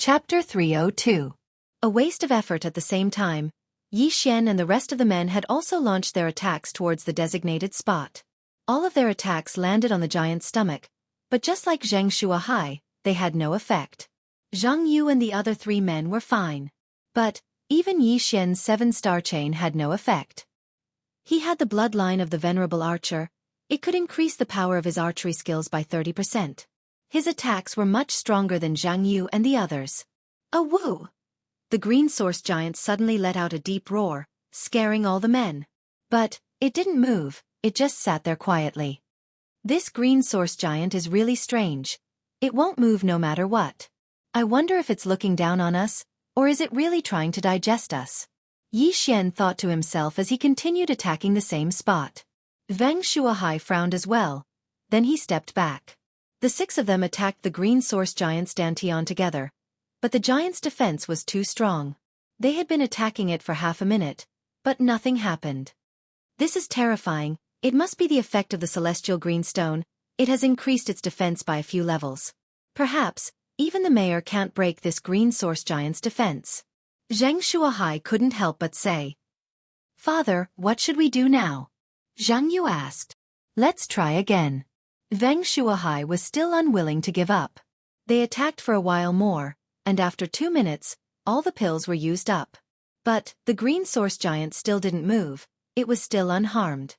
Chapter 302. A waste of effort at the same time, Yi Xian and the rest of the men had also launched their attacks towards the designated spot. All of their attacks landed on the giant's stomach, but just like Xianxia, they had no effect. Jianghu and the other 3 men were fine. But even Yi Xian's 7-star chain had no effect. He had the bloodline of the venerable archer. It could increase the power of his archery skills by 30%. His attacks were much stronger than Jianghu and the others. A woo! The green source giant suddenly let out a deep roar, scaring all the men. But it didn't move, it just sat there quietly. This green source giant is really strange. It won't move no matter what. I wonder if it's looking down on us, or is it really trying to digest us? Yi Xian thought to himself as he continued attacking the same spot. Wang Shuahai frowned as well. Then he stepped back. The 6 of them attacked the green source giant's dantian together, but the giant's defense was too strong. They had been attacking it for half a minute, but nothing happened. This is terrifying. It must be the effect of the celestial green stone. It has increased its defense by a few levels. Perhaps even the mayor can't break this green source giant's defense. Zhang Shuahai couldn't help but say, "Father, what should we do now?" Zhang Yu asked. "Let's try again." Wang Shuahai was still unwilling to give up. They attacked for a while more, and after 2 minutes, all the pills were used up. But the green source giant still didn't move. It was still unharmed.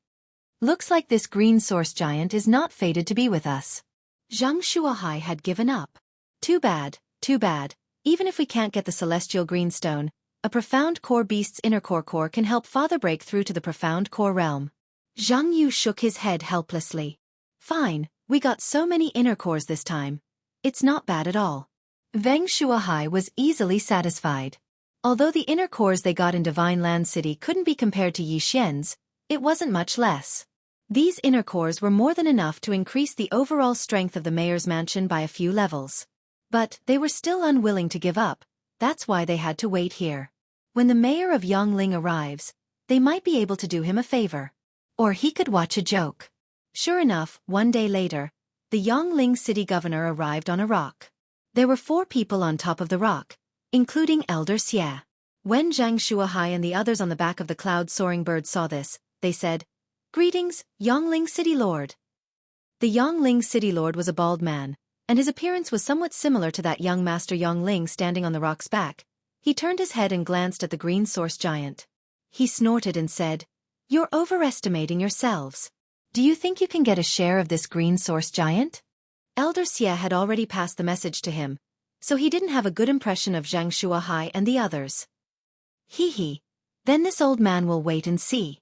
Looks like this green source giant is not fated to be with us. Zhang Shuahai had given up. Too bad, too bad. Even if we can't get the celestial green stone, a profound core beast's inner core can help father break through to the profound core realm. Zhang Yu shook his head helplessly. Fine, we got so many inner cores this time. It's not bad at all. Wang Shuahai was easily satisfied. Although the inner cores they got in Divine Land City couldn't be compared to Yi Xian's, it wasn't much less. These inner cores were more than enough to increase the overall strength of the mayor's mansion by a few levels. But they were still unwilling to give up. That's why they had to wait here. When the mayor of Yongling arrives, they might be able to do him a favor. Or he could watch a joke. Sure enough, 1 day later, the Yongling city governor arrived on a rock. There were 4 people on top of the rock, including Elder Xia. When Zhang Shuahai and the others on the back of the cloud-soaring bird saw this, they said, "Greetings, Yongling City Lord." The Yongling City Lord was a bald man, and his appearance was somewhat similar to that young Master Yongling standing on the rock's back. He turned his head and glanced at the green source giant. He snorted and said, "You're overestimating yourselves. Do you think you can get a share of this green source giant?" Elder Xia had already passed the message to him, so he didn't have a good impression of Zhang Shuahai and the others. Hee, then this old man will wait and see.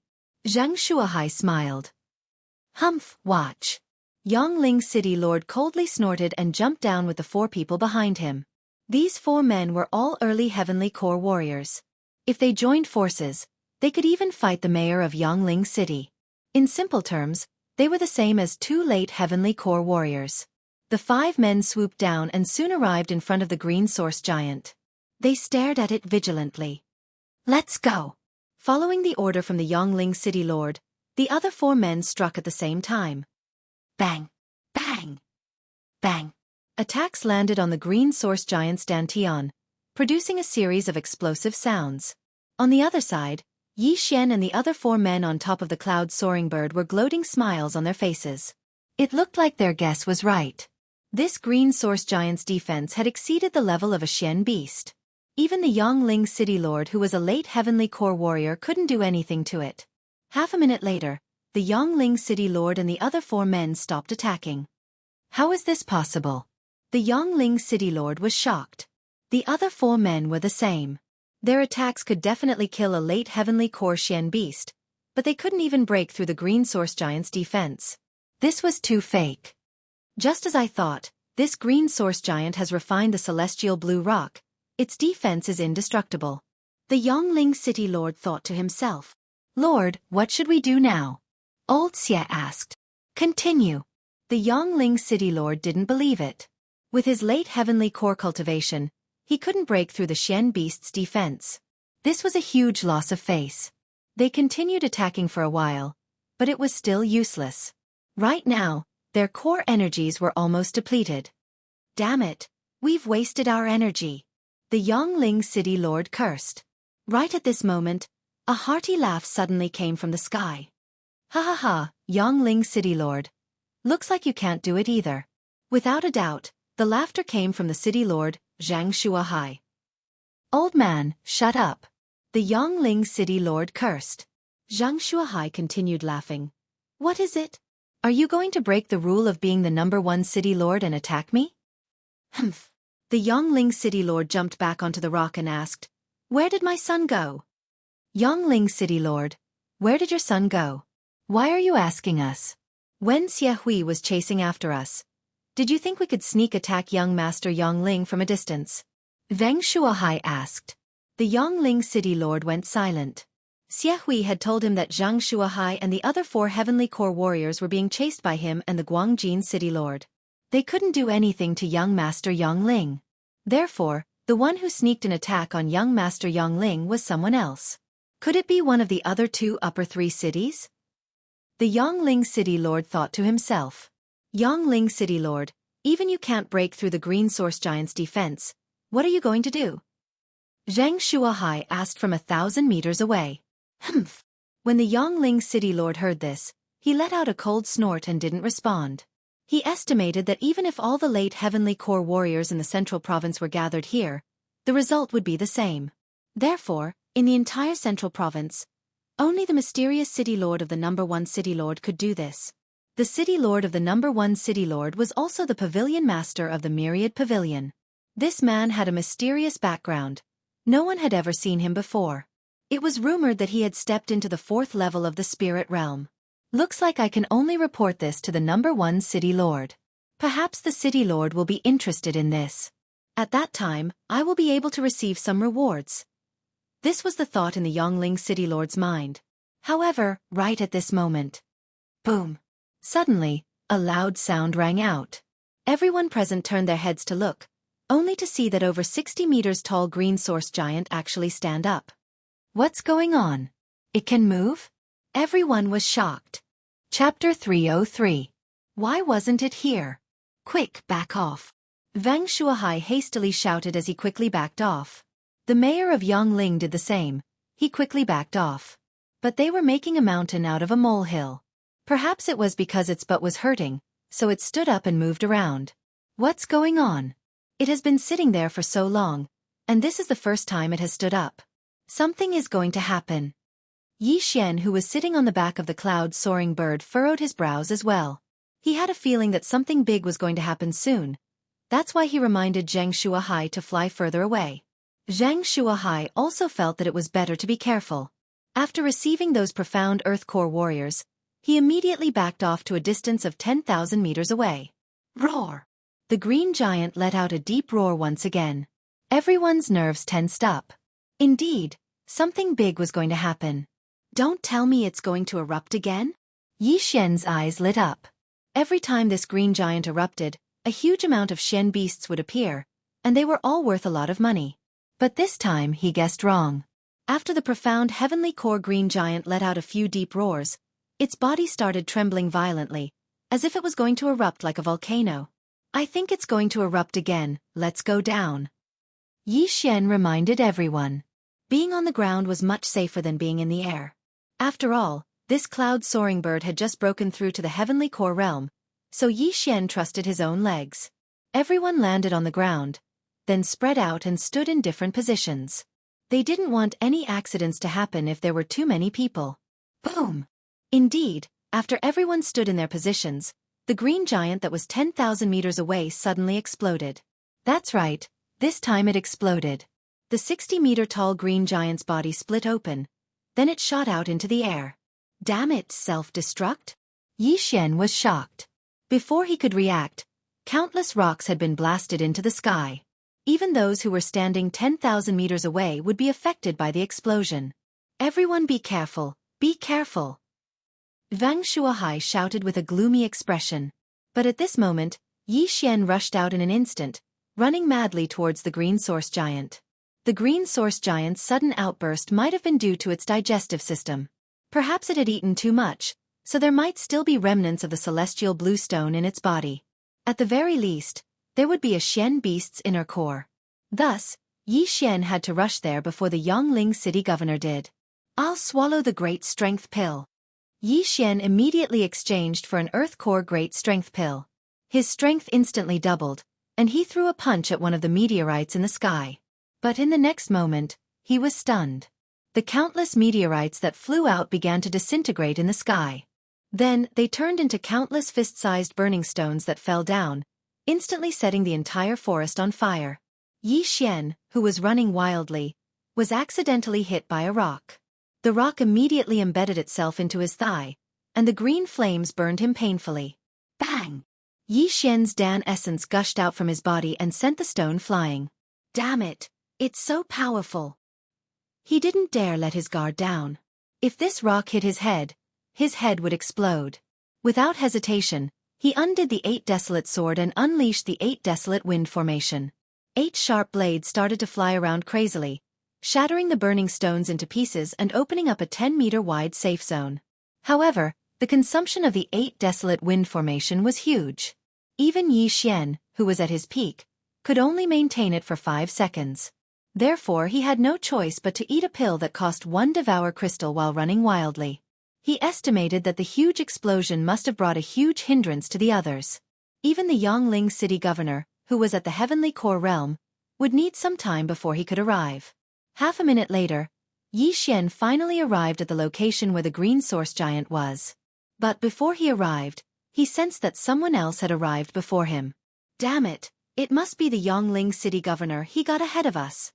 Zhang Shuahai smiled. Humph, watch. Yongling City Lord coldly snorted and jumped down with the 4 people behind him. These 4 men were all early heavenly core warriors. If they joined forces, they could even fight the mayor of Yongling City. In simple terms, they were the same as 2 late heavenly core warriors. The 5 men swooped down and soon arrived in front of the green source giant. They stared at it vigilantly. "Let's go." Following the order from the Yongling City Lord, the other 4 men struck at the same time. Bang! Bang! Bang! Attacks landed on the green source giant's dantian, producing a series of explosive sounds. On the other side, Yi Xian and the other 4 men on top of the cloud-soaring bird were gloating smiles on their faces. It looked like their guess was right. This green source giant's defense had exceeded the level of a Xian beast. Even the Yongling City Lord, who was a late heavenly core warrior, couldn't do anything to it. Half a minute later, the Yongling City Lord and the other 4 men stopped attacking. How is this possible? The Yongling City Lord was shocked. The other 4 men were the same. Their attacks could definitely kill a late heavenly core Xian beast, but they couldn't even break through the green source giant's defense. This was too fake. Just as I thought, this green source giant has refined the celestial blue rock. Its defense is indestructible. The Yongling City Lord thought to himself. "Lord, what should we do now?" Old Xia asked. "Continue." The Yongling City Lord didn't believe it. With his late heavenly core cultivation, he couldn't break through the Xian beast's defense. This was a huge loss of face. They continued attacking for a while, but it was still useless. Right now, their core energies were almost depleted. Damn it, we've wasted our energy. The Yongling City Lord cursed. Right at this moment, a hearty laugh suddenly came from the sky. Ha ha ha, Yongling City Lord. Looks like you can't do it either. Without a doubt, the laughter came from the city lord, Xianxia. Old man, shut up. The Yongling City Lord cursed. Xianxia continued laughing. What is it? Are you going to break the rule of being the #1 city lord and attack me? Humph. The Yongling City Lord jumped back onto the rock and asked, Where did my son go? Yongling City Lord, where did your son go? Why are you asking us? When Xiahui was chasing after us, did you think we could sneak attack young Master Yongling from a distance? Wang Shuahai asked. The Yongling City Lord went silent. Xiahui had told him that Zhang Shuahai and the other 4 Heavenly Core warriors were being chased by him and the Guangjin City Lord. They couldn't do anything to young Master Yongling. Therefore, the one who sneaked an attack on young Master Yongling was someone else. Could it be one of the other 2 upper 3 cities? The Yongling City Lord thought to himself. Yongling City Lord, even you can't break through the Green Source Giant's defense. What are you going to do? Zhang Shuahai asked from 1,000 meters away. Humph. When the Yongling City Lord heard this, he let out a cold snort and didn't respond. He estimated that even if all the late Heavenly Core warriors in the Central Province were gathered here, the result would be the same. Therefore, in the entire Central Province, only the mysterious City Lord of the #1 City Lord could do this. The City Lord of the #1 City Lord was also the Pavilion Master of the Myriad Pavilion. This man had a mysterious background. No one had ever seen him before. It was rumored that he had stepped into the 4th level of the spirit realm. Looks like I can only report this to the #1 City Lord. Perhaps the City Lord will be interested in this. At that time, I will be able to receive some rewards. This was the thought in the Yongling City Lord's mind. However, right at this moment. Boom! Suddenly, a loud sound rang out. Everyone present turned their heads to look, only to see that over 60 meters tall Green Source Giant actually stand up. What's going on? It can move? Everyone was shocked. Chapter 303. Why wasn't it here? Quick, back off. Wang Shuahai hastily shouted as he quickly backed off. The mayor of Yongling did the same. He quickly backed off. But they were making a mountain out of a molehill. Perhaps it was because its butt was hurting, so it stood up and moved around. What's going on? It has been sitting there for so long, and this is the first time it has stood up. Something is going to happen. Yi Xian, who was sitting on the back of the cloud-soaring bird, furrowed his brows as well. He had a feeling that something big was going to happen soon. That's why he reminded Zhang Shuahai to fly further away. Zhang Shuahai also felt that it was better to be careful. After receiving those profound Earth Core warriors, he immediately backed off to a distance of 10,000 meters away. Roar! The green giant let out a deep roar once again. Everyone's nerves tensed up. Indeed, something big was going to happen. Don't tell me it's going to erupt again? Yi Xian's eyes lit up. Every time this green giant erupted, a huge amount of Xian beasts would appear, and they were all worth a lot of money. But this time he guessed wrong. After the profound Heavenly Core green giant let out a few deep roars, its body started trembling violently, as if it was going to erupt like a volcano. I think it's going to erupt again, let's go down. Yi Xian reminded everyone. Being on the ground was much safer than being in the air. After all, this cloud-soaring bird had just broken through to the Heavenly Core realm, so Yi Xian trusted his own legs. Everyone landed on the ground, then spread out and stood in different positions. They didn't want any accidents to happen if there were too many people. Boom! Indeed, after everyone stood in their positions, the green giant that was 10,000 meters away suddenly exploded. That's right, this time it exploded. The 60-meter-tall green giant's body split open, then it shot out into the air. Damn it, self-destruct? Yi Xian was shocked. Before he could react, countless rocks had been blasted into the sky. Even those who were standing 10,000 meters away would be affected by the explosion. Everyone be careful, be careful. Wang Shuahai shouted with a gloomy expression. But at this moment, Yi Xian rushed out in an instant, running madly towards the Green Source Giant. The Green Source Giant's sudden outburst might have been due to its digestive system. Perhaps it had eaten too much, so there might still be remnants of the celestial blue stone in its body. At the very least, there would be a Xian beast's inner core. Thus, Yi Xian had to rush there before the Yongling city governor did. "I'll swallow the great strength pill." Yi Xian immediately exchanged for an earth core great strength pill. His strength instantly doubled, and he threw a punch at one of the meteorites in the sky. But in the next moment, he was stunned. The countless meteorites that flew out began to disintegrate in the sky. Then, they turned into countless fist-sized burning stones that fell down, instantly setting the entire forest on fire. Yi Xian, who was running wildly, was accidentally hit by a rock. The rock immediately embedded itself into his thigh, and the green flames burned him painfully. Bang! Yi Xian's Dan essence gushed out from his body and sent the stone flying. Damn it! It's so powerful! He didn't dare let his guard down. If this rock hit his head would explode. Without hesitation, he undid the 8 desolate sword and unleashed the 8 desolate wind formation. 8 sharp blades started to fly around crazily, shattering the burning stones into pieces and opening up a 10-meter wide safe zone. However, the consumption of the 8 desolate wind formation was huge. Even Yi Xian, who was at his peak, could only maintain it for 5 seconds. Therefore he had no choice but to eat a pill that cost 1 devour crystal while running wildly. He estimated that the huge explosion must have brought a huge hindrance to the others. Even the Yongling city governor, who was at the heavenly core realm, would need some time before he could arrive. Half a minute later, Yi Xian finally arrived at the location where the green source giant was. But before he arrived, he sensed that someone else had arrived before him. Damn it, it must be the Yongling city governor, he got ahead of us.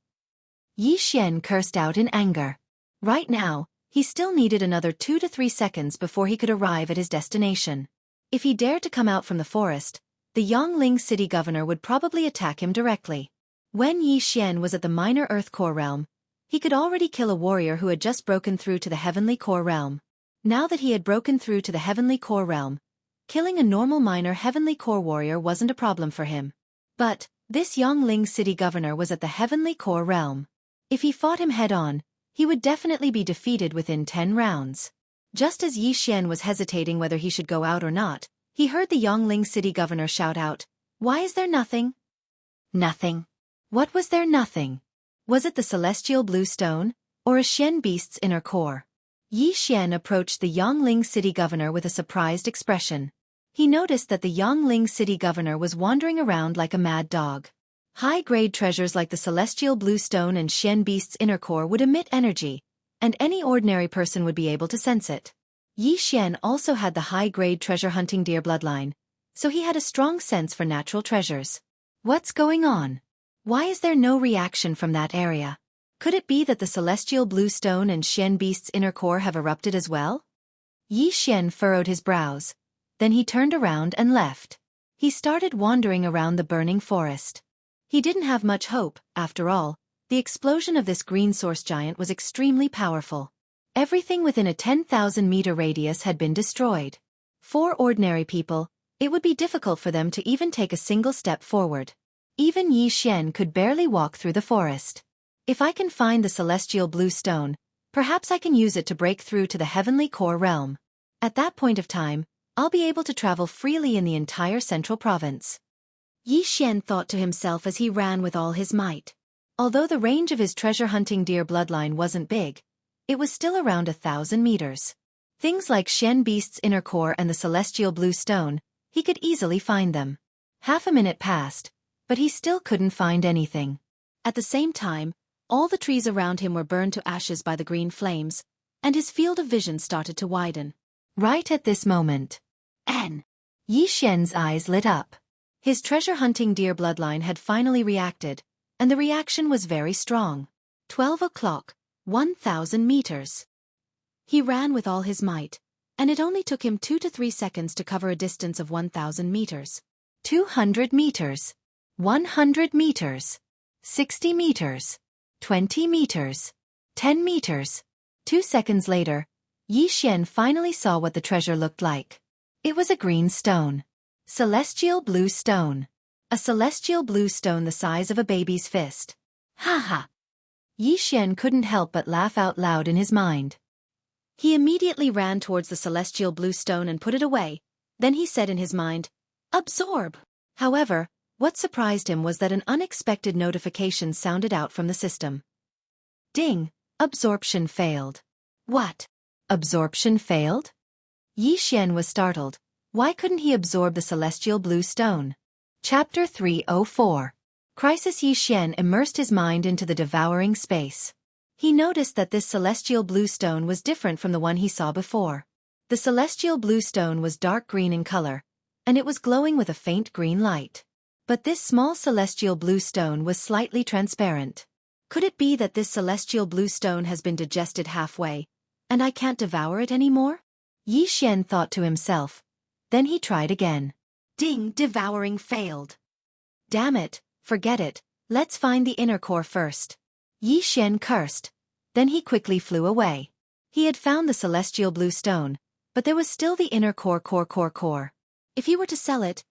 Yi Xian cursed out in anger. Right now, he still needed another 2 to 3 seconds before he could arrive at his destination. If he dared to come out from the forest, the Yongling city governor would probably attack him directly. When Yi Xian was at the minor earth core realm, he could already kill a warrior who had just broken through to the heavenly core realm. Now that he had broken through to the heavenly core realm, killing a normal minor heavenly core warrior wasn't a problem for him. But, this Yongling city governor was at the heavenly core realm. If he fought him head-on, he would definitely be defeated within 10 rounds. Just as Yi Xian was hesitating whether he should go out or not, he heard the Yongling city governor shout out, "Why is there nothing?" Nothing. What was there nothing? Was it the celestial blue stone, or a Xian beast's inner core? Yi Xian approached the Yongling city governor with a surprised expression. He noticed that the Yongling city governor was wandering around like a mad dog. High-grade treasures like the celestial blue stone and Xian beast's inner core would emit energy, and any ordinary person would be able to sense it. Yi Xian also had the high-grade treasure-hunting deer bloodline, so he had a strong sense for natural treasures. What's going on? Why is there no reaction from that area? Could it be that the celestial blue stone and Xian beast's inner core have erupted as well? Yi Xian furrowed his brows. Then he turned around and left. He started wandering around the burning forest. He didn't have much hope, after all. The explosion of this green source giant was extremely powerful. Everything within a 10,000-meter radius had been destroyed. For ordinary people, it would be difficult for them to even take a single step forward. Even Yi Xian could barely walk through the forest. If I can find the celestial blue stone, perhaps I can use it to break through to the heavenly core realm. At that point of time, I'll be able to travel freely in the entire central province. Yi Xian thought to himself as he ran with all his might. Although the range of his treasure-hunting deer bloodline wasn't big, it was still around 1,000 meters. Things like Xian beast's inner core and the celestial blue stone, he could easily find them. Half a minute passed, but he still couldn't find anything. At the same time, all the trees around him were burned to ashes by the green flames, and his field of vision started to widen. Right at this moment, Yi Xian's eyes lit up. His treasure-hunting deer bloodline had finally reacted, and the reaction was very strong. 12 o'clock, 1,000 meters. He ran with all his might, and it only took him 2 to 3 seconds to cover a distance of 1,000 meters. 200 meters. 100 meters. 60 meters. 20 meters. 10 meters. 2 seconds later, Yi Xian finally saw what the treasure looked like. It was a green stone. Celestial blue stone. A celestial blue stone the size of a baby's fist. Ha ha! Yi Xian couldn't help but laugh out loud in his mind. He immediately ran towards the celestial blue stone and put it away. Then he said in his mind, "Absorb." However, What surprised him was that an unexpected notification sounded out from the system. Ding! Absorption failed. What? Absorption failed? Yi Xian was startled. Why couldn't he absorb the celestial blue stone? Chapter 304. Crisis. Yi Xian immersed his mind into the devouring space. He noticed that this celestial blue stone was different from the one he saw before. The celestial blue stone was dark green in color, and it was glowing with a faint green light. But this small celestial blue stone was slightly transparent. Could it be that this celestial blue stone has been digested halfway, and I can't devour it anymore? Yi Xian thought to himself. Then he tried again. Ding! Devouring failed. Damn it, forget it, let's find the inner core first. Yi Xian cursed. Then he quickly flew away. He had found the celestial blue stone, but there was still the inner core. If he were to sell it,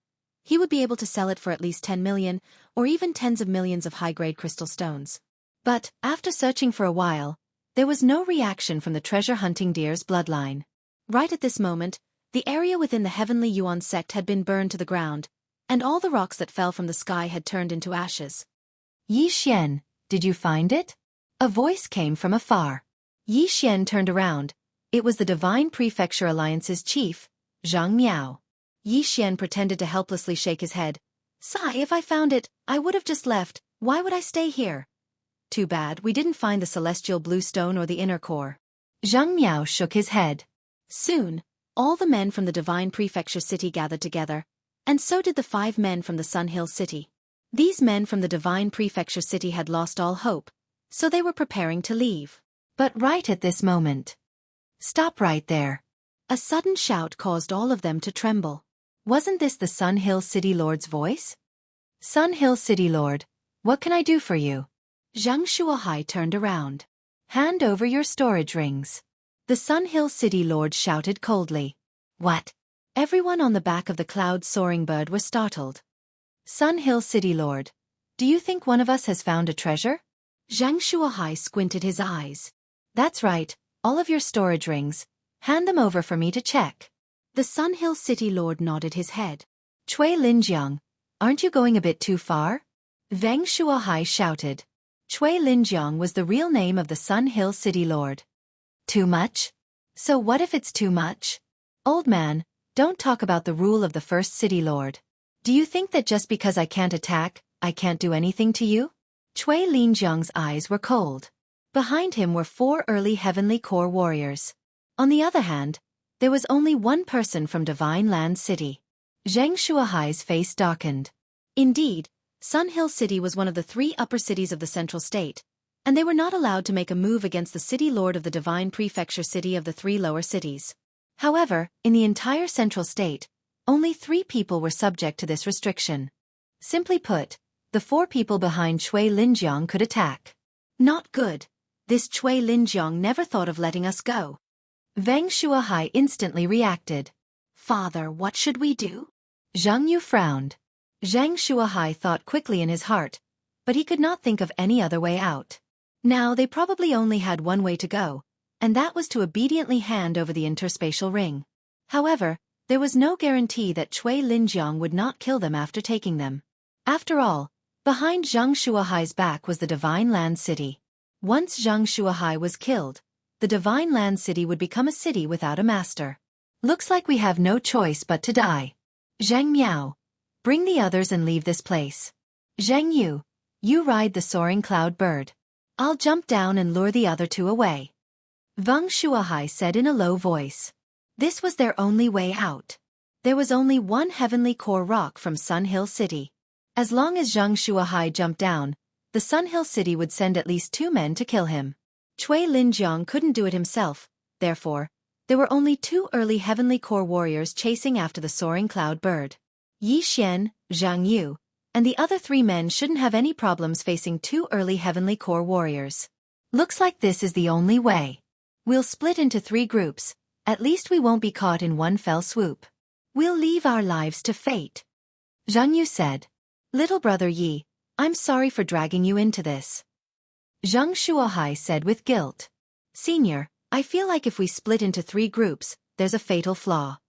he would be able to sell it for at least 10 million, or even tens of millions of high-grade crystal stones. But, after searching for a while, there was no reaction from the treasure-hunting deer's bloodline. Right at this moment, the area within the heavenly Yuan sect had been burned to the ground, and all the rocks that fell from the sky had turned into ashes. Yi Xian, did you find it? A voice came from afar. Yi Xian turned around. It was the Divine Prefecture Alliance's chief, Zhang Miao. Yi Xian pretended to helplessly shake his head. Sigh, if I found it, I would have just left. Why would I stay here? Too bad, we didn't find the celestial blue stone or the inner core. Zhang Miao shook his head. Soon, all the men from the Divine Prefecture City gathered together, and so did the 5 men from the Sun Hill City. These men from the Divine Prefecture City had lost all hope, so they were preparing to leave. But right at this moment. Stop right there. A sudden shout caused all of them to tremble. Wasn't this the Sun Hill City Lord's voice? Sun Hill City Lord, what can I do for you? Zhang Shuahai turned around. Hand over your storage rings. The Sun Hill City Lord shouted coldly. What? Everyone on the back of the cloud-soaring bird was startled. Sun Hill City Lord, do you think one of us has found a treasure? Zhang Shuahai squinted his eyes. That's right, all of your storage rings. Hand them over for me to check. The Sun Hill City Lord nodded his head. Cui Linjiang, aren't you going a bit too far? Veng Shuahai shouted. Cui Linjiang was the real name of the Sun Hill City Lord. Too much? So what if it's too much? Old man, don't talk about the rule of the first City Lord. Do you think that just because I can't attack, I can't do anything to you? Cui Linjiang's eyes were cold. Behind him were 4 early heavenly core warriors. On the other hand, there was only one person from Divine Land City. Zhang Shuahai's face darkened. Indeed, Sun Hill City was one of the 3 upper cities of the central state, and they were not allowed to make a move against the city lord of the Divine Prefecture City of the 3 lower cities. However, in the entire central state, only 3 people were subject to this restriction. Simply put, the 4 people behind Cui Linjiang could attack. Not good. This Cui Linjiang never thought of letting us go. Veng Shuahai instantly reacted. Father, what should we do? Zhang Yu frowned. Zhang Shuahai thought quickly in his heart, but he could not think of any other way out. Now they probably only had one way to go, and that was to obediently hand over the interspatial ring. However, there was no guarantee that Cui Linjiang would not kill them after taking them. After all, behind Zhang Shuahai's back was the Divine Land City. Once Zhang Shuahai was killed, the Divine Land City would become a city without a master. Looks like we have no choice but to die. Zhang Miao, bring the others and leave this place. Zhang Yu, you ride the soaring cloud bird. I'll jump down and lure the other 2 away. Veng Shuahai said in a low voice. This was their only way out. There was only one heavenly core rock from Sun Hill City. As long as Zhang Shuahai jumped down, the Sun Hill City would send at least 2 men to kill him. Cui Linjiang couldn't do it himself, therefore, there were only 2 early heavenly core warriors chasing after the soaring cloud bird. Yi Xian, Zhang Yu, and the other 3 men shouldn't have any problems facing 2 early heavenly core warriors. Looks like this is the only way. We'll split into 3 groups, at least we won't be caught in one fell swoop. We'll leave our lives to fate. Zhang Yu said. Little brother Yi, I'm sorry for dragging you into this. Zhang Shuahai said with guilt. Senior, I feel like if we split into 3 groups, there's a fatal flaw.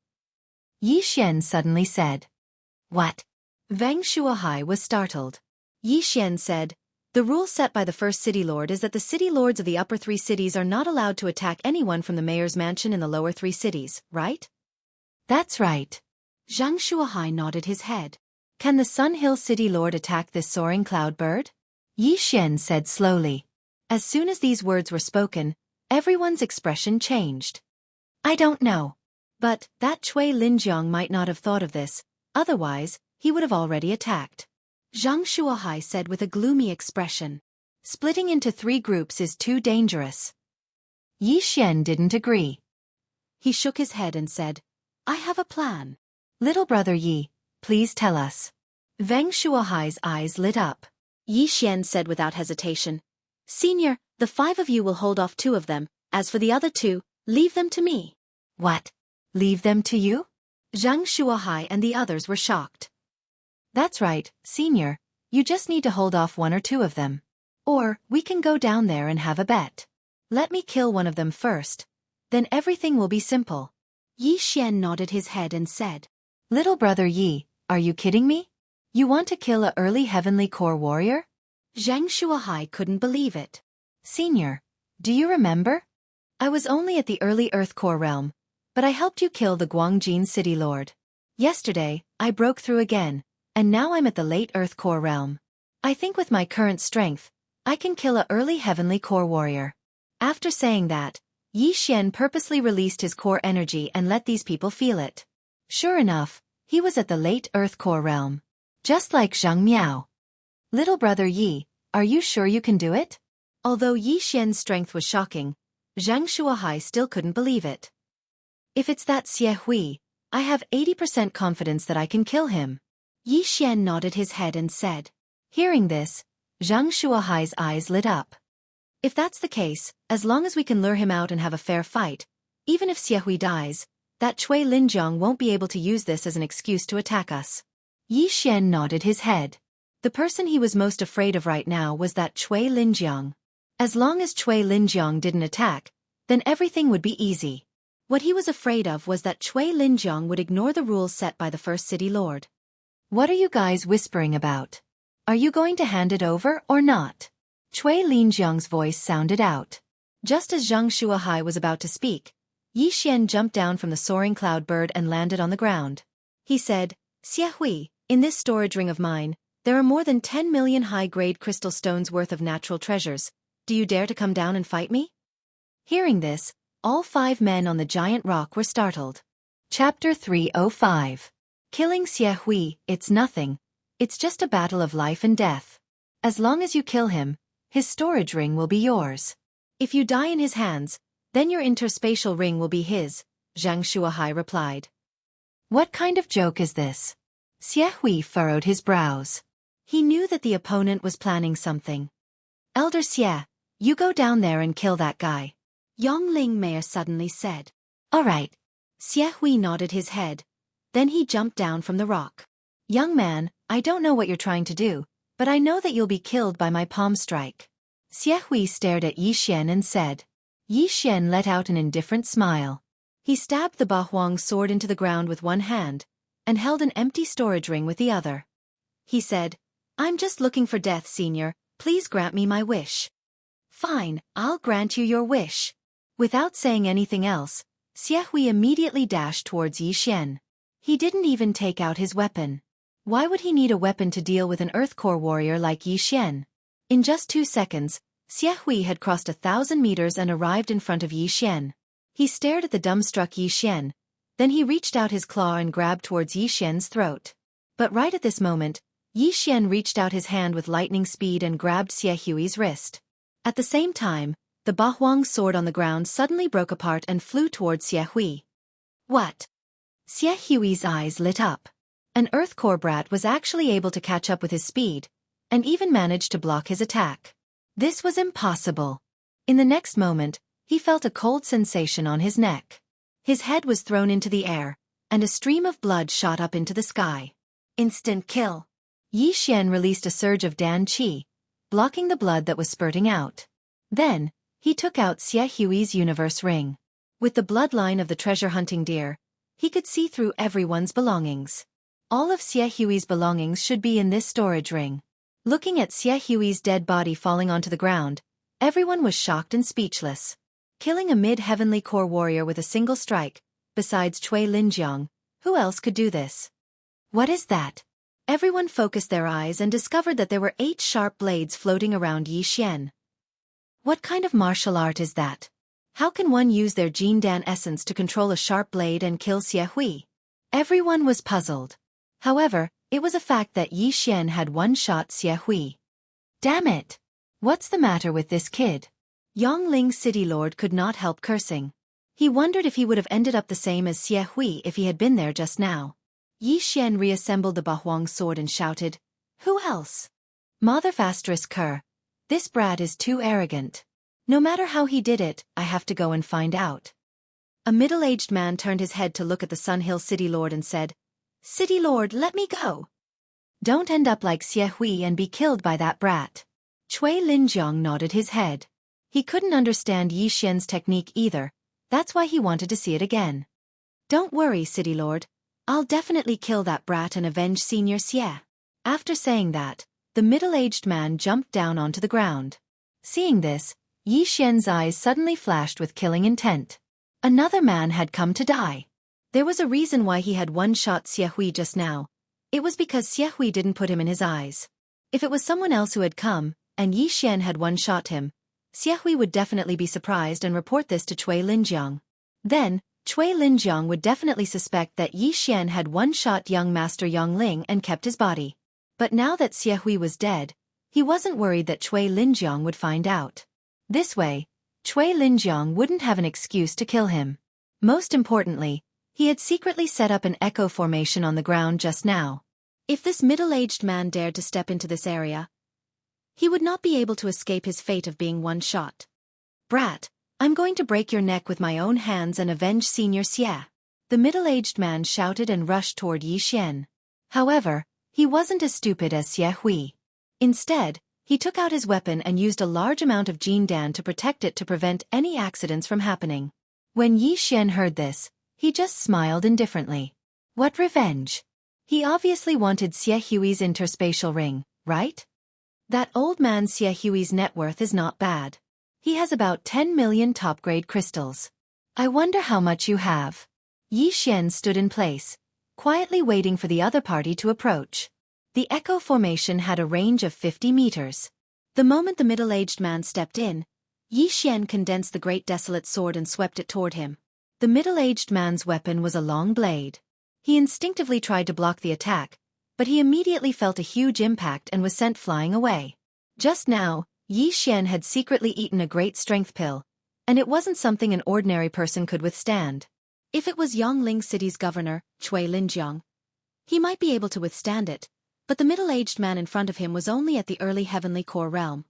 Yi Xian suddenly said. What? Wang Shuahai was startled. Yi Xian said, "The rule set by the first city lord is that the city lords of the upper 3 cities are not allowed to attack anyone from the mayor's mansion in the lower 3 cities, right?" "That's right." Zhang Shuahai nodded his head. "Can the Sun Hill City Lord attack this soaring cloud bird?" Yi Xian said slowly. As soon as these words were spoken, everyone's expression changed. "I don't know. But that Cui Linjiang might not have thought of this, otherwise, he would have already attacked." Zhang Shuahai said with a gloomy expression. "Splitting into 3 groups is too dangerous." Yi Xian didn't agree. He shook his head and said, "I have a plan." "Little brother Yi, please tell us." Wang Shuahai's eyes lit up. Yi Xian said without hesitation, "Senior, the 5 of you will hold off 2 of them. As for the other 2, leave them to me." "What? Leave them to you?" Zhang Shuahai and the others were shocked. "That's right, Senior. You just need to hold off 1 or 2 of them. Or, we can go down there and have a bet. Let me kill one of them first. Then everything will be simple." Yi Xian nodded his head and said, "Little brother Yi, are you kidding me? You want to kill a early heavenly core warrior?" Zhang Shuahai couldn't believe it. "Senior, do you remember? I was only at the early Earth Core realm, but I helped you kill the Guangjin City Lord. Yesterday, I broke through again, and now I'm at the late Earth Core realm. I think with my current strength, I can kill a early heavenly core warrior." After saying that, Yi Xian purposely released his core energy and let these people feel it. Sure enough, he was at the late Earth Core realm. Just like Zhang Miao. "Little brother Yi, are you sure you can do it?" Although Yi Xian's strength was shocking, Zhang Shuahai still couldn't believe it. "If it's that Xie Hui, I have 80% confidence that I can kill him." Yi Xian nodded his head and said. Hearing this, Zhang Shuahai's eyes lit up. "If that's the case, as long as we can lure him out and have a fair fight, even if Xie Hui dies, that Cui Linjiang won't be able to use this as an excuse to attack us." Yi Xian nodded his head. The person he was most afraid of right now was that Cui Linjiang. As long as Cui Linjiang didn't attack, then everything would be easy. What he was afraid of was that Cui Linjiang would ignore the rules set by the first city lord. "What are you guys whispering about? Are you going to hand it over or not?" Cui Linjiang's voice sounded out. Just as Zhang Shuahai was about to speak, Yi Xian jumped down from the soaring cloud bird and landed on the ground. He said, "Xie Hui, in this storage ring of mine, there are more than 10 million high-grade crystal stones worth of natural treasures. Do you dare to come down and fight me?" Hearing this, all 5 men on the giant rock were startled. Chapter 305. Killing Xie Hui, it's nothing. It's just a battle of life and death. As long as you kill him, his storage ring will be yours. If you die in his hands, then your interspatial ring will be his, Zhang Shuahai replied. What kind of joke is this? Xie Hui furrowed his brows. He knew that the opponent was planning something. Elder Xie, you go down there and kill that guy. Yongling Mayor suddenly said. All right. Xie Hui nodded his head. Then he jumped down from the rock. Young man, I don't know what you're trying to do, but I know that you'll be killed by my palm strike. Xie Hui stared at Yi Xian and said. Yi Xian let out an indifferent smile. He stabbed the Bahuang sword into the ground with one hand, and held an empty storage ring with the other. He said, I'm just looking for death, senior, please grant me my wish. Fine, I'll grant you your wish. Without saying anything else, Xie Hui immediately dashed towards Yi Xian. He didn't even take out his weapon. Why would he need a weapon to deal with an Earth Core warrior like Yi Xian? In just 2 seconds, Xie Hui had crossed 1,000 meters and arrived in front of Yi Xian. He stared at the dumbstruck Yi Xian, then he reached out his claw and grabbed towards Yi Xian's throat. But right at this moment, Yi Xian reached out his hand with lightning speed and grabbed Xie Hui's wrist. At the same time, the Bahuang sword on the ground suddenly broke apart and flew towards Xie Hui. What? Xie Hui's eyes lit up. An Earth Core brat was actually able to catch up with his speed, and even managed to block his attack. This was impossible. In the next moment, he felt a cold sensation on his neck. His head was thrown into the air, and a stream of blood shot up into the sky. Instant kill. Yi Xian released a surge of Dan Qi, blocking the blood that was spurting out. Then, he took out Xie Hui's universe ring. With the bloodline of the treasure-hunting deer, he could see through everyone's belongings. All of Xie Hui's belongings should be in this storage ring. Looking at Xie Hui's dead body falling onto the ground, everyone was shocked and speechless. Killing a mid-heavenly core warrior with a single strike, besides Cui Linjiang, who else could do this? What is that? Everyone focused their eyes and discovered that there were 8 sharp blades floating around Yi Xian. What kind of martial art is that? How can one use their Jindan essence to control a sharp blade and kill Xie Hui? Everyone was puzzled. However, it was a fact that Yi Xian had one-shot Xie Hui. Damn it! What's the matter with this kid? Yongling City Lord could not help cursing. He wondered if he would have ended up the same as Xie Hui if he had been there just now. Yi Xian reassembled the Bahuang sword and shouted, "Who else? Mother Ker. This brat is too arrogant. No matter how he did it, I have to go and find out." A middle-aged man turned his head to look at the Sun Hill City Lord and said, "City Lord, let me go. Don't end up like Xie Hui and be killed by that brat." Cui Linjiang nodded his head. He couldn't understand Yi Xian's technique either, that's why he wanted to see it again. "Don't worry, City Lord. I'll definitely kill that brat and avenge Senior Xie." After saying that, the middle-aged man jumped down onto the ground. Seeing this, Yi Xian's eyes suddenly flashed with killing intent. Another man had come to die. There was a reason why he had one-shot Xie Hui just now. It was because Xie Hui didn't put him in his eyes. If it was someone else who had come, and Yi Xian had one-shot him, Xie Hui would definitely be surprised and report this to Cui Linjiang. Then, Cui Linjiang would definitely suspect that Yi Xian had one-shot young Master Yongling and kept his body. But now that Xie Hui was dead, he wasn't worried that Cui Linjiang would find out. This way, Cui Linjiang wouldn't have an excuse to kill him. Most importantly, he had secretly set up an echo formation on the ground just now. If this middle-aged man dared to step into this area, he would not be able to escape his fate of being one-shot. "Brat, I'm going to break your neck with my own hands and avenge Senior Xie," the middle-aged man shouted and rushed toward Yi Xian. However, he wasn't as stupid as Xie Hui. Instead, he took out his weapon and used a large amount of Jindan to protect it to prevent any accidents from happening. When Yi Xian heard this, he just smiled indifferently. What revenge? He obviously wanted Xie Hui's interspatial ring, right? That old man Xie Hui's net worth is not bad. He has about 10 million top-grade crystals. I wonder how much you have. Yi Xian stood in place, quietly waiting for the other party to approach. The echo formation had a range of 50 meters. The moment the middle-aged man stepped in, Yi Xian condensed the great desolate sword and swept it toward him. The middle-aged man's weapon was a long blade. He instinctively tried to block the attack, but he immediately felt a huge impact and was sent flying away. Just now, Yi Xian had secretly eaten a great strength pill, and it wasn't something an ordinary person could withstand. If it was Yongling City's governor, Cui Linjiang, he might be able to withstand it, but the middle-aged man in front of him was only at the early heavenly core realm.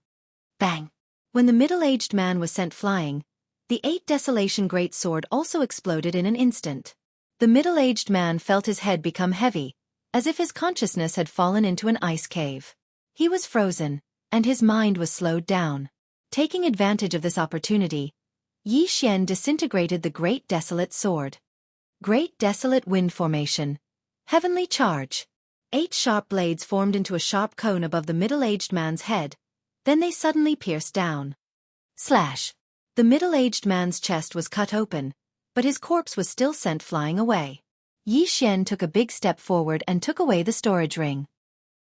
Bang! When the middle-aged man was sent flying, the 8 Desolation Great Sword also exploded in an instant. The middle-aged man felt his head become heavy, as if his consciousness had fallen into an ice cave. He was frozen, and his mind was slowed down. Taking advantage of this opportunity, Yi Xian disintegrated the Great Desolate Sword. Great Desolate Wind Formation. Heavenly Charge. 8 sharp blades formed into a sharp cone above the middle-aged man's head, then they suddenly pierced down. Slash! The middle-aged man's chest was cut open, but his corpse was still sent flying away. Yi Xian took a big step forward and took away the storage ring.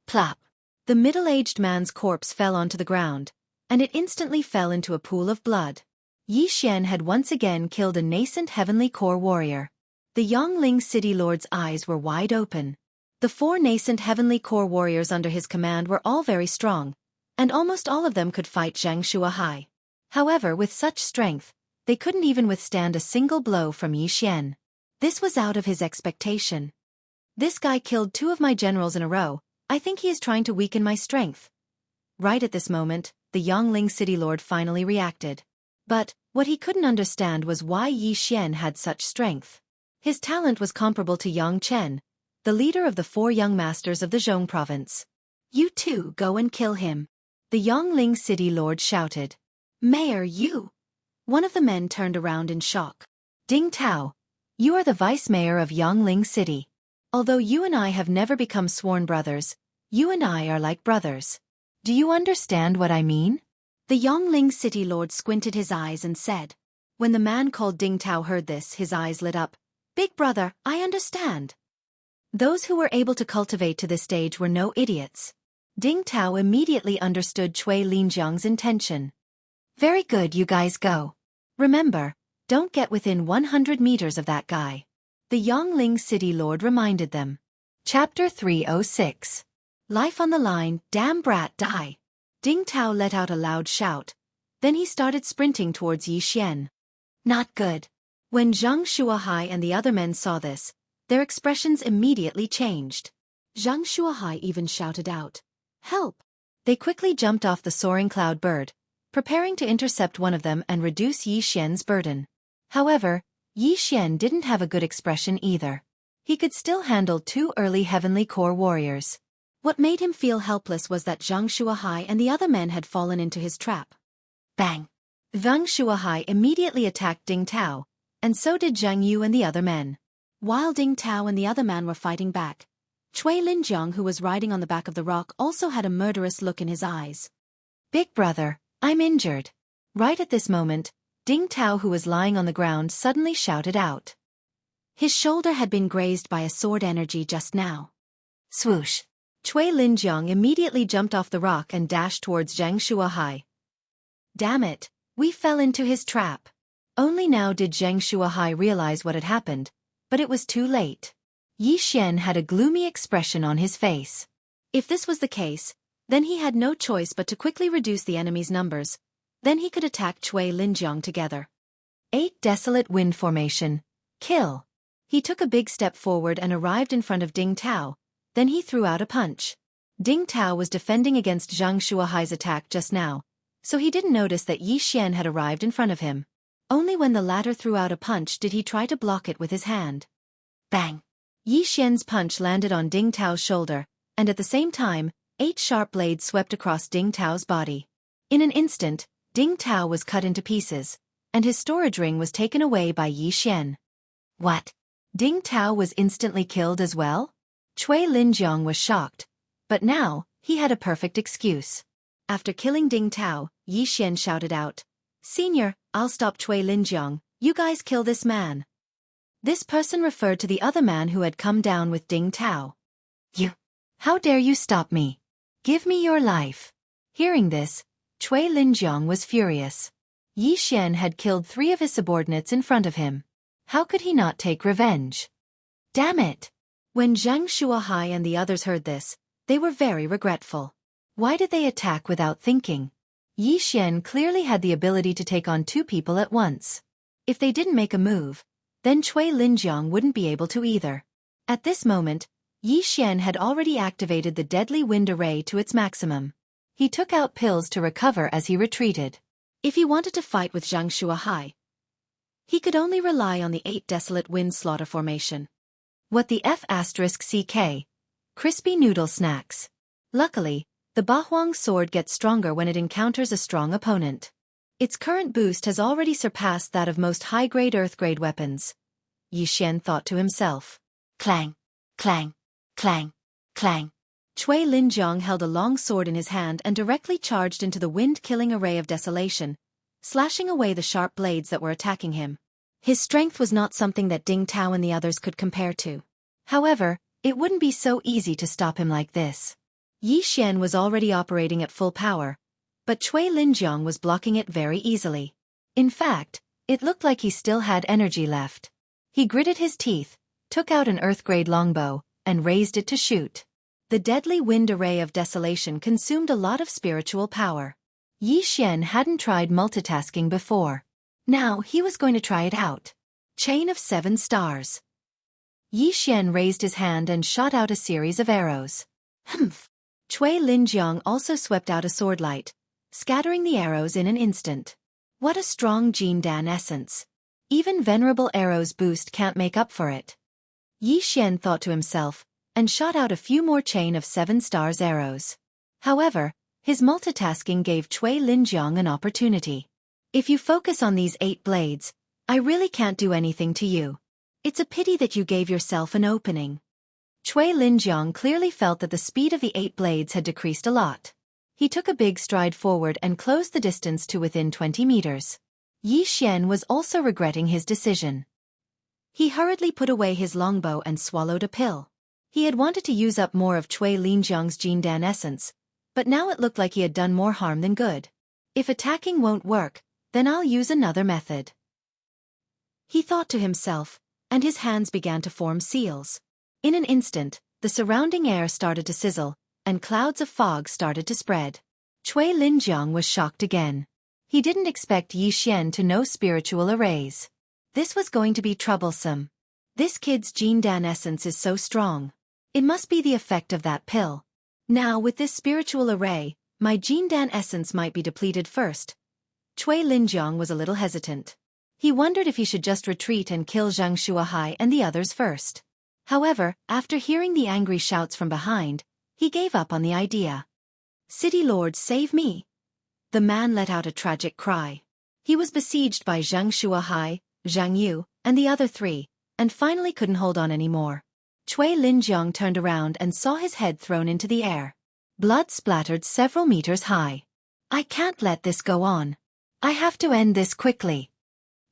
Plop! The middle-aged man's corpse fell onto the ground, and it instantly fell into a pool of blood. Yi Xian had once again killed a nascent heavenly core warrior. The Yongling City Lord's eyes were wide open. The 4 nascent heavenly core warriors under his command were all very strong, and almost all of them could fight Xianxia high. However, with such strength, they couldn't even withstand a single blow from Yi Xian. This was out of his expectation. This guy killed 2 of my generals in a row. I think he is trying to weaken my strength. Right at this moment, the Yongling City Lord finally reacted. But what he couldn't understand was why Yi Xian had such strength. His talent was comparable to Yang Chen, the leader of the 4 young masters of the Zhong province. You two go and kill him. The Yongling City Lord shouted. Mayor, you! One of the men turned around in shock. Ding Tao, you are the vice mayor of Yongling City. Although you and I have never become sworn brothers, you and I are like brothers. Do you understand what I mean? The Yongling city lord squinted his eyes and said. When the man called Ding Tao heard this, his eyes lit up. Big brother, I understand. Those who were able to cultivate to this stage were no idiots. Ding Tao immediately understood Cui Linjiang's intention. Very good, you guys go. Remember, don't get within 100 meters of that guy. The Yongling city lord reminded them. Chapter 306. Life on the line, damn brat, die. Ding Tao let out a loud shout. Then he started sprinting towards Yi Xian. Not good. When Zhang Shuahai and the other men saw this, their expressions immediately changed. Zhang Shuahai even shouted out, "Help!" They quickly jumped off the soaring cloud bird, preparing to intercept one of them and reduce Yi Xian's burden. However, Yi Xian didn't have a good expression either. He could still handle 2 early heavenly core warriors. What made him feel helpless was that Zhang Shuahai and the other men had fallen into his trap. Bang! Zhang Shuahai immediately attacked Ding Tao, and so did Jianghu and the other men. While Ding Tao and the other man were fighting back, Cui Linjiang, who was riding on the back of the rock, also had a murderous look in his eyes. Big brother, I'm injured. Right at this moment, Ding Tao, who was lying on the ground, suddenly shouted out. His shoulder had been grazed by a sword energy just now. Swoosh! Cui Linjiang immediately jumped off the rock and dashed towards Zhang Shuahai. Damn it, we fell into his trap. Only now did Zhang Shuahai realize what had happened, but it was too late. Yi Xian had a gloomy expression on his face. If this was the case, then he had no choice but to quickly reduce the enemy's numbers. Then he could attack Cui Linjiang together. 8 Desolate Wind Formation. Kill. He took a big step forward and arrived in front of Ding Tao. Then he threw out a punch. Ding Tao was defending against Zhang Shuahai's attack just now, so he didn't notice that Yi Xian had arrived in front of him. Only when the latter threw out a punch did he try to block it with his hand. Bang! Yi Xian's punch landed on Ding Tao's shoulder, and at the same time, 8 sharp blades swept across Ding Tao's body. In an instant, Ding Tao was cut into pieces, and his storage ring was taken away by Yi Xian. What? Ding Tao was instantly killed as well? Cui Linjiang was shocked, but now, he had a perfect excuse. After killing Ding Tao, Yi Xian shouted out, Senior, I'll stop Cui Linjiang, you guys kill this man. This person referred to the other man who had come down with Ding Tao. You! How dare you stop me? Give me your life. Hearing this, Cui Linjiang was furious. Yi Xian had killed 3 of his subordinates in front of him. How could he not take revenge? Damn it! When Zhang Shuahai and the others heard this, they were very regretful. Why did they attack without thinking? Yi Xian clearly had the ability to take on 2 people at once. If they didn't make a move, then Cui Linjiang wouldn't be able to either. At this moment, Yi Xian had already activated the deadly wind array to its maximum. He took out pills to recover as he retreated. If he wanted to fight with Zhang Shuahai, he could only rely on the 8 Desolate Wind Slaughter Formation. What the F***CK? Crispy noodle snacks. Luckily, the Bahuang sword gets stronger when it encounters a strong opponent. Its current boost has already surpassed that of most high-grade earth-grade weapons. Yi Xian thought to himself. Clang, clang, clang, clang. Cui Linjiang held a long sword in his hand and directly charged into the wind-killing array of desolation, slashing away the sharp blades that were attacking him. His strength was not something that Ding Tao and the others could compare to. However, it wouldn't be so easy to stop him like this. Yi Xian was already operating at full power, but Cui Linjiang was blocking it very easily. In fact, it looked like he still had energy left. He gritted his teeth, took out an earth-grade longbow, and raised it to shoot. The deadly wind array of desolation consumed a lot of spiritual power. Yi Xian hadn't tried multitasking before. Now he was going to try it out. Chain of 7 stars. Yi Xian raised his hand and shot out a series of arrows. Humph! Cui Linjiang also swept out a sword light, scattering the arrows in an instant. What a strong Jindan essence. Even venerable arrows boost can't make up for it. Yi Xian thought to himself, and shot out a few more chain of 7 stars arrows. However, his multitasking gave Cui Linjiang an opportunity. If you focus on these 8 blades, I really can't do anything to you. It's a pity that you gave yourself an opening. Cui Linjiang clearly felt that the speed of the 8 blades had decreased a lot. He took a big stride forward and closed the distance to within 20 meters. Yi Xian was also regretting his decision. He hurriedly put away his longbow and swallowed a pill. He had wanted to use up more of Cui Linjiang's Jindan essence, but now it looked like he had done more harm than good. If attacking won't work, then I'll use another method. He thought to himself, and his hands began to form seals. In an instant, the surrounding air started to sizzle, and clouds of fog started to spread. Cui Linjiang was shocked again. He didn't expect Yi Xian to know spiritual arrays. This was going to be troublesome. This kid's Jindan essence is so strong. It must be the effect of that pill. Now with this spiritual array, my Jindan essence might be depleted first. Cui Linjiang was a little hesitant. He wondered if he should just retreat and kill Xianxia and the others first. However, after hearing the angry shouts from behind, he gave up on the idea. City Lord, save me! The man let out a tragic cry. He was besieged by Xianxia, Jianghu, and the other 3, and finally couldn't hold on anymore. Cui Linjiang turned around and saw his head thrown into the air. Blood splattered several meters high. I can't let this go on. I have to end this quickly.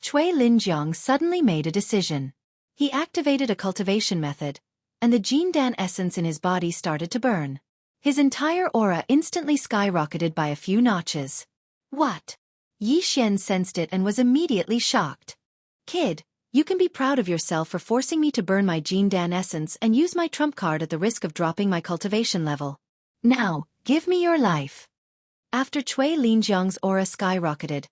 Cui Linjiang suddenly made a decision. He activated a cultivation method, and the Jindan essence in his body started to burn. His entire aura instantly skyrocketed by a few notches. What? Yi Xian sensed it and was immediately shocked. Kid, you can be proud of yourself for forcing me to burn my Jindan essence and use my trump card at the risk of dropping my cultivation level. Now, give me your life. After Cui Linjiang's aura skyrocketed,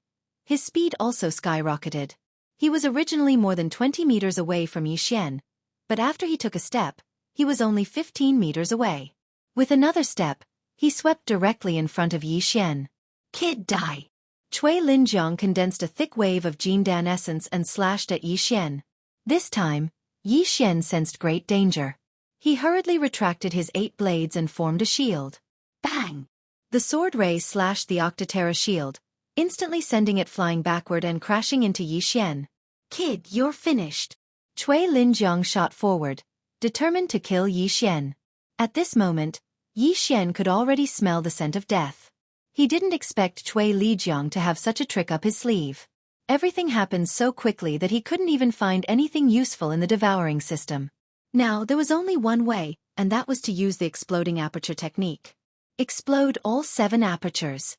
his speed also skyrocketed. He was originally more than 20 meters away from Yi Xian, but after he took a step, he was only 15 meters away. With another step, he swept directly in front of Yi Xian. Kid, die! Cui Linjiang condensed a thick wave of Jindan essence and slashed at Yi Xian. This time, Yi Xian sensed great danger. He hurriedly retracted his 8 blades and formed a shield. Bang! The sword ray slashed the Octotera shield, instantly sending it flying backward and crashing into Yi Xian. Kid, you're finished. Cui Linjiang shot forward, determined to kill Yi Xian. At this moment, Yi Xian could already smell the scent of death. He didn't expect Cui Linjiang to have such a trick up his sleeve. Everything happened so quickly that he couldn't even find anything useful in the devouring system. Now, there was only one way, and that was to use the exploding aperture technique. Explode all 7 apertures.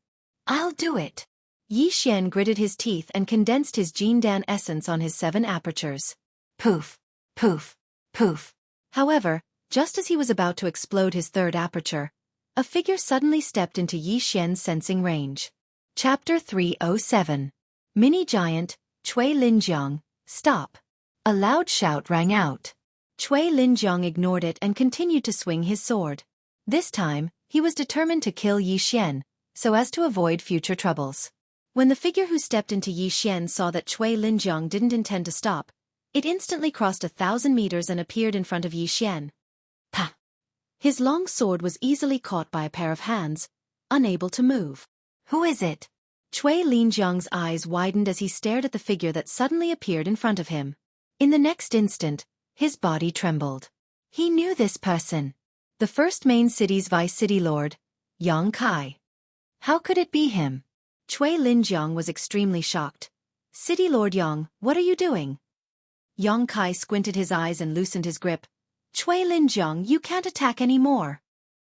I'll do it. Yi Xian gritted his teeth and condensed his Jindan essence on his 7 apertures. Poof, poof, poof. However, just as he was about to explode his 3rd aperture, a figure suddenly stepped into Yi Xian's sensing range. Chapter 307. Mini-Giant, Cui Linjiang, stop. A loud shout rang out. Cui Linjiang ignored it and continued to swing his sword. This time, he was determined to kill Yi Xian, so as to avoid future troubles. When the figure who stepped into Yi Xian saw that Cui Linjiang didn't intend to stop, it instantly crossed 1,000 meters and appeared in front of Yi Xian. Pah! His long sword was easily caught by a pair of hands, unable to move. Who is it? Cui Linjiang's eyes widened as he stared at the figure that suddenly appeared in front of him. In the next instant, his body trembled. He knew this person. The first main city's vice city lord, Yang. How could it be him? Cui Linjiang was extremely shocked. City Lord Yang, what are you doing? Yang squinted his eyes and loosened his grip. Cui Linjiang, you can't attack anymore.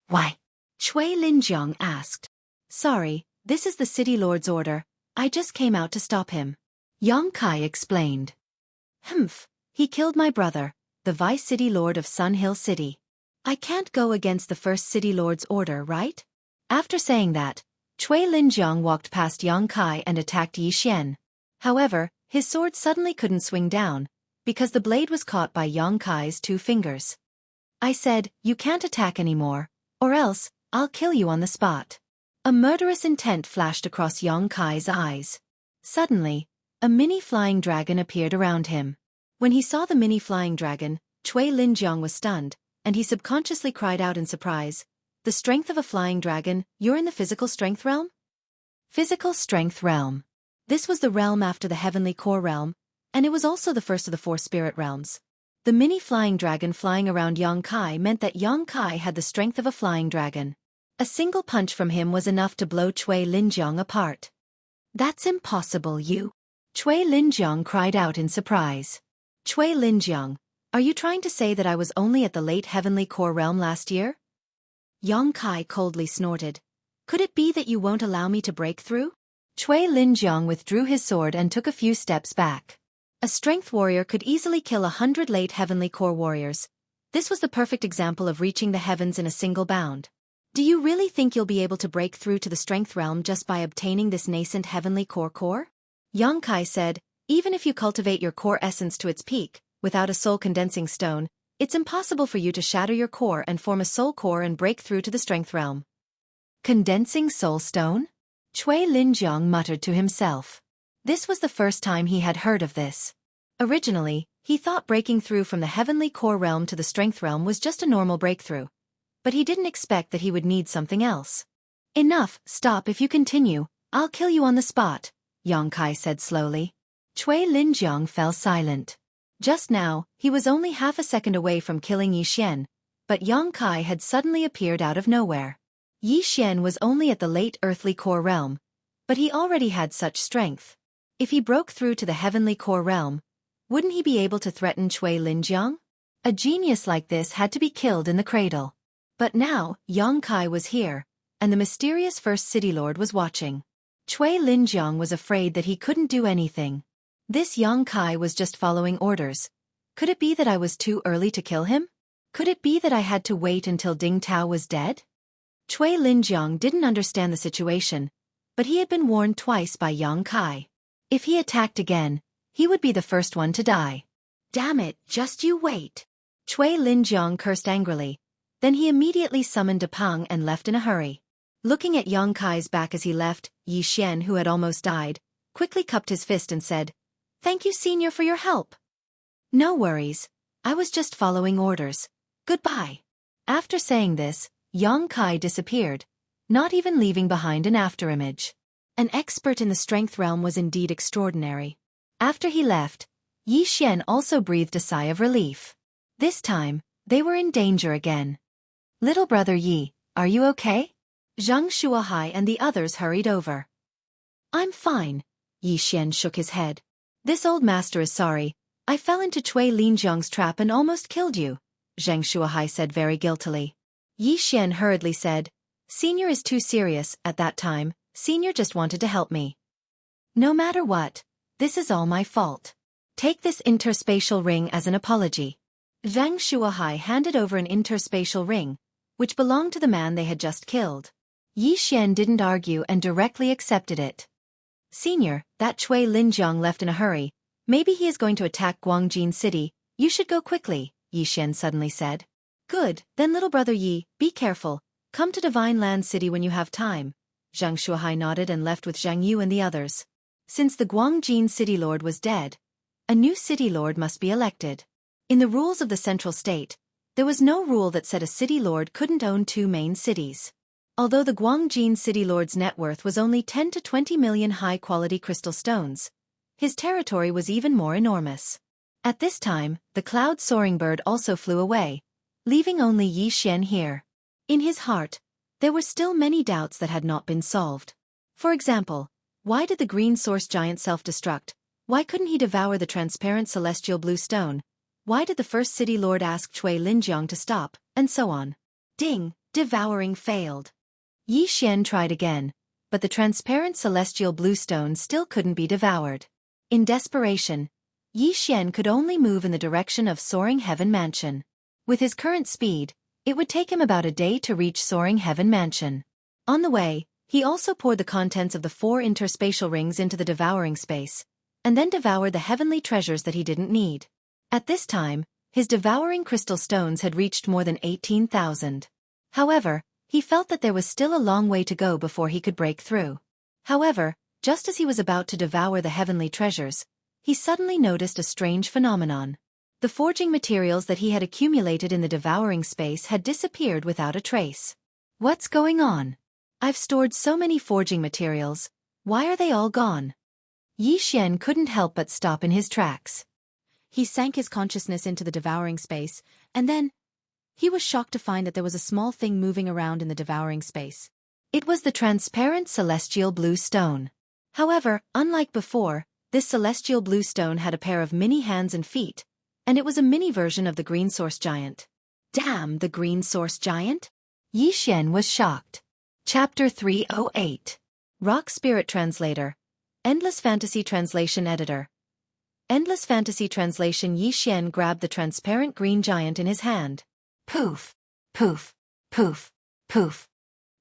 Why? Cui Linjiang asked. Sorry, this is the city lord's order. I just came out to stop him. Yang explained. Humph, he killed my brother, the vice city lord of Sun Hill City. I can't go against the first city lord's order, right? After saying that, Cui Linjiang walked past Yang and attacked Yi Xian. However, his sword suddenly couldn't swing down, because the blade was caught by Yang 2 fingers. I said, you can't attack anymore, or else, I'll kill you on the spot. A murderous intent flashed across Yang eyes. Suddenly, a mini flying dragon appeared around him. When he saw the mini flying dragon, Cui Linjiang was stunned, and he subconsciously cried out in surprise, the strength of a flying dragon, you're in the physical strength realm? Physical strength realm. This was the realm after the heavenly core realm, and it was also the first of the 4 spirit realms. The mini flying dragon flying around Yang Kai meant that Yang Kai had the strength of a flying dragon. A single punch from him was enough to blow Cui Linjiang apart. "That's impossible, you!" Cui Linjiang cried out in surprise. "Cui Linjiang, are you trying to say that I was only at the late heavenly core realm last year?" Yang Kai coldly snorted. "Could it be that you won't allow me to break through?" Cui Linjiang withdrew his sword and took a few steps back. A strength warrior could easily kill 100 late heavenly core warriors. This was the perfect example of reaching the heavens in a single bound. "Do you really think you'll be able to break through to the strength realm just by obtaining this nascent heavenly core? Yang Kai said, "Even if you cultivate your core essence to its peak, without a soul condensing stone, it's impossible for you to shatter your core and form a soul core and break through to the strength realm." Condensing soul stone? Cui Linjiang muttered to himself. This was the first time he had heard of this. Originally, he thought breaking through from the heavenly core realm to the strength realm was just a normal breakthrough. But he didn't expect that he would need something else. "Enough, stop. If you continue, I'll kill you on the spot," Yang Kai said slowly. Cui Linjiang fell silent. Just now, he was only half a second away from killing Yi Xian, but Yang Kai had suddenly appeared out of nowhere. Yi Xian was only at the late earthly core realm, but he already had such strength. If he broke through to the heavenly core realm, wouldn't he be able to threaten Cui Linjiang? A genius like this had to be killed in the cradle. But now, Yang Kai was here, and the mysterious first city lord was watching. Cui Linjiang was afraid that he couldn't do anything. This Yang Kai was just following orders. Could it be that I was too early to kill him? Could it be that I had to wait until Ding Tao was dead? Cui Linjiang didn't understand the situation, but he had been warned twice by Yang Kai. If he attacked again, he would be the first one to die. "Damn it, just you wait." Cui Linjiang cursed angrily. Then he immediately summoned a Pang and left in a hurry. Looking at Yang Kai's back as he left, Yi Xian, who had almost died, quickly cupped his fist and said, "Thank you, Senior, for your help." "No worries. I was just following orders. Goodbye." After saying this, Yang Kai disappeared, not even leaving behind an afterimage. An expert in the strength realm was indeed extraordinary. After he left, Yi Xian also breathed a sigh of relief. This time, they were in danger again. "Little brother Yi, are you okay?" Xianxia and the others hurried over. "I'm fine." Yi Xian shook his head. "This old master is sorry. I fell into Cui Linjiang's trap and almost killed you," Xianxia said very guiltily. Yi Xian hurriedly said, "Senior is too serious. At that time, Senior just wanted to help me. No matter what, this is all my fault. Take this interspatial ring as an apology." Zhang Shuahai handed over an interspatial ring, which belonged to the man they had just killed. Yi Xian didn't argue and directly accepted it. "Senior, that Cui Linjiang left in a hurry. Maybe he is going to attack Guangjin City. You should go quickly," Yi Xian suddenly said. "Good, then little brother Yi, be careful. Come to Divine Land City when you have time." Zhang Shuahai nodded and left with Jianghu and the others. Since the Guangjin city lord was dead, a new city lord must be elected. In the rules of the central state, there was no rule that said a city lord couldn't own two main cities. Although the Guangjin city lord's net worth was only 10 to 20 million high-quality crystal stones, his territory was even more enormous. At this time, the cloud-soaring bird also flew away, leaving only Yi Xian here. In his heart, there were still many doubts that had not been solved. For example, why did the green source giant self-destruct? Why couldn't he devour the transparent celestial blue stone? Why did the first city lord ask Cui Linjiang to stop? And so on. Ding! Devouring failed. Yi Xian tried again, but the transparent celestial blue stone still couldn't be devoured. In desperation, Yi Xian could only move in the direction of Soaring Heaven Mansion. With his current speed, it would take him about a day to reach Soaring Heaven Mansion. On the way, he also poured the contents of the 4 interspatial rings into the devouring space, and then devoured the heavenly treasures that he didn't need. At this time, his devouring crystal stones had reached more than 18,000. However, he felt that there was still a long way to go before he could break through. However, just as he was about to devour the heavenly treasures, he suddenly noticed a strange phenomenon. The forging materials that he had accumulated in the devouring space had disappeared without a trace. What's going on? I've stored so many forging materials. Why are they all gone? Yi Xian couldn't help but stop in his tracks. he sank his consciousness into the devouring space, and then he was shocked to find that there was a small thing moving around in the devouring space. It was the transparent celestial blue stone. However, unlike before, this celestial blue stone had a pair of mini hands and feet, and it was a mini version of the green source giant. Damn, the green source giant? Yi Xian was shocked. Chapter 308. Rock Spirit Translator. Endless Fantasy Translation Editor. Endless Fantasy Translation. Yi Xian grabbed the transparent green giant in his hand. Poof, poof, poof, poof.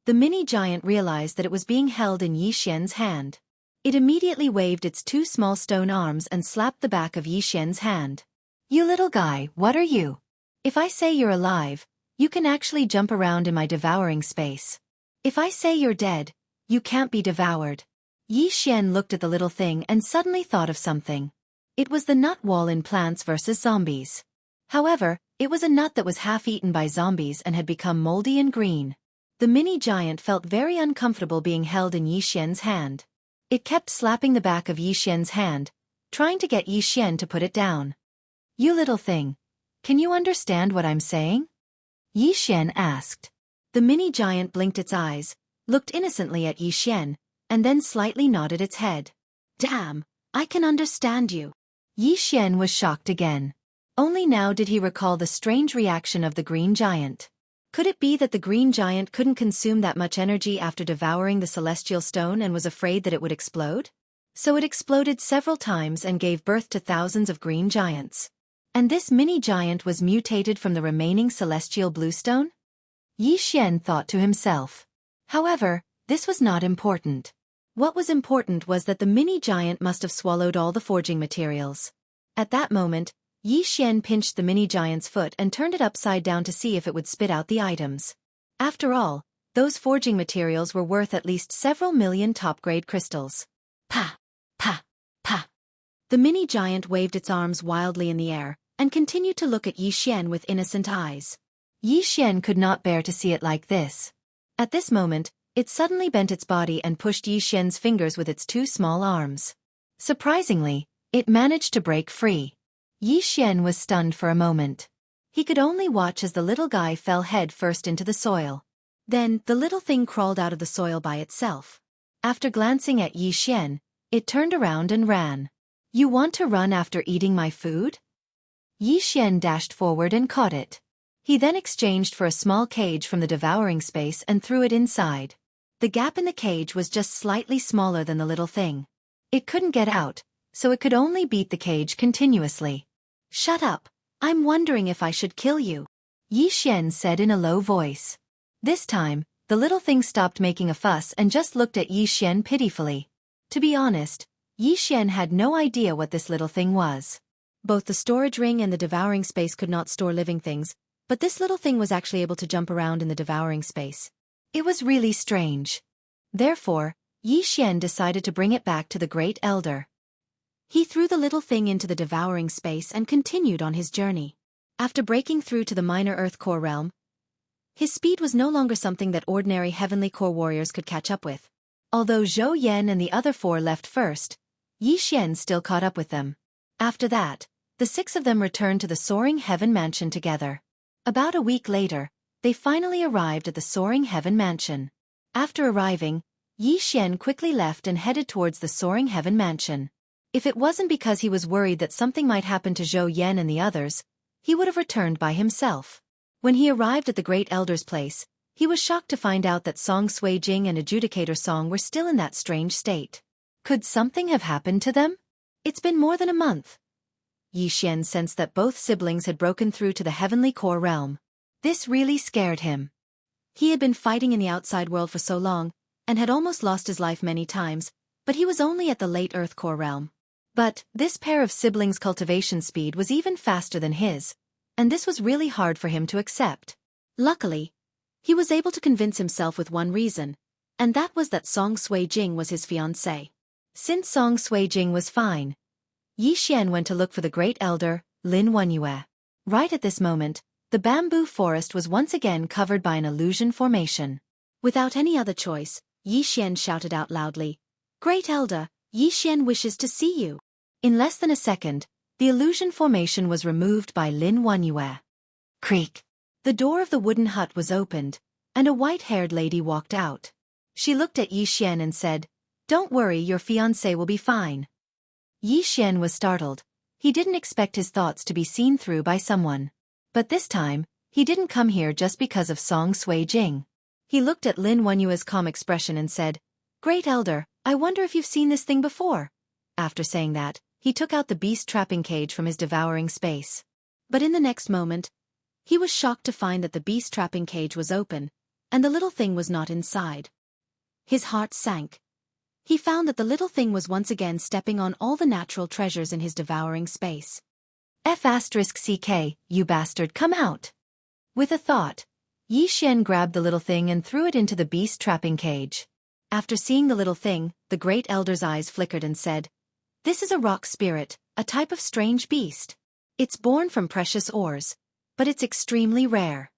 The mini giant realized that it was being held in Yi Xian's hand. It immediately waved its two small stone arms and slapped the back of Yi Xian's hand. You little guy, what are you? If I say you're alive, you can actually jump around in my devouring space. If I say you're dead, you can't be devoured. Yi Xian looked at the little thing and suddenly thought of something. It was the nut wall in Plants vs. Zombies. However, it was a nut that was half-eaten by zombies and had become moldy and green. The mini giant felt very uncomfortable being held in Yi Xian's hand. It kept slapping the back of Yi Xian's hand, trying to get Yi Xian to put it down. You little thing, can you understand what I'm saying? Yi Xian asked. The mini giant blinked its eyes, looked innocently at Yi Xian, and then slightly nodded its head. Damn, I can understand you. Yi Xian was shocked again. Only now did he recall the strange reaction of the green giant. Could it be that the green giant couldn't consume that much energy after devouring the celestial stone and was afraid that it would explode? So it exploded several times and gave birth to thousands of green giants. And this mini giant was mutated from the remaining celestial blue stone? Yi Xian thought to himself. However, this was not important. What was important was that the mini giant must have swallowed all the forging materials. At that moment, Yi Xian pinched the mini giant's foot and turned it upside down to see if it would spit out the items. After all, those forging materials were worth at least several million top-grade crystals. Pa! Pa! Pa! The mini giant waved its arms wildly in the air, and continued to look at Yi Xian with innocent eyes. Yi Xian could not bear to see it like this. At this moment, it suddenly bent its body and pushed Yi Xian's fingers with its two small arms. Surprisingly, it managed to break free. Yi Xian was stunned for a moment. He could only watch as the little guy fell head first into the soil. Then, the little thing crawled out of the soil by itself. After glancing at Yi Xian, it turned around and ran. You want to run after eating my food? Yi Xian dashed forward and caught it. He then exchanged for a small cage from the devouring space and threw it inside. The gap in the cage was just slightly smaller than the little thing. It couldn't get out, so it could only beat the cage continuously. Shut up, I'm wondering if I should kill you, Yi Xian said in a low voice. This time, the little thing stopped making a fuss and just looked at Yi Xian pitifully. To be honest, Yi Xian had no idea what this little thing was. Both the storage ring and the devouring space could not store living things, but this little thing was actually able to jump around in the devouring space. It was really strange. Therefore, Yi Xian decided to bring it back to the Great Elder. He threw the little thing into the devouring space and continued on his journey. After breaking through to the minor Earth Core realm, his speed was no longer something that ordinary Heavenly Core warriors could catch up with. Although Zhou Yan and the other four left first, Yi Xian still caught up with them. After that, the six of them returned to the Soaring Heaven Mansion together. About a week later, they finally arrived at the Soaring Heaven Mansion. After arriving, Yi Xian quickly left and headed towards the Soaring Heaven Mansion. If it wasn't because he was worried that something might happen to Zhou Yan and the others, he would have returned by himself. When he arrived at the Great Elder's place, he was shocked to find out that Song Sui Jing and Adjudicator Song were still in that strange state. Could something have happened to them? It's been more than a month. Yi Xian sensed that both siblings had broken through to the Heavenly Core realm. This really scared him. He had been fighting in the outside world for so long, and had almost lost his life many times, but he was only at the late Earth Core realm. But this pair of siblings' cultivation speed was even faster than his, and this was really hard for him to accept. Luckily, he was able to convince himself with one reason, and that was that Song Sui Jing was his fiancée. Since Song Sui Jing was fine, Yi Xian went to look for the Great Elder, Lin Wenyue. Right at this moment, the bamboo forest was once again covered by an illusion formation. Without any other choice, Yi Xian shouted out loudly, "Great Elder, Yi Xian wishes to see you." In less than a second, The illusion formation was removed by Lin Wanyue. Creak. The door of the wooden hut was opened, and a white-haired lady walked out. She looked at Yi Xian and said, "Don't worry, your fiancé will be fine." Yi Xian was startled. He didn't expect his thoughts to be seen through by someone. But this time, he didn't come here just because of Song Sui Jing. He looked at Lin Wenyue's calm expression and said, "Great Elder, I wonder if you've seen this thing before." After saying that, he took out the beast trapping cage from his devouring space. But in the next moment, he was shocked to find that the beast trapping cage was open, and the little thing was not inside. His heart sank. He found that the little thing was once again stepping on all the natural treasures in his devouring space. F***CK, you bastard, come out! With a thought, Yi Xian grabbed the little thing and threw it into the beast trapping cage. After seeing the little thing, the great elder's eyes flickered and said, "This is a rock spirit, a type of strange beast. It's born from precious ores, but it's extremely rare."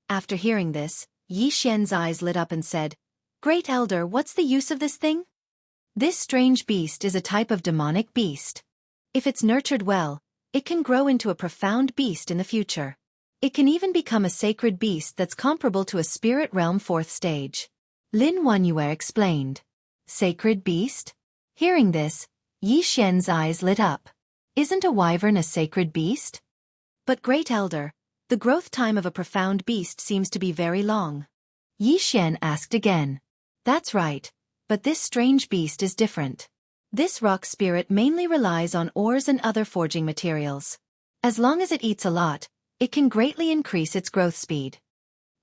After hearing this, Yi Xian's eyes lit up and said, "Great Elder, what's the use of this thing?" "This strange beast is a type of demonic beast. If it's nurtured well, it can grow into a profound beast in the future. It can even become a sacred beast that's comparable to a spirit realm 4th stage. Lin Wanyue explained. Sacred beast? Hearing this, Yi Xian's eyes lit up. Isn't a wyvern a sacred beast? But Great Elder, the growth time of a profound beast seems to be very long. Yi Xian asked again. That's right, but this strange beast is different. This rock spirit mainly relies on ores and other forging materials. As long as it eats a lot, it can greatly increase its growth speed.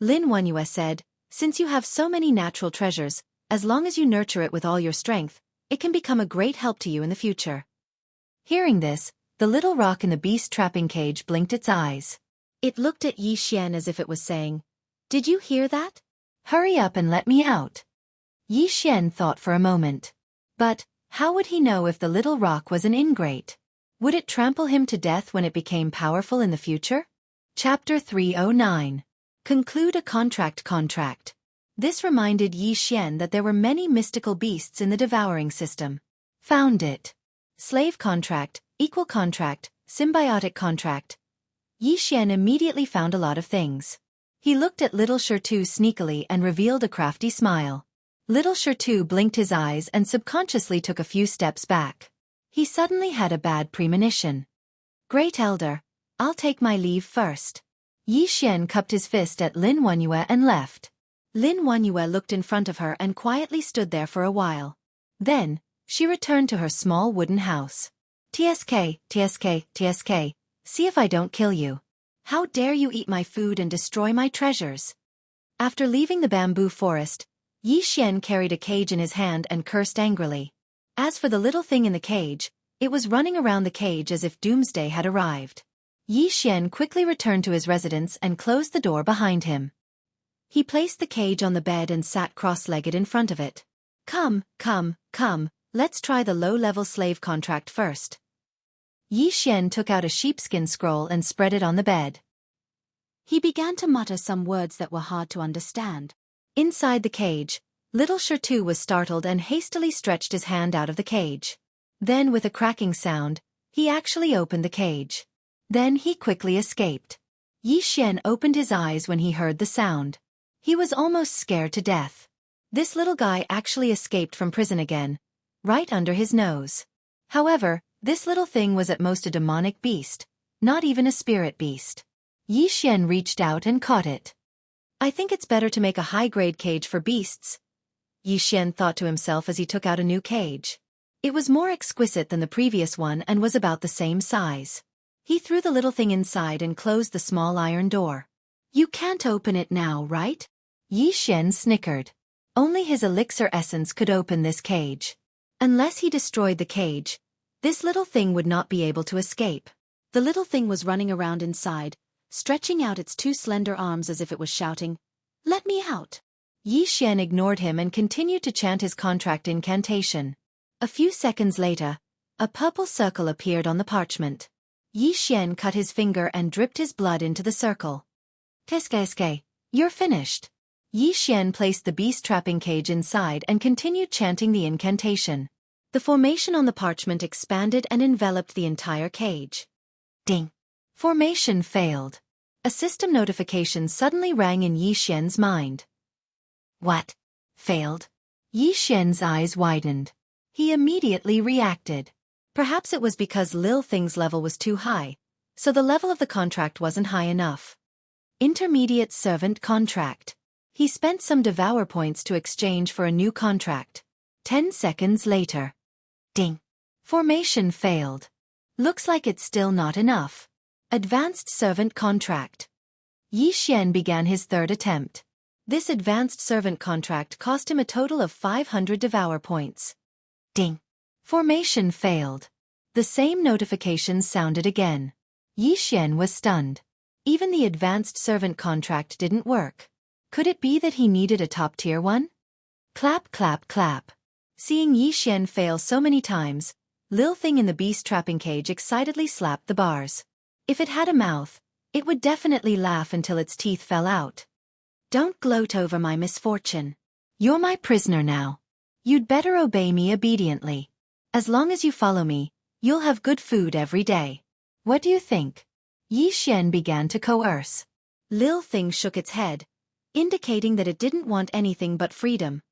Lin Wanyue said, "Since you have so many natural treasures, as long as you nurture it with all your strength, it can become a great help to you in the future." Hearing this, the little rock in the beast trapping cage blinked its eyes. It looked at Yi Xian as if it was saying, "Did you hear that? Hurry up and let me out." Yi Xian thought for a moment. But, how would he know if the little rock was an ingrate? Would it trample him to death when it became powerful in the future? Chapter 309. Conclude a contract. This reminded Yi Xian that there were many mystical beasts in the devouring system. Found it. Slave contract, equal contract, symbiotic contract. Yi Xian immediately found a lot of things. He looked at Little Shirtu sneakily and revealed a crafty smile. Little Shirtu blinked his eyes and subconsciously took a few steps back. He suddenly had a bad premonition. "Great Elder, I'll take my leave first." Yi Xian cupped his fist at Lin Wanyue and left. Lin Wanyue looked in front of her and quietly stood there for a while. Then, she returned to her small wooden house. "TSK, see if I don't kill you. How dare you eat my food and destroy my treasures?" After leaving the bamboo forest, Yi Xian carried a cage in his hand and cursed angrily. As for the little thing in the cage, it was running around the cage as if doomsday had arrived. Yi Xian quickly returned to his residence and closed the door behind him. He placed the cage on the bed and sat cross-legged in front of it. Come, let's try the low-level slave contract first." Yi Xian took out a sheepskin scroll and spread it on the bed. He began to mutter some words that were hard to understand. Inside the cage, Little Shirtu was startled and hastily stretched his hand out of the cage. Then with a cracking sound, he actually opened the cage. Then he quickly escaped. Yi Xian opened his eyes when he heard the sound. He was almost scared to death. This little guy actually escaped from prison again, right under his nose. However, this little thing was at most a demonic beast, not even a spirit beast. Yi Xian reached out and caught it. "I think it's better to make a high-grade cage for beasts," Yi Xian thought to himself as he took out a new cage. It was more exquisite than the previous one and was about the same size. He threw the little thing inside and closed the small iron door. "You can't open it now, right?" Yi Xian snickered. Only his elixir essence could open this cage. Unless he destroyed the cage, this little thing would not be able to escape. The little thing was running around inside, stretching out its two slender arms as if it was shouting, "Let me out!" Yi Xian ignored him and continued to chant his contract incantation. A few seconds later, a purple circle appeared on the parchment. Yi Xian cut his finger and dripped his blood into the circle. "Teske, you're finished." Yi Xian placed the beast trapping cage inside and continued chanting the incantation. The formation on the parchment expanded and enveloped the entire cage. Ding! Formation failed. A system notification suddenly rang in Yi Xian's mind. What? Failed? Yi Xian's eyes widened. He immediately reacted. Perhaps it was because Lil Thing's level was too high, so the level of the contract wasn't high enough. Intermediate servant contract. He spent some devour points to exchange for a new contract. 10 seconds later. Ding! Formation failed. Looks like it's still not enough. Advanced servant contract. Yi Xian began his third attempt. This advanced servant contract cost him a total of 500 devour points. Ding! Formation failed. The same notification sounded again. Yi Xian was stunned. Even the advanced servant contract didn't work. Could it be that he needed a top-tier one? Clap, clap, clap. Seeing Yi Xian fail so many times, Lil Thing in the beast trapping cage excitedly slapped the bars. If it had a mouth, it would definitely laugh until its teeth fell out. Don't gloat over my misfortune. You're my prisoner now. You'd better obey me obediently. As long as you follow me, you'll have good food every day. What do you think? Yi Xian began to coerce. Lil Thing shook its head, indicating that it didn't want anything but freedom.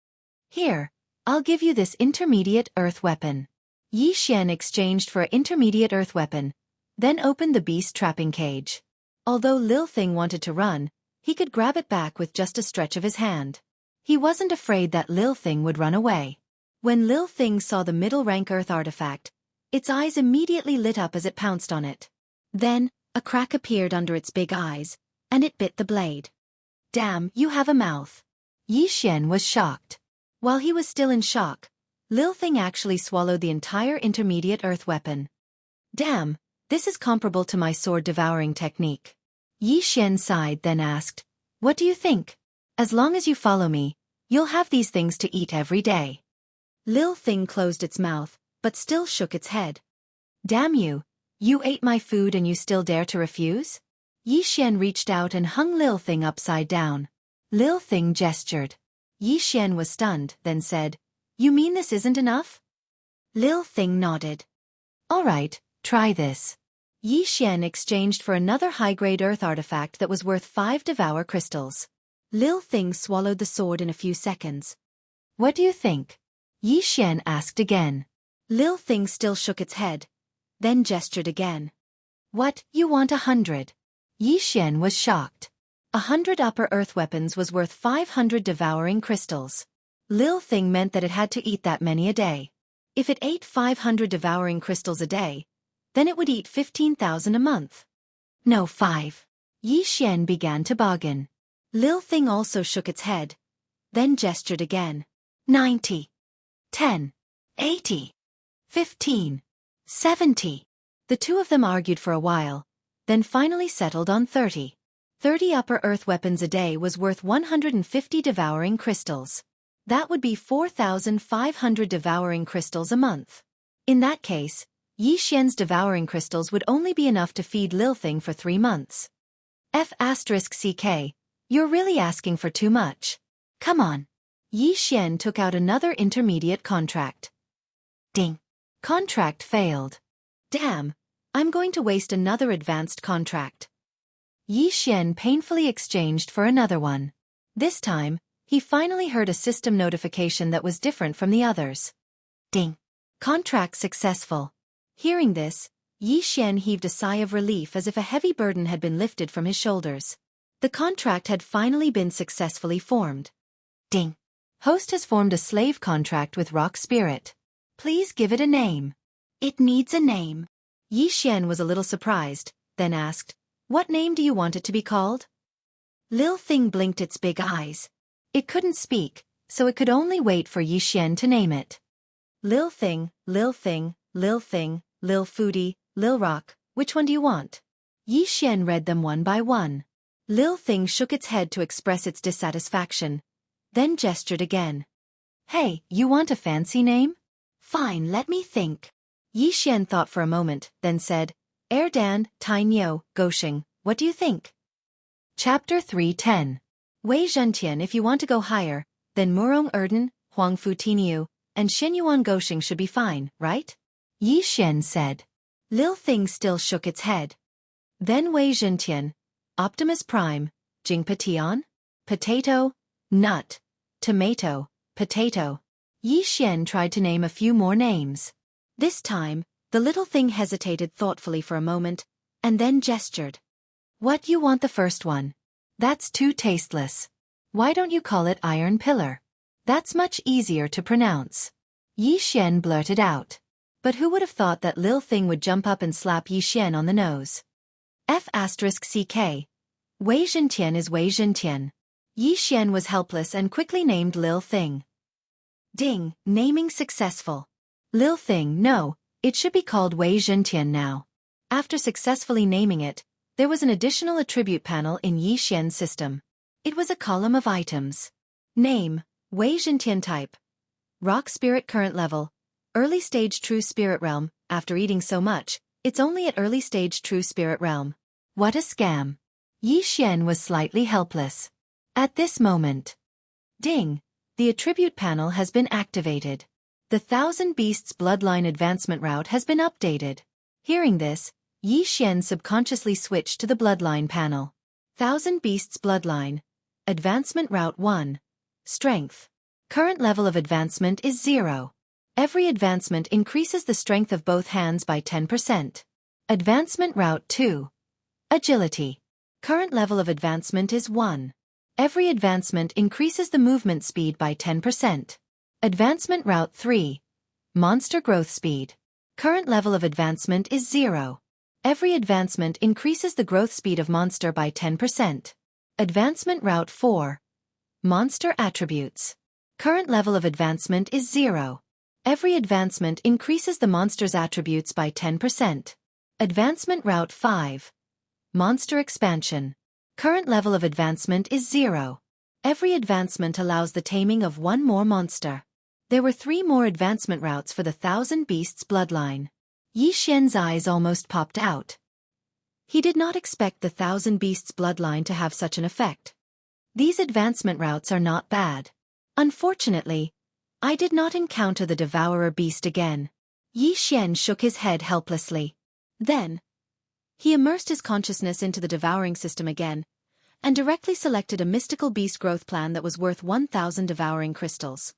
Here, I'll give you this intermediate earth weapon. Yi Xian exchanged for an intermediate earth weapon, then opened the beast trapping cage. Although Lil Thing wanted to run, he could grab it back with just a stretch of his hand. He wasn't afraid that Lil Thing would run away. When Lil Thing saw the middle-rank earth artifact, its eyes immediately lit up as it pounced on it. Then, a crack appeared under its big eyes, and it bit the blade. Damn, you have a mouth. Yi Xian was shocked. While he was still in shock, Lil Thing actually swallowed the entire intermediate earth weapon. Damn, this is comparable to my sword devouring technique. Yi Xian sighed, then asked, What do you think? As long as you follow me, you'll have these things to eat every day. Lil Thing closed its mouth, but still shook its head. Damn you, you ate my food and you still dare to refuse? Yi Xian reached out and hung Lil Thing upside down. Lil Thing gestured. Yi Xian was stunned, then said, You mean this isn't enough? Lil Thing nodded. All right, try this. Yi Xian exchanged for another high-grade earth artifact that was worth 5 devour crystals. Lil Thing swallowed the sword in a few seconds. What do you think? Yi Xian asked again. Lil Thing still shook its head, then gestured again. What, you want 100? Yi Xian was shocked. 100 upper earth weapons was worth 500 devouring crystals. Lil Thing meant that it had to eat that many a day. If it ate 500 devouring crystals a day, then it would eat 15,000 a month. No, 5. Yi Xian began to bargain. Lil Thing also shook its head, then gestured again. 90. 10. 80. 15. 70. The two of them argued for a while, then finally settled on 30. 30 upper earth weapons a day was worth 150 devouring crystals. That would be 4,500 devouring crystals a month. In that case, Yi Xian's devouring crystals would only be enough to feed Lil Thing for 3 months. F***ck, you're really asking for too much. Come on. Yi Xian took out another intermediate contract. Ding. Contract failed. Damn, I'm going to waste another advanced contract. Yi Xian painfully exchanged for another one. This time, he finally heard a system notification that was different from the others. Ding. Contract successful. Hearing this, Yi Xian heaved a sigh of relief as if a heavy burden had been lifted from his shoulders. The contract had finally been successfully formed. Ding. Host has formed a slave contract with Rock Spirit. Please give it a name. It needs a name. Yi Xian was a little surprised, then asked, What name do you want it to be called? Lil Thing blinked its big eyes. It couldn't speak, so it could only wait for Yi Xian to name it. Lil Thing, Lil Thing, Lil Thing, Lil Foodie, Lil Rock, which one do you want? Yi Xian read them one by one. Lil Thing shook its head to express its dissatisfaction, then gestured again. Hey, you want a fancy name? Fine, let me think. Yi Xian thought for a moment, then said, Erdan, Tainyo, Goshing, what do you think? Chapter 310. Wei Zhentian. If you want to go higher, then Murong Erden, Huangfu Tiniu, and Xinyuan Gosheng should be fine, right? Yi Xian said. Lil Thing still shook its head. Then Wei Zhentian, Optimus Prime, Jingpation? Potato, nut, tomato, potato. Yi Xian tried to name a few more names. This time, the little thing hesitated thoughtfully for a moment, and then gestured. What, you want the first one? That's too tasteless. Why don't you call it Iron Pillar? That's much easier to pronounce. Yi Xian blurted out. But who would have thought that Lil Thing would jump up and slap Yi Xian on the nose? F***CK. Wei Zhentian is Wei Zhentian. Yi Xian was helpless and quickly named Lil Thing. Ding, naming successful. Lil Thing, no, it should be called Wei Zhentian now. After successfully naming it, there was an additional attribute panel in Yi Xian's system. It was a column of items. Name, Wei Zhentian type. Rock Spirit current level. Early stage True Spirit Realm. After eating so much, it's only at early stage True Spirit Realm. What a scam. Yi Xian was slightly helpless. At this moment. Ding. The attribute panel has been activated. The Thousand Beasts Bloodline Advancement Route has been updated. Hearing this, Yi Xian subconsciously switched to the Bloodline panel. Thousand Beasts Bloodline. Advancement Route 1. Strength. Current level of advancement is 0. Every advancement increases the strength of both hands by 10%. Advancement Route 2. Agility. Current level of advancement is 1. Every advancement increases the movement speed by 10%. Advancement Route 3. Monster growth speed. Current level of advancement is 0. Every advancement increases the growth speed of monster by 10%. Advancement Route 4. Monster attributes. Current level of advancement is 0. Every advancement increases the monster's attributes by 10%. Advancement Route 5. Monster expansion. Current level of advancement is 0. Every advancement allows the taming of one more monster. There were 3 more advancement routes for the Thousand Beasts bloodline. Yi Xian's eyes almost popped out. He did not expect the Thousand Beasts bloodline to have such an effect. These advancement routes are not bad. Unfortunately, I did not encounter the Devourer beast again. Yi Xian shook his head helplessly. Then, he immersed his consciousness into the devouring system again, and directly selected a mystical beast growth plan that was worth 1,000 devouring crystals.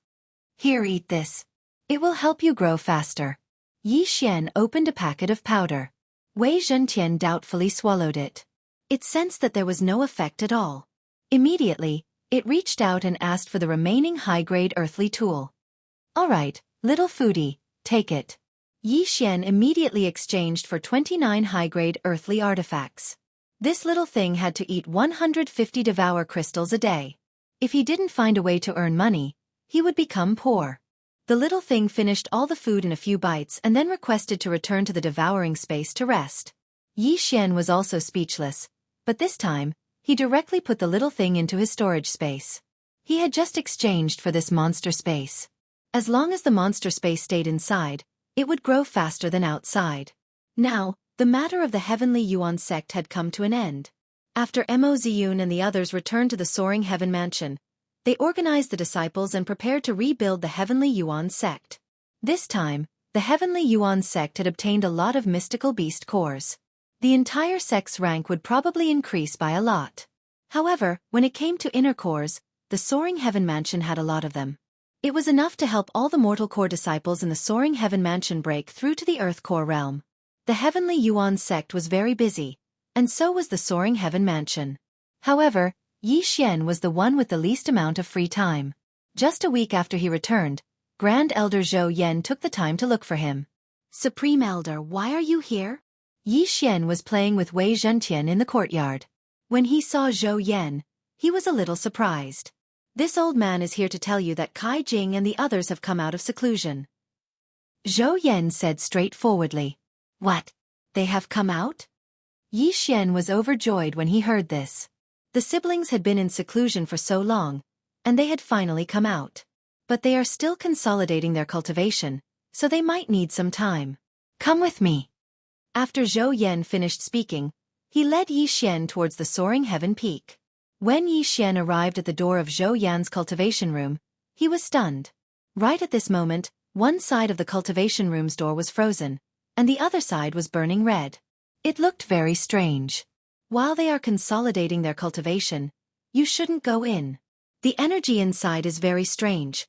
Here, eat this. It will help you grow faster. Yi Xian opened a packet of powder. Wei Zhentian doubtfully swallowed it. It sensed that there was no effect at all. Immediately, it reached out and asked for the remaining high-grade earthly tool. All right, little foodie, take it. Yi Xian immediately exchanged for 29 high-grade earthly artifacts. This little thing had to eat 150 devour crystals a day. If he didn't find a way to earn money, he would become poor. The little thing finished all the food in a few bites and then requested to return to the devouring space to rest. Yi Xian was also speechless, but this time, he directly put the little thing into his storage space. He had just exchanged for this monster space. As long as the monster space stayed inside, it would grow faster than outside. Now, the matter of the Heavenly Yuan sect had come to an end. After Mo Ziyun and the others returned to the Soaring Heaven Mansion, they organized the disciples and prepared to rebuild the Heavenly Yuan sect. This time, the Heavenly Yuan sect had obtained a lot of mystical beast cores. The entire sect's rank would probably increase by a lot. However, when it came to inner cores, the Soaring Heaven Mansion had a lot of them. It was enough to help all the mortal core disciples in the Soaring Heaven Mansion break through to the Earth core realm. The Heavenly Yuan sect was very busy, and so was the Soaring Heaven Mansion. However, Yi Xian was the one with the least amount of free time. Just a week after he returned, Grand Elder Zhou Yan took the time to look for him. Supreme Elder, why are you here? Yi Xian was playing with Wei Zhentian in the courtyard. When he saw Zhou Yan, he was a little surprised. This old man is here to tell you that Kai Jing and the others have come out of seclusion. Zhou Yan said straightforwardly. What? They have come out? Yi Xian was overjoyed when he heard this. The siblings had been in seclusion for so long, and they had finally come out. But they are still consolidating their cultivation, so they might need some time. Come with me. After Zhou Yan finished speaking, he led Yi Xian towards the Soaring Heaven Peak. When Yi Xian arrived at the door of Zhou Yan's cultivation room, he was stunned. Right at this moment, one side of the cultivation room's door was frozen, and the other side was burning red. It looked very strange. While they are consolidating their cultivation, you shouldn't go in. The energy inside is very strange.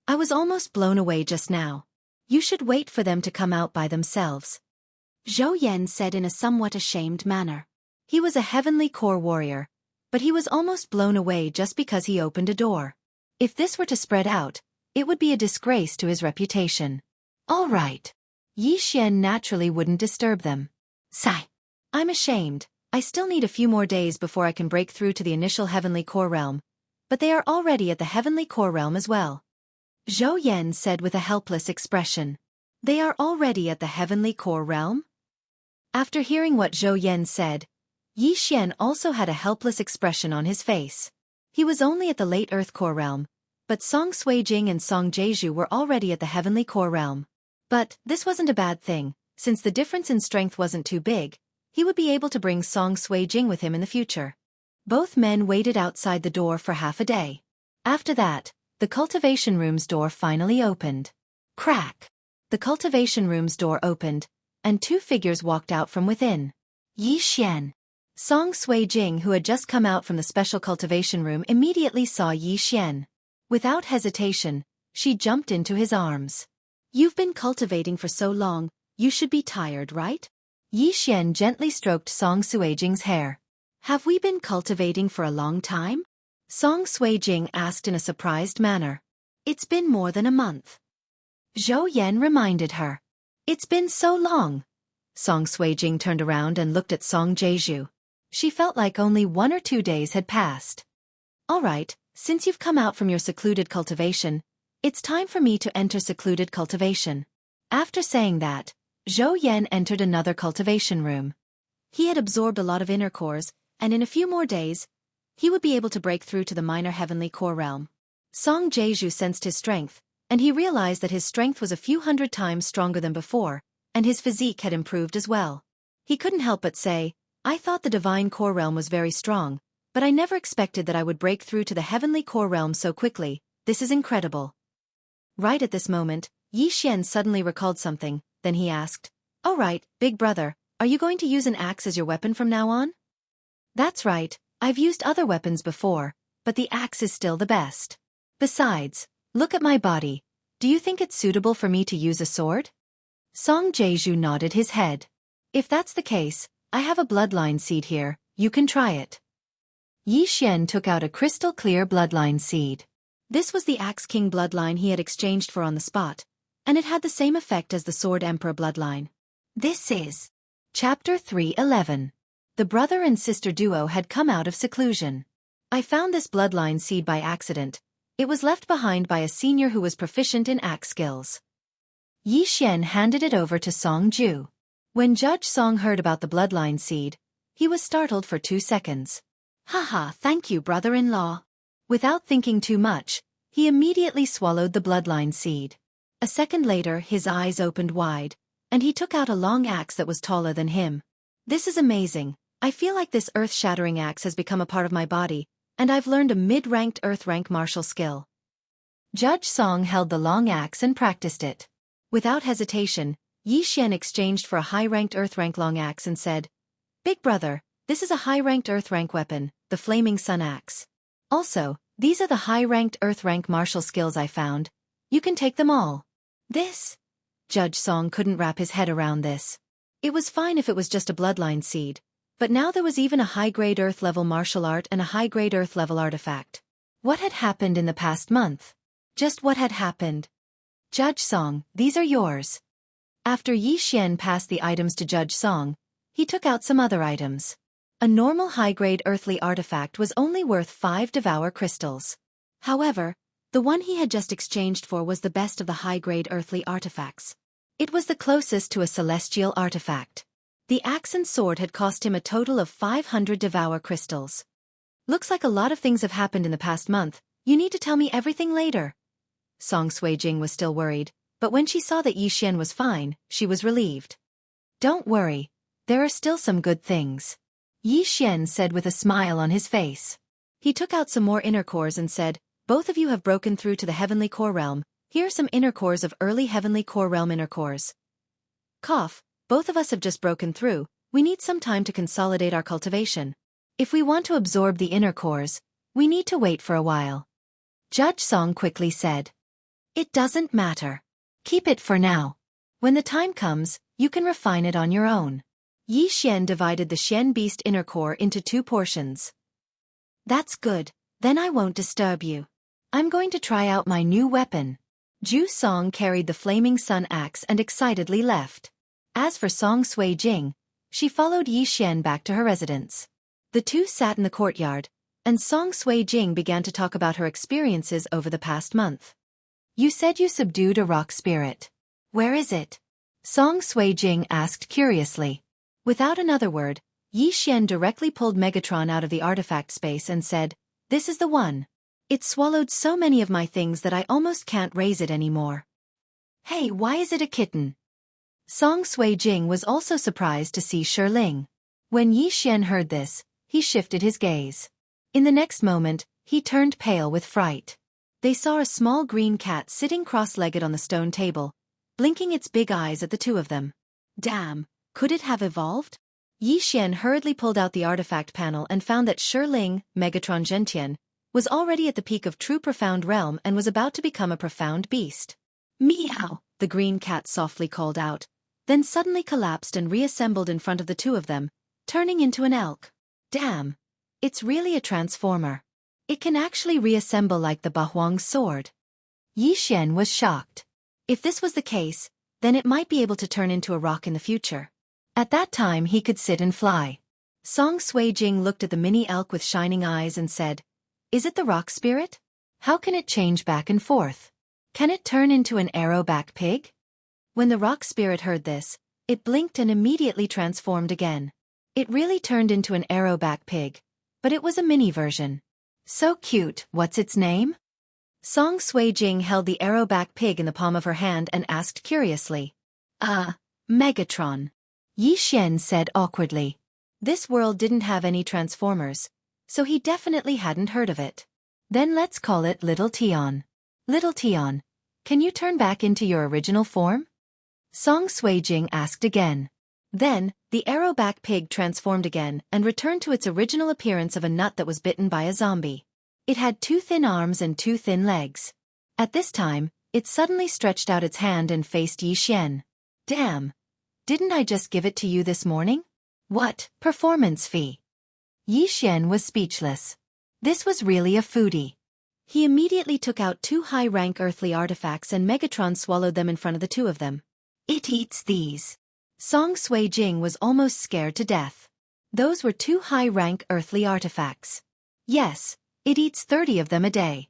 I was almost blown away just now. You should wait for them to come out by themselves. Zhou Yan said in a somewhat ashamed manner. He was a heavenly core warrior, but he was almost blown away just because he opened a door. If this were to spread out, it would be a disgrace to his reputation. All right. Yi Xian naturally wouldn't disturb them. Sigh. I'm ashamed. I still need a few more days before I can break through to the initial heavenly core realm, but they are already at the heavenly core realm as well. Zhou Yan said with a helpless expression. They are already at the heavenly core realm? After hearing what Zhou Yan said, Yi Xian also had a helpless expression on his face. He was only at the late earth core realm, but Song Suijing and Song Jianghu were already at the heavenly core realm. But this wasn't a bad thing, since the difference in strength wasn't too big. He would be able to bring Song Suijing with him in the future. Both men waited outside the door for half a day. After that, the cultivation room's door finally opened. Crack! The cultivation room's door opened, and two figures walked out from within. Yi Xian. Song Suijing, who had just come out from the special cultivation room, immediately saw Yi Xian. Without hesitation, she jumped into his arms. You've been cultivating for so long, you should be tired, right? Yi Xian gently stroked Song Suijing's hair. Have we been cultivating for a long time? Song Suijing asked in a surprised manner. It's been more than a month. Zhou Yan reminded her. It's been so long. Song Suijing turned around and looked at Song Jianghu. She felt like only 1 or 2 days had passed. All right, since you've come out from your secluded cultivation, it's time for me to enter secluded cultivation. After saying that, Zhou Yan entered another cultivation room. He had absorbed a lot of inner cores, and in a few more days, he would be able to break through to the minor heavenly core realm. Song Jianghu sensed his strength, and he realized that his strength was a few hundred times stronger than before, and his physique had improved as well. He couldn't help but say, I thought the divine core realm was very strong, but I never expected that I would break through to the heavenly core realm so quickly. This is incredible. Right at this moment, Yi Xian suddenly recalled something. Then he asked, All right, big brother, are you going to use an axe as your weapon from now on? That's right, I've used other weapons before, but the axe is still the best. Besides, look at my body. Do you think it's suitable for me to use a sword? Song Jianghu nodded his head. If that's the case, I have a bloodline seed here, you can try it. Yi Xian took out a crystal-clear bloodline seed. This was the Axe King bloodline he had exchanged for on the spot, and it had the same effect as the Sword Emperor bloodline. This is Chapter 311. The brother and sister duo had come out of seclusion. I found this bloodline seed by accident. It was left behind by a senior who was proficient in axe skills. Yi Xian handed it over to Song Jiu. When Judge Song heard about the bloodline seed, he was startled for 2 seconds. Haha, thank you, brother-in-law. Without thinking too much, he immediately swallowed the bloodline seed. A second later, his eyes opened wide, and he took out a long axe that was taller than him. This is amazing. I feel like this earth-shattering axe has become a part of my body, and I've learned a mid-ranked earth-rank martial skill. Judge Song held the long axe and practiced it. Without hesitation, Yi Xian exchanged for a high-ranked earth-rank long axe and said, Big brother, this is a high-ranked earth-rank weapon, the Flaming Sun Axe. Also, these are the high-ranked earth-rank martial skills I found. You can take them all. This? Judge Song couldn't wrap his head around this. It was fine if it was just a bloodline seed, but now there was even a high-grade earth-level martial art and a high-grade earth-level artifact. What had happened in the past month? Just what had happened? Judge Song, these are yours. After Yi Xian passed the items to Judge Song, he took out some other items. A normal high-grade earthly artifact was only worth 5 devour crystals. However, the one he had just exchanged for was the best of the high-grade earthly artifacts. It was the closest to a celestial artifact. The axe and sword had cost him a total of 500 devour crystals. Looks like a lot of things have happened in the past month. You need to tell me everything later. Song Suijing was still worried, but when she saw that Yi Xian was fine, she was relieved. Don't worry. There are still some good things. Yi Xian said with a smile on his face. He took out some more inner cores and said, Both of you have broken through to the heavenly core realm. Here are some inner cores of early heavenly core realm inner cores. Cough, both of us have just broken through, we need some time to consolidate our cultivation. If we want to absorb the inner cores, we need to wait for a while. Judge Song quickly said. It doesn't matter. Keep it for now. When the time comes, you can refine it on your own. Yi Xian divided the Xian beast inner core into 2 portions. That's good, then I won't disturb you. I'm going to try out my new weapon. Zhu Song carried the flaming sun axe and excitedly left. As for Song Sui Jing, she followed Yi Xian back to her residence. The two sat in the courtyard, and Song Sui Jing began to talk about her experiences over the past month. You said you subdued a rock spirit. Where is it? Song Sui Jing asked curiously. Without another word, Yi Xian directly pulled Megatron out of the artifact space and said, This is the one. It swallowed so many of my things that I almost can't raise it anymore. Hey, why is it a kitten? Song Sui Jing was also surprised to see Ling. When Yi Xian heard this, he shifted his gaze. In the next moment, he turned pale with fright. They saw a small green cat sitting cross-legged on the stone table, blinking its big eyes at the two of them. Damn, could it have evolved? Yi Xian hurriedly pulled out the artifact panel and found that Ling, Megatron Gentian, was already at the peak of true profound realm and was about to become a profound beast. Meow, the green cat softly called out, then suddenly collapsed and reassembled in front of the two of them, turning into an elk. Damn, it's really a transformer. It can actually reassemble like the Bahuang's sword. Yi Xian was shocked. If this was the case, then it might be able to turn into a rock in the future. At that time he could sit and fly. Song Sui Jing looked at the mini elk with shining eyes and said, Is it the rock spirit? How can it change back and forth? Can it turn into an arrow-back pig? When the rock spirit heard this, it blinked and immediately transformed again. It really turned into an arrow-back pig, but it was a mini version. So cute, what's its name? Song Sui Jing held the arrow-back pig in the palm of her hand and asked curiously. Megatron. Yi Xian said awkwardly. This world didn't have any transformers, so he definitely hadn't heard of it. Then let's call it Little Tian. Little Tian, can you turn back into your original form? Song Sui Jing asked again. Then, the arrow-back pig transformed again and returned to its original appearance of a nut that was bitten by a zombie. It had 2 thin arms and 2 thin legs. At this time, it suddenly stretched out its hand and faced Yi Xian. Damn! Didn't I just give it to you this morning? What, performance fee? Yi Xian was speechless. This was really a foodie. He immediately took out 2 high-rank earthly artifacts and Megatron swallowed them in front of the two of them. It eats these. Song Sui Jing was almost scared to death. Those were 2 high-rank earthly artifacts. Yes, it eats 30 of them a day.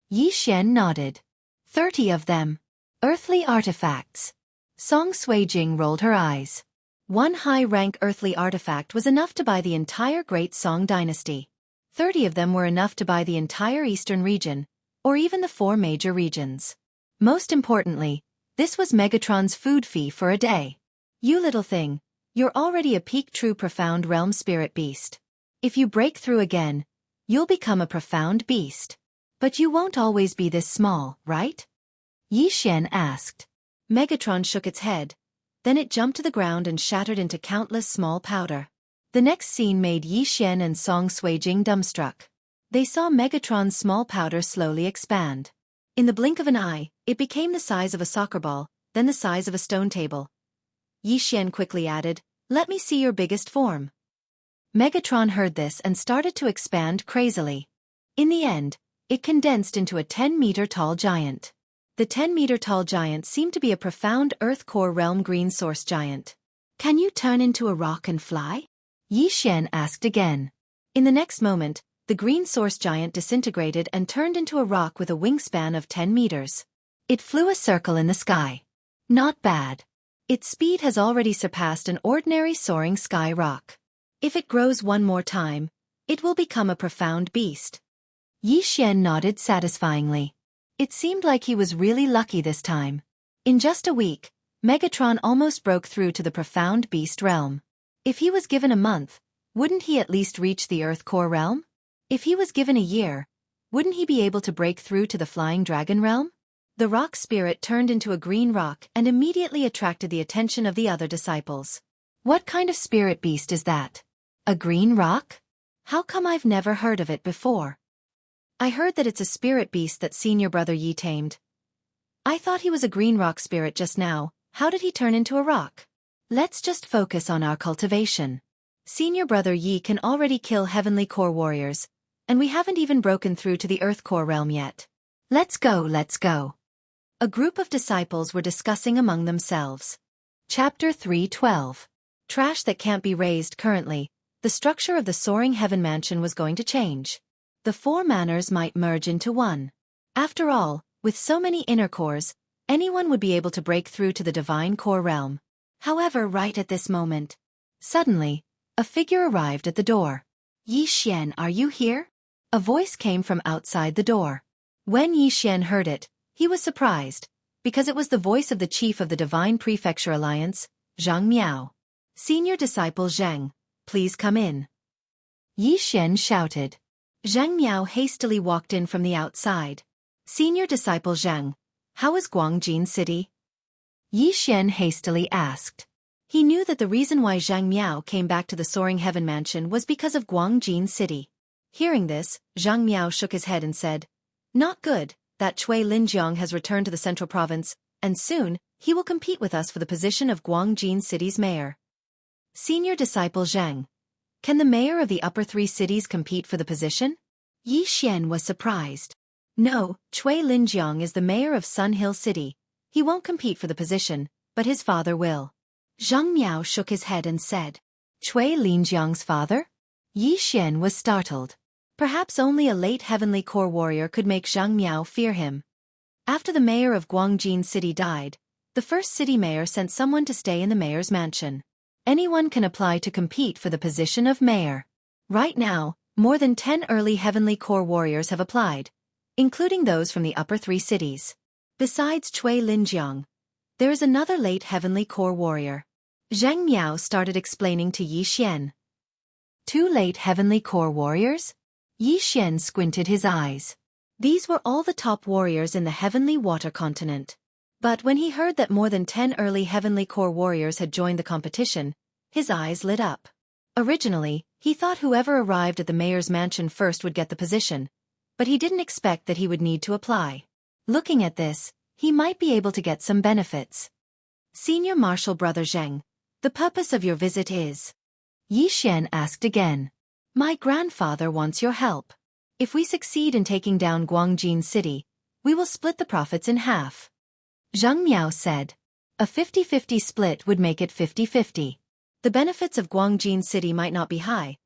Yi Xian nodded. 30 of them. Earthly artifacts. Song Sui Jing rolled her eyes. 1 high-rank earthly artifact was enough to buy the entire Great Song dynasty. 30 of them were enough to buy the entire eastern region, or even the 4 major regions. Most importantly, this was Megatron's food fee for a day. You little thing, you're already a peak true profound realm spirit beast. If you break through again, you'll become a profound beast. But you won't always be this small, right? Yi Xian asked. Megatron shook its head. Then it jumped to the ground and shattered into countless small powder. The next scene made Yi Xian and Song Sui Jing dumbstruck. They saw Megatron's small powder slowly expand. In the blink of an eye, it became the size of a soccer ball, then the size of a stone table. Yi Xian quickly added, Let me see your biggest form. Megatron heard this and started to expand crazily. In the end, it condensed into a 10-meter-tall giant. The 10-meter-tall giant seemed to be a profound Earth Core Realm Green Source giant. Can you turn into a rock and fly? Yi Xian asked again. In the next moment, the Green Source giant disintegrated and turned into a rock with a wingspan of 10 meters. It flew a circle in the sky. Not bad. Its speed has already surpassed an ordinary soaring sky rock. If it grows one more time, it will become a profound beast. Yi Xian nodded satisfyingly. It seemed like he was really lucky this time. In just a week, Megatron almost broke through to the profound beast realm. If he was given a month, wouldn't he at least reach the Earth Core realm? If he was given a year, wouldn't he be able to break through to the Flying Dragon realm? The rock spirit turned into a green rock and immediately attracted the attention of the other disciples. What kind of spirit beast is that? A green rock? How come I've never heard of it before? I heard that it's a spirit beast that senior brother Yi tamed. I thought he was a green rock spirit just now. How did he turn into a rock? Let's just focus on our cultivation. Senior brother Yi can already kill heavenly core warriors, and we haven't even broken through to the earth core realm yet. Let's go, let's go. A group of disciples were discussing among themselves. Chapter 3:12. Trash that can't be raised. Currently, the structure of the soaring heaven mansion was going to change. The four manners might merge into one. After all, with so many inner cores, anyone would be able to break through to the divine core realm. However, right at this moment, suddenly, a figure arrived at the door. Yi Xian, are you here? A voice came from outside the door. When Yi Xian heard it, he was surprised, because it was the voice of the chief of the Divine Prefecture Alliance, Zhang Miao. Senior disciple Zhang, please come in. Yi Xian shouted. Zhang Miao hastily walked in from the outside. Senior disciple Zhang, how is Guangjin City? Yi Xian hastily asked. He knew that the reason why Zhang Miao came back to the Soaring Heaven Mansion was because of Guangjin City. Hearing this, Zhang Miao shook his head and said, not good, that Cui Linjiang has returned to the central province, and soon, he will compete with us for the position of Guangjin City's mayor. Senior disciple Zhang, can the mayor of the upper three cities compete for the position? Yi Xian was surprised. No, Cui Linjiang is the mayor of Sun Hill City. He won't compete for the position, but his father will. Zhang Miao shook his head and said, Cui Linjiang's father? Yi Xian was startled. Perhaps only a late heavenly core warrior could make Zhang Miao fear him. After the mayor of Guangjin City died, the first city mayor sent someone to stay in the mayor's mansion. Anyone can apply to compete for the position of mayor. Right now, more than 10 early heavenly core warriors have applied, including those from the upper three cities. Besides Cui Linjiang, there is another late heavenly core warrior. Zhang Miao started explaining to Yi Xian. 2 late heavenly core warriors? Yi Xian squinted his eyes. These were all the top warriors in the heavenly water continent. But when he heard that more than 10 early heavenly core warriors had joined the competition, his eyes lit up. Originally, he thought whoever arrived at the mayor's mansion first would get the position, but he didn't expect that he would need to apply. Looking at this, he might be able to get some benefits. Senior Marshal Brother Zheng, the purpose of your visit is? Yi Xian asked again. My grandfather wants your help. If we succeed in taking down Guangjin City, we will split the profits in half. Zhang Miao said. A 50-50 split would make it 50-50. The benefits of Guangjin City might not be high,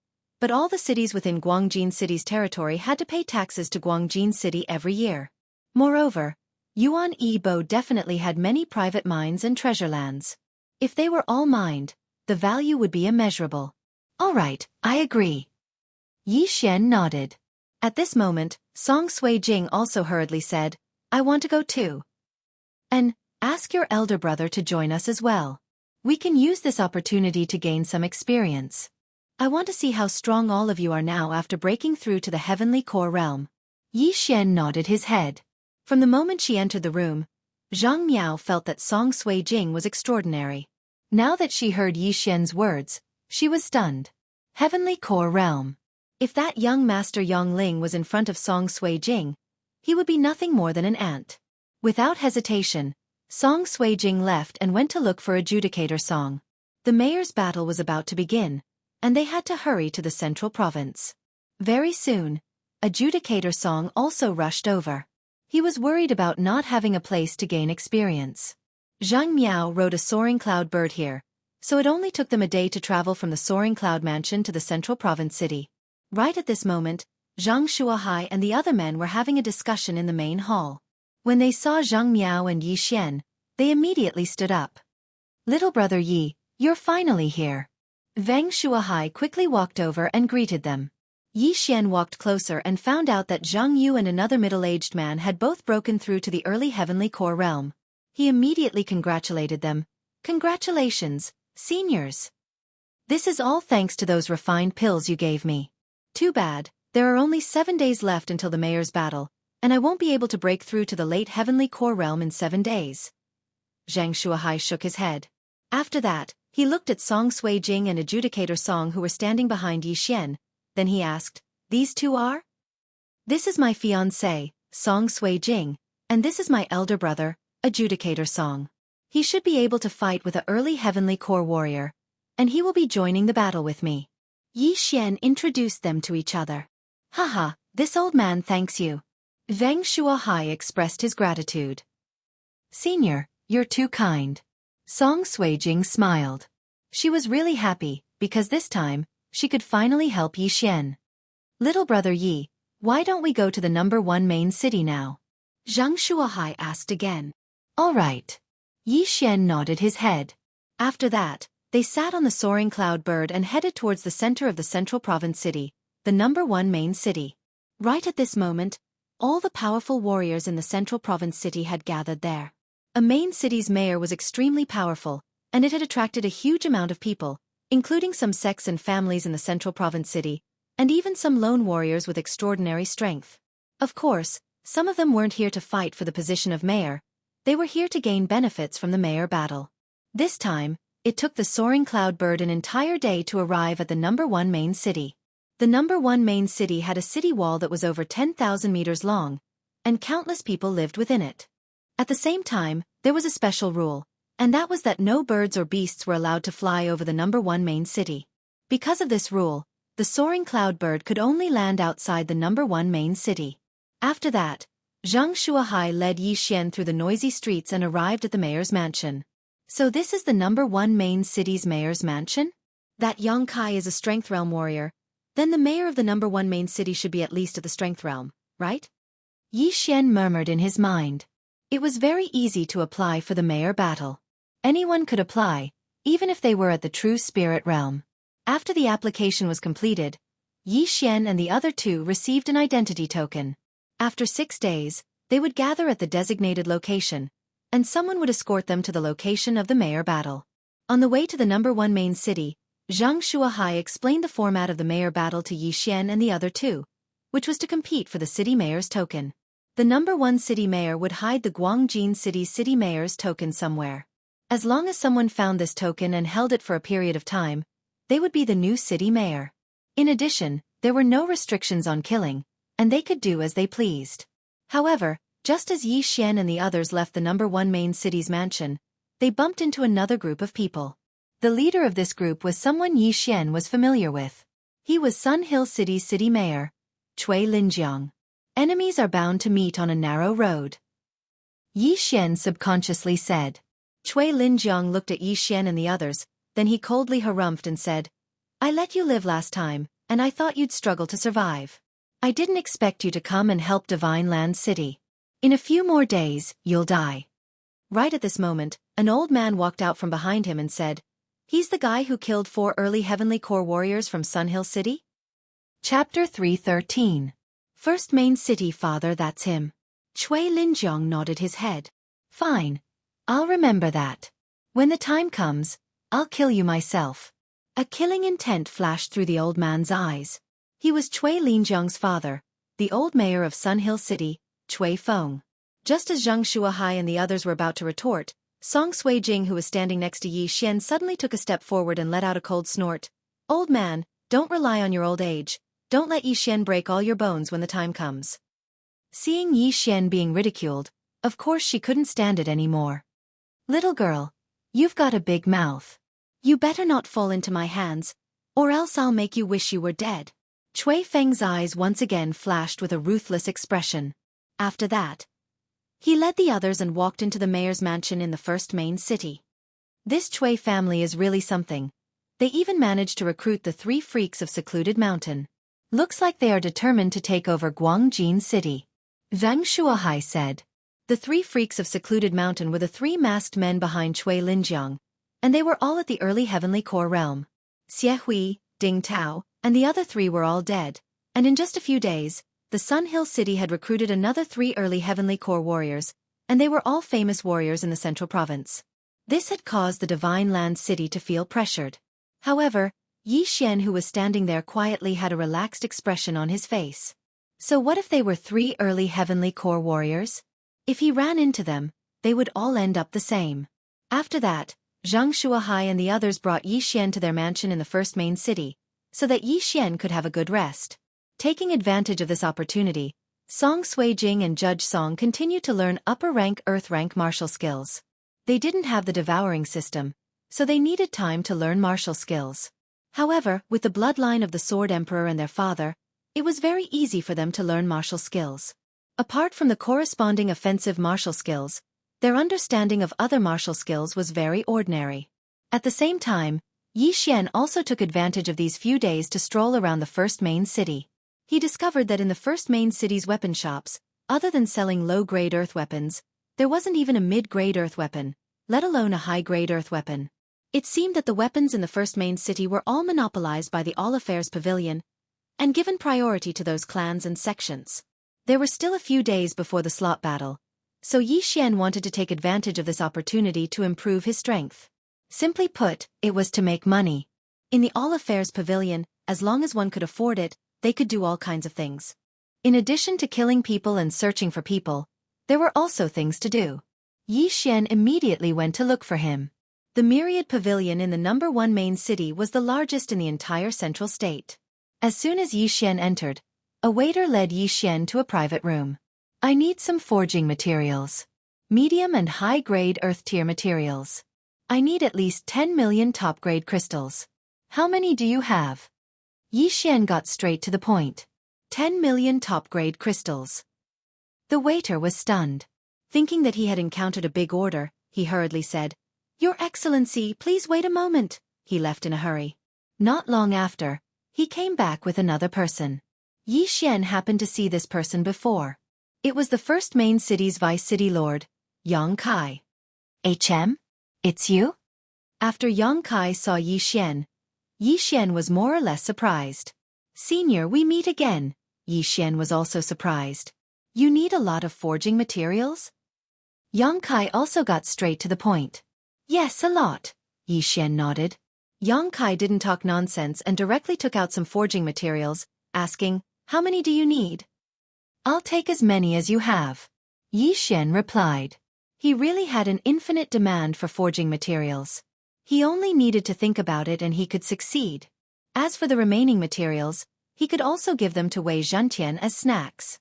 but all the cities within Guangjin City's territory had to pay taxes to Guangjin City every year. Moreover, Yuan Yibo definitely had many private mines and treasure lands. If they were all mined, the value would be immeasurable. All right, I agree. Yi Xian nodded. At this moment, Song Sui Jing also hurriedly said, I want to go too. And, ask your elder brother to join us as well. We can use this opportunity to gain some experience. I want to see how strong all of you are now after breaking through to the heavenly core realm. Yi Xian nodded his head. From the moment she entered the room, Zhang Miao felt that Song Sui Jing was extraordinary. Now that she heard Yi Xian's words, she was stunned. Heavenly core realm. If that young master Yongling was in front of Song Sui Jing, he would be nothing more than an ant. Without hesitation, Song Sui Jing left and went to look for Adjudicator Song. The mayor's battle was about to begin, and they had to hurry to the central province. Very soon, Adjudicator Song also rushed over. He was worried about not having a place to gain experience. Zhang Miao rode a soaring cloud bird here, so it only took them a day to travel from the soaring cloud mansion to the central province city. Right at this moment, Zhang Shuahai and the other men were having a discussion in the main hall. When they saw Zhang Miao and Yi Xian, they immediately stood up. Little brother Yi, you're finally here. Wang Shuahai quickly walked over and greeted them. Yi Xian walked closer and found out that Zhang Yu and another middle-aged man had both broken through to the early heavenly core realm. He immediately congratulated them. Congratulations, seniors. This is all thanks to those refined pills you gave me. Too bad, there are only 7 days left until the mayor's battle, and I won't be able to break through to the late heavenly core realm in 7 days. Xianxia shook his head. After that, he looked at Song Suijing and Adjudicator Song who were standing behind Yi Xian. Then he asked, "These two are?" "This is my fiancé, Song Suijing, and this is my elder brother, Adjudicator Song. He should be able to fight with an early heavenly core warrior, and he will be joining the battle with me." Yi Xian introduced them to each other. "Haha, this old man thanks you." Zhang Shuahai expressed his gratitude. "Senior, you're too kind." Song Suijing smiled. She was really happy, because this time, she could finally help Yi Xian. "Little brother Yi, why don't we go to the #1 main city now?" Zhang Shuahai asked again. "All right." Yi Xian nodded his head. After that, they sat on the soaring cloud bird and headed towards the center of the central province city, the #1 main city. Right at this moment, all the powerful warriors in the central province city had gathered there. A main city's mayor was extremely powerful, and it had attracted a huge amount of people, including some sects and families in the central province city, and even some lone warriors with extraordinary strength. Of course, some of them weren't here to fight for the position of mayor, they were here to gain benefits from the mayor battle. This time, it took the soaring cloud bird an entire day to arrive at the #1 main city. The #1 main city had a city wall that was over 10,000 meters long, and countless people lived within it. At the same time, there was a special rule, and that was that no birds or beasts were allowed to fly over the #1 main city. Because of this rule, the soaring cloud bird could only land outside the #1 main city. After that, Zhang Shuahai led Yi Xian through the noisy streets and arrived at the mayor's mansion. "So this is the #1 main city's mayor's mansion? That Yang Kai is a strength realm warrior. Then the mayor of the #1 main city should be at least at the strength realm, right?" Yi Xian murmured in his mind. It was very easy to apply for the mayor battle. Anyone could apply, even if they were at the true spirit realm. After the application was completed, Yi Xian and the other two received an identity token. After 6 days, they would gather at the designated location, and someone would escort them to the location of the mayor battle. On the way to the #1 main city, Zhang Shuahai explained the format of the mayor battle to Yi Xian and the other two, which was to compete for the city mayor's token. The #1 city mayor would hide the Guangjin city's city mayor's token somewhere. As long as someone found this token and held it for a period of time, they would be the new city mayor. In addition, there were no restrictions on killing, and they could do as they pleased. However, just as Yi Xian and the others left the #1 main city's mansion, they bumped into another group of people. The leader of this group was someone Yi Xian was familiar with. He was Sun Hill City's city mayor, Cui Linjiang. "Enemies are bound to meet on a narrow road," Yi Xian subconsciously said. Cui Linjiang looked at Yi Xian and the others, then he coldly harumphed and said, "I let you live last time, and I thought you'd struggle to survive. I didn't expect you to come and help Divine Land City. In a few more days, you'll die." Right at this moment, an old man walked out from behind him and said, "He's the guy who killed 4 early Heavenly Core warriors from Sun Hill City?" Chapter 313. First Main City Father, that's him. Cui Linjiang nodded his head. "Fine. I'll remember that. When the time comes, I'll kill you myself." A killing intent flashed through the old man's eyes. He was Cui Linjiang's father, the old mayor of Sun Hill City, Cui Feng. Just as Zhang Shuahai and the others were about to retort, Song Suijing, who was standing next to Yi Xian, suddenly took a step forward and let out a cold snort. "Old man, don't rely on your old age. Don't let Yi Xian break all your bones when the time comes." Seeing Yi Xian being ridiculed, of course she couldn't stand it anymore. "Little girl, you've got a big mouth. You better not fall into my hands, or else I'll make you wish you were dead." Cui Feng's eyes once again flashed with a ruthless expression. After that, he led the others and walked into the mayor's mansion in the first main city. This Cui family is really something. They even managed to recruit the 3 freaks of Secluded Mountain. "Looks like they are determined to take over Guangjin City," Zhang Shuahai said. The 3 freaks of Secluded Mountain were the 3 masked men behind Cui Linjiang, and they were all at the early Heavenly Core realm. Xie Hui, Ding Tao, and the other 3 were all dead, and in just a few days, the Sun Hill City had recruited another 3 early Heavenly Core warriors, and they were all famous warriors in the central province. This had caused the Divine Land City to feel pressured. However, Yi Xian, who was standing there quietly, had a relaxed expression on his face. So what if they were 3 early heavenly core warriors? If he ran into them, they would all end up the same. After that, Xianxia and the others brought Yi Xian to their mansion in the first main city, so that Yi Xian could have a good rest. Taking advantage of this opportunity, Song Suijing and Judge Song continued to learn upper-rank earth-rank martial skills. They didn't have the devouring system, so they needed time to learn martial skills. However, with the bloodline of the Sword Emperor and their father, it was very easy for them to learn martial skills. Apart from the corresponding offensive martial skills, their understanding of other martial skills was very ordinary. At the same time, Yi Xian also took advantage of these few days to stroll around the first main city. He discovered that in the first main city's weapon shops, other than selling low-grade earth weapons, there wasn't even a mid-grade earth weapon, let alone a high-grade earth weapon. It seemed that the weapons in the first main city were all monopolized by the All Affairs Pavilion, and given priority to those clans and sections. There were still a few days before the slot battle, so Yi Xian wanted to take advantage of this opportunity to improve his strength. Simply put, it was to make money. In the All Affairs Pavilion, as long as one could afford it, they could do all kinds of things. In addition to killing people and searching for people, there were also things to do. Yi Xian immediately went to look for him. The Myriad Pavilion in the #1 main city was the largest in the entire central state. As soon as Yi Xian entered, a waiter led Yi Xian to a private room. I need some forging materials. Medium and high-grade earth-tier materials. I need at least 10 million top-grade crystals. How many do you have? Yi Xian got straight to the point. 10 million top-grade crystals. The waiter was stunned. Thinking that he had encountered a big order, he hurriedly said, "Your Excellency, please wait a moment." He left in a hurry. Not long after, he came back with another person. Yi Xian happened to see this person before. It was the first main city's vice city lord, Yang Kai. "HM? It's you?" After Yang Kai saw Yi Xian was more or less surprised. "Senior, we meet again." Yi Xian was also surprised. "You need a lot of forging materials?" Yang Kai also got straight to the point. "Yes, a lot." Yi Xian nodded. Yang Kai didn't talk nonsense and directly took out some forging materials, asking, "How many do you need?" "I'll take as many as you have." Yi Xian replied. He really had an infinite demand for forging materials. He only needed to think about it and he could succeed. As for the remaining materials, he could also give them to Wei Zhentian as snacks.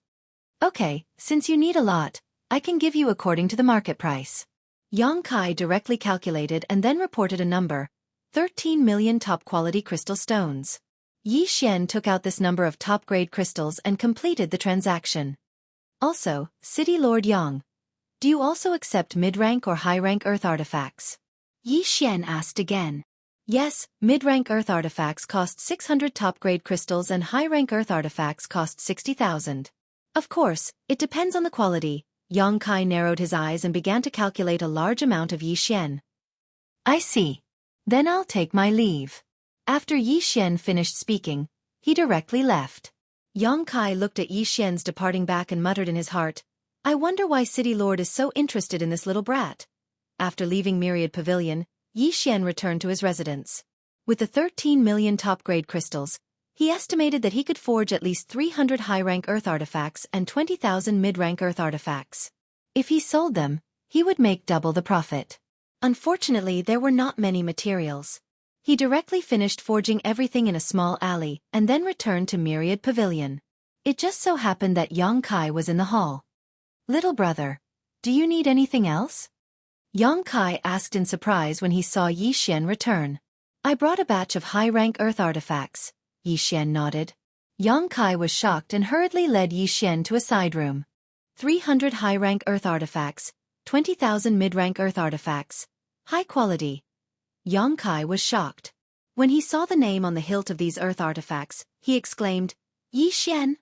"Okay, since you need a lot, I can give you according to the market price." Yang Kai directly calculated and then reported a number, 13 million top-quality crystal stones. Yi Xian took out this number of top-grade crystals and completed the transaction. Also, City Lord Yang, do you also accept mid-rank or high-rank earth artifacts? Yi Xian asked again. Yes, mid-rank earth artifacts cost 600 top-grade crystals and high-rank earth artifacts cost 60,000. Of course, it depends on the quality. Yang Kai narrowed his eyes and began to calculate a large amount of Yi Xian. I see. Then I'll take my leave. After Yi Xian finished speaking, he directly left. Yang Kai looked at Yi Xian's departing back and muttered in his heart, I wonder why City Lord is so interested in this little brat. After leaving Myriad Pavilion, Yi Xian returned to his residence. With the 13 million top-grade crystals, he estimated that he could forge at least 300 high-rank earth artifacts and 20,000 mid-rank earth artifacts. If he sold them, he would make double the profit. Unfortunately, there were not many materials. He directly finished forging everything in a small alley and then returned to Myriad Pavilion. It just so happened that Yang Kai was in the hall. Little brother, do you need anything else? Yang Kai asked in surprise when he saw Yi Xian return. I brought a batch of high-rank earth artifacts. Yi Xian nodded. Yang Kai was shocked and hurriedly led Yi Xian to a side room. 300 high-rank earth artifacts, 20,000 mid-rank earth artifacts. High quality. Yang Kai was shocked. When he saw the name on the hilt of these earth artifacts, he exclaimed, Yi Xian?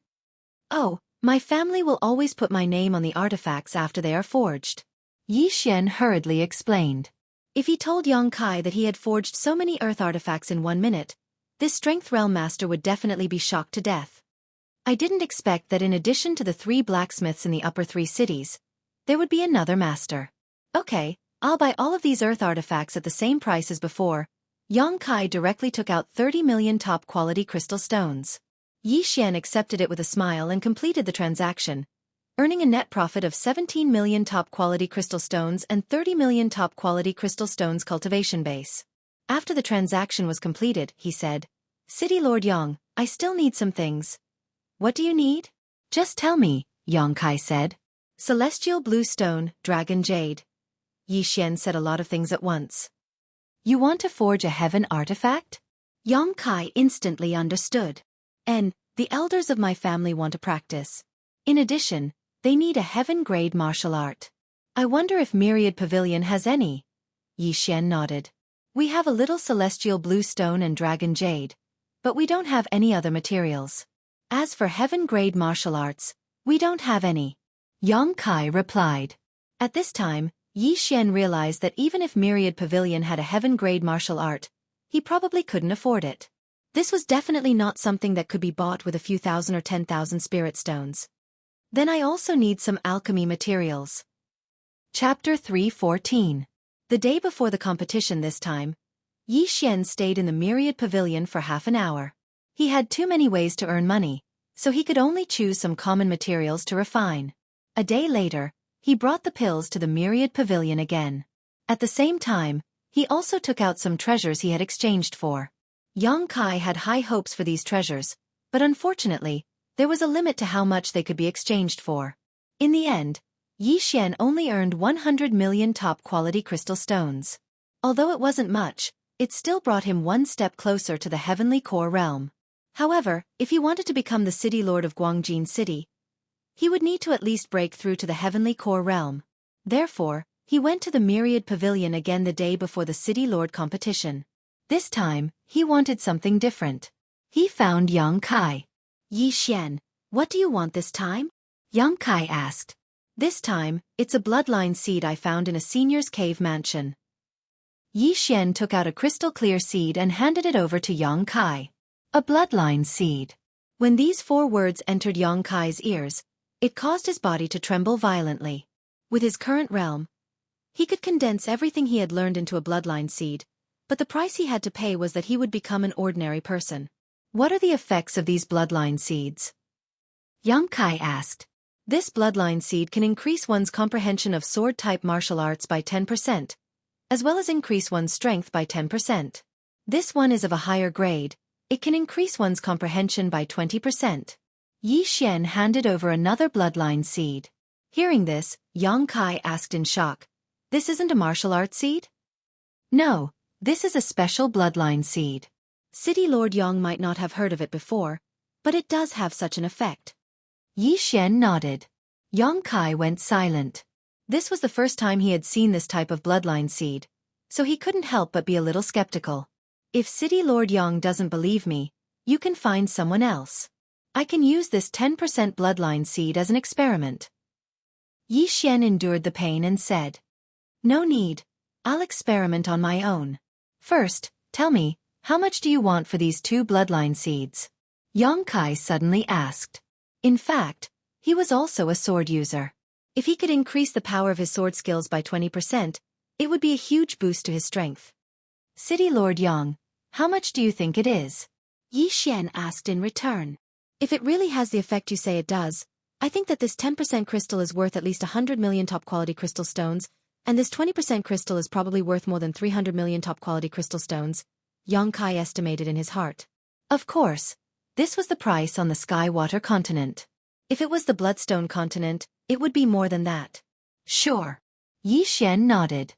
Oh, my family will always put my name on the artifacts after they are forged. Yi Xian hurriedly explained. If he told Yang Kai that he had forged so many earth artifacts in 1 minute, this Strength Realm Master would definitely be shocked to death. I didn't expect that in addition to the 3 blacksmiths in the upper 3 cities, there would be another master. Okay, I'll buy all of these earth artifacts at the same price as before. Yang Kai directly took out 30 million top-quality crystal stones. Yi Xian accepted it with a smile and completed the transaction, earning a net profit of 17 million top-quality crystal stones and 30 million top-quality crystal stones cultivation base. After the transaction was completed, he said, "City Lord Yang, I still need some things." "What do you need?" "Just tell me," Yang Kai said. "Celestial blue stone, dragon jade." Yi Xian said a lot of things at once. "You want to forge a heaven artifact?" Yang Kai instantly understood. "And the elders of my family want to practice. In addition, they need a heaven-grade martial art. I wonder if Myriad Pavilion has any." Yi Xian nodded. "We have a little celestial blue stone and dragon jade, but we don't have any other materials. As for heaven-grade martial arts, we don't have any," Yang Kai replied. At this time, Yi Xian realized that even if Myriad Pavilion had a heaven-grade martial art, he probably couldn't afford it. This was definitely not something that could be bought with a few thousand or 10,000 spirit stones. "Then I also need some alchemy materials." Chapter 3:14. The day before the competition this time, Yi Xian stayed in the Myriad Pavilion for half an hour. He had too many ways to earn money, so he could only choose some common materials to refine. A day later, he brought the pills to the Myriad Pavilion again. At the same time, he also took out some treasures he had exchanged for. Yang Kai had high hopes for these treasures, but unfortunately, there was a limit to how much they could be exchanged for. In the end, Yi Xian only earned 100 million top-quality crystal stones. Although it wasn't much, it still brought him one step closer to the heavenly core realm. However, if he wanted to become the city lord of Guangjin City, he would need to at least break through to the heavenly core realm. Therefore, he went to the Myriad Pavilion again the day before the city lord competition. This time, he wanted something different. He found Yang Kai. "Yi Xian, what do you want this time?" Yang Kai asked. "This time, it's a bloodline seed I found in a senior's cave mansion." Yi Xian took out a crystal-clear seed and handed it over to Yang Kai. A bloodline seed. When these 4 words entered Yang Kai's ears, it caused his body to tremble violently. With his current realm, he could condense everything he had learned into a bloodline seed, but the price he had to pay was that he would become an ordinary person. "What are the effects of these bloodline seeds?" Yang Kai asked. "This bloodline seed can increase one's comprehension of sword-type martial arts by 10%, as well as increase one's strength by 10%. This one is of a higher grade. It can increase one's comprehension by 20%. Yi Xian handed over another bloodline seed. Hearing this, Yang Kai asked in shock, "This isn't a martial arts seed?" "No, this is a special bloodline seed. City Lord Yang might not have heard of it before, but it does have such an effect." Yi Xian nodded. Yang Kai went silent. This was the first time he had seen this type of bloodline seed, so he couldn't help but be a little skeptical. "If City Lord Yang doesn't believe me, you can find someone else. I can use this 10% bloodline seed as an experiment." Yi Xian endured the pain and said, "No need. I'll experiment on my own. First, tell me, how much do you want for these 2 bloodline seeds?" Yang Kai suddenly asked. In fact, he was also a sword user. If he could increase the power of his sword skills by 20%, it would be a huge boost to his strength. "City Lord Yang, how much do you think it is?" Yi Xian asked in return. "If it really has the effect you say it does, I think that this 10% crystal is worth at least 100 million top-quality crystal stones, and this 20% crystal is probably worth more than 300 million top-quality crystal stones," Yang Kai estimated in his heart. Of course, this was the price on the Sky-Water continent. If it was the Bloodstone continent, it would be more than that. "Sure." Yi Xian nodded.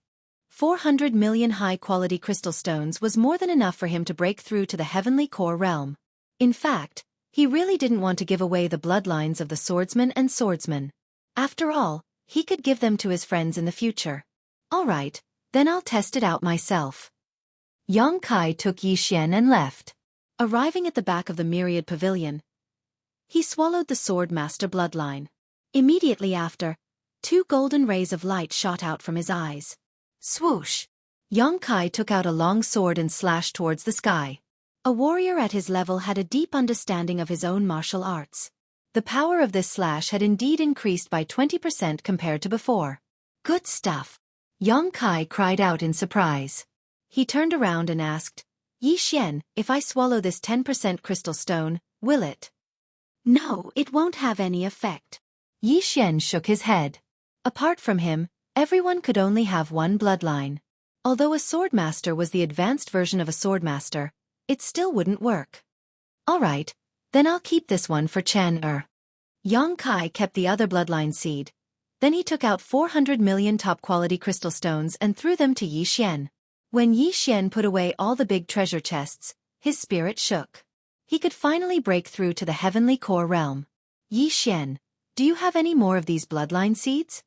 400 million high-quality crystal stones was more than enough for him to break through to the heavenly core realm. In fact, he really didn't want to give away the bloodlines of the swordsmen and swordsmen. After all, he could give them to his friends in the future. "All right, then I'll test it out myself." Yang Kai took Yi Xian and left. Arriving at the back of the Myriad Pavilion, he swallowed the Sword Master bloodline. Immediately after, 2 golden rays of light shot out from his eyes. Swoosh! Yang Kai took out a long sword and slashed towards the sky. A warrior at his level had a deep understanding of his own martial arts. The power of this slash had indeed increased by 20% compared to before. "Good stuff!" Yang Kai cried out in surprise. He turned around and asked, "Yi Xian, if I swallow this 10% crystal stone, will it No, it won't have any effect. Yi Xian shook his head. Apart from him, everyone could only have one bloodline. Although a swordmaster was the advanced version of a swordmaster, it still wouldn't work. Alright, then I'll keep this one for Chen. Yang Kai kept the other bloodline seed. Then he took out 400 million top-quality crystal stones and threw them to Yi Xian. When Yi Xian put away all the big treasure chests, his spirit shook. He could finally break through to the heavenly core realm. Yi Xian, do you have any more of these bloodline seeds?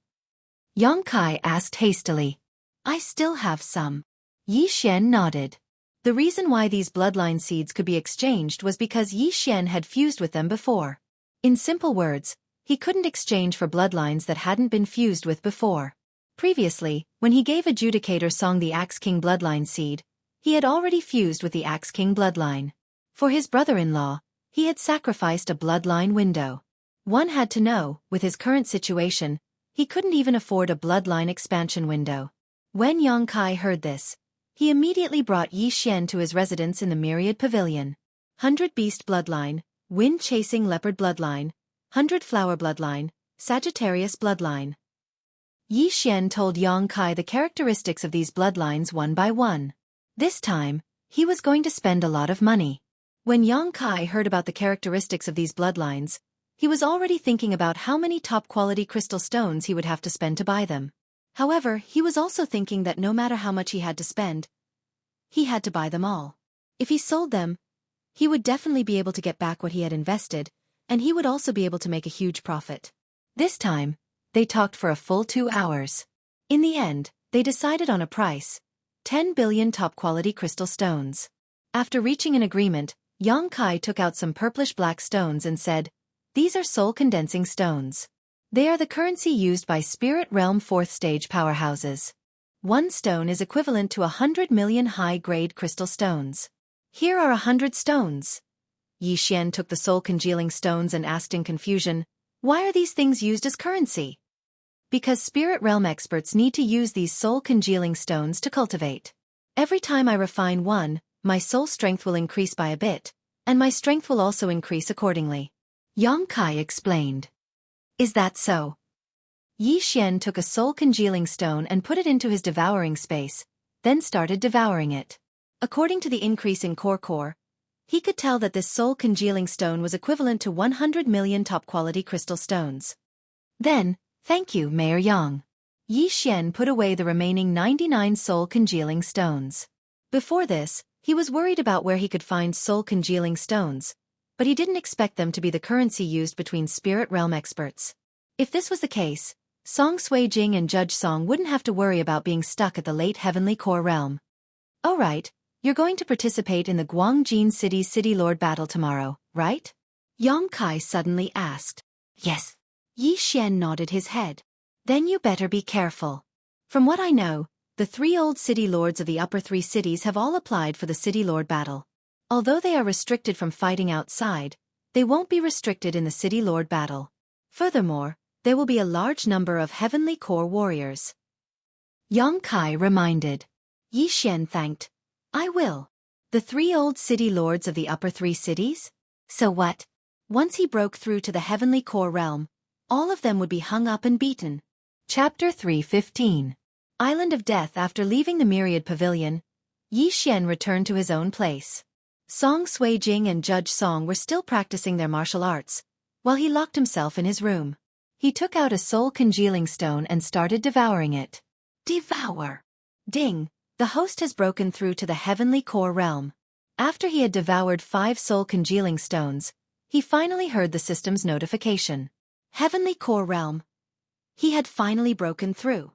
Yang Kai asked hastily. I still have some. Yi Xian nodded. The reason why these bloodline seeds could be exchanged was because Yi Xian had fused with them before. In simple words, he couldn't exchange for bloodlines that hadn't been fused with before. Previously, when he gave Adjudicator Song the Axe King bloodline seed, he had already fused with the Axe King bloodline. For his brother-in-law, he had sacrificed a bloodline window. One had to know, with his current situation, he couldn't even afford a bloodline expansion window. When Yang Kai heard this, he immediately brought Yi Xian to his residence in the Myriad Pavilion. 100 Beast Bloodline, Wind-Chasing Leopard Bloodline, 100 Flower Bloodline, Sagittarius Bloodline. Yi Xian told Yang Kai the characteristics of these bloodlines one by one. This time, he was going to spend a lot of money. When Yang Kai heard about the characteristics of these bloodlines, he was already thinking about how many top-quality crystal stones he would have to spend to buy them. However, he was also thinking that no matter how much he had to spend, he had to buy them all. If he sold them, he would definitely be able to get back what he had invested, and he would also be able to make a huge profit. This time, they talked for a full 2 hours. In the end, they decided on a price: 10 billion top-quality crystal stones. After reaching an agreement, Yang Kai took out some purplish-black stones and said, "These are soul-condensing stones. They are the currency used by Spirit Realm 4th stage powerhouses. One stone is equivalent to 100 million high-grade crystal stones. Here are 100 stones." Yi Xian took the soul-congealing stones and asked in confusion, "Why are these things used as currency?" "Because Spirit Realm experts need to use these soul-congealing stones to cultivate. Every time I refine one, my soul strength will increase by a bit, and my strength will also increase accordingly," Yang Kai explained. "Is that so?" Yi Xian took a soul-congealing stone and put it into his devouring space, then started devouring it. According to the increase in core, he could tell that this soul-congealing stone was equivalent to 100 million top-quality crystal stones. Then, "Thank you, Mayor Yang." Yi Xian put away the remaining 99 soul-congealing stones. Before this, he was worried about where he could find soul-congealing stones, but he didn't expect them to be the currency used between Spirit Realm experts. If this was the case, Song Sui-jing and Judge Song wouldn't have to worry about being stuck at the late Heavenly Core realm. "Alright, you're going to participate in the Guangjin City's City Lord battle tomorrow, right?" Yang Kai suddenly asked. "Yes." Yi Xian nodded his head. "Then you better be careful. From what I know, the 3 old city lords of the upper 3 cities have all applied for the City Lord battle. Although they are restricted from fighting outside, they won't be restricted in the City Lord battle. Furthermore, there will be a large number of Heavenly Core warriors." Yang Kai reminded. Yi Xian thanked. "I will." The 3 old city lords of the upper 3 cities? So what? Once he broke through to the Heavenly Core realm, all of them would be hung up and beaten. Chapter 315. Island of Death. After leaving the Myriad Pavilion, Yi Xian returned to his own place. Song Sui-jing and Judge Song were still practicing their martial arts, while he locked himself in his room. He took out a soul-congealing stone and started devouring it. Devour! Ding! The host has broken through to the Heavenly Core realm. After he had devoured 5 soul-congealing stones, he finally heard the system's notification. Heavenly Core realm. He had finally broken through.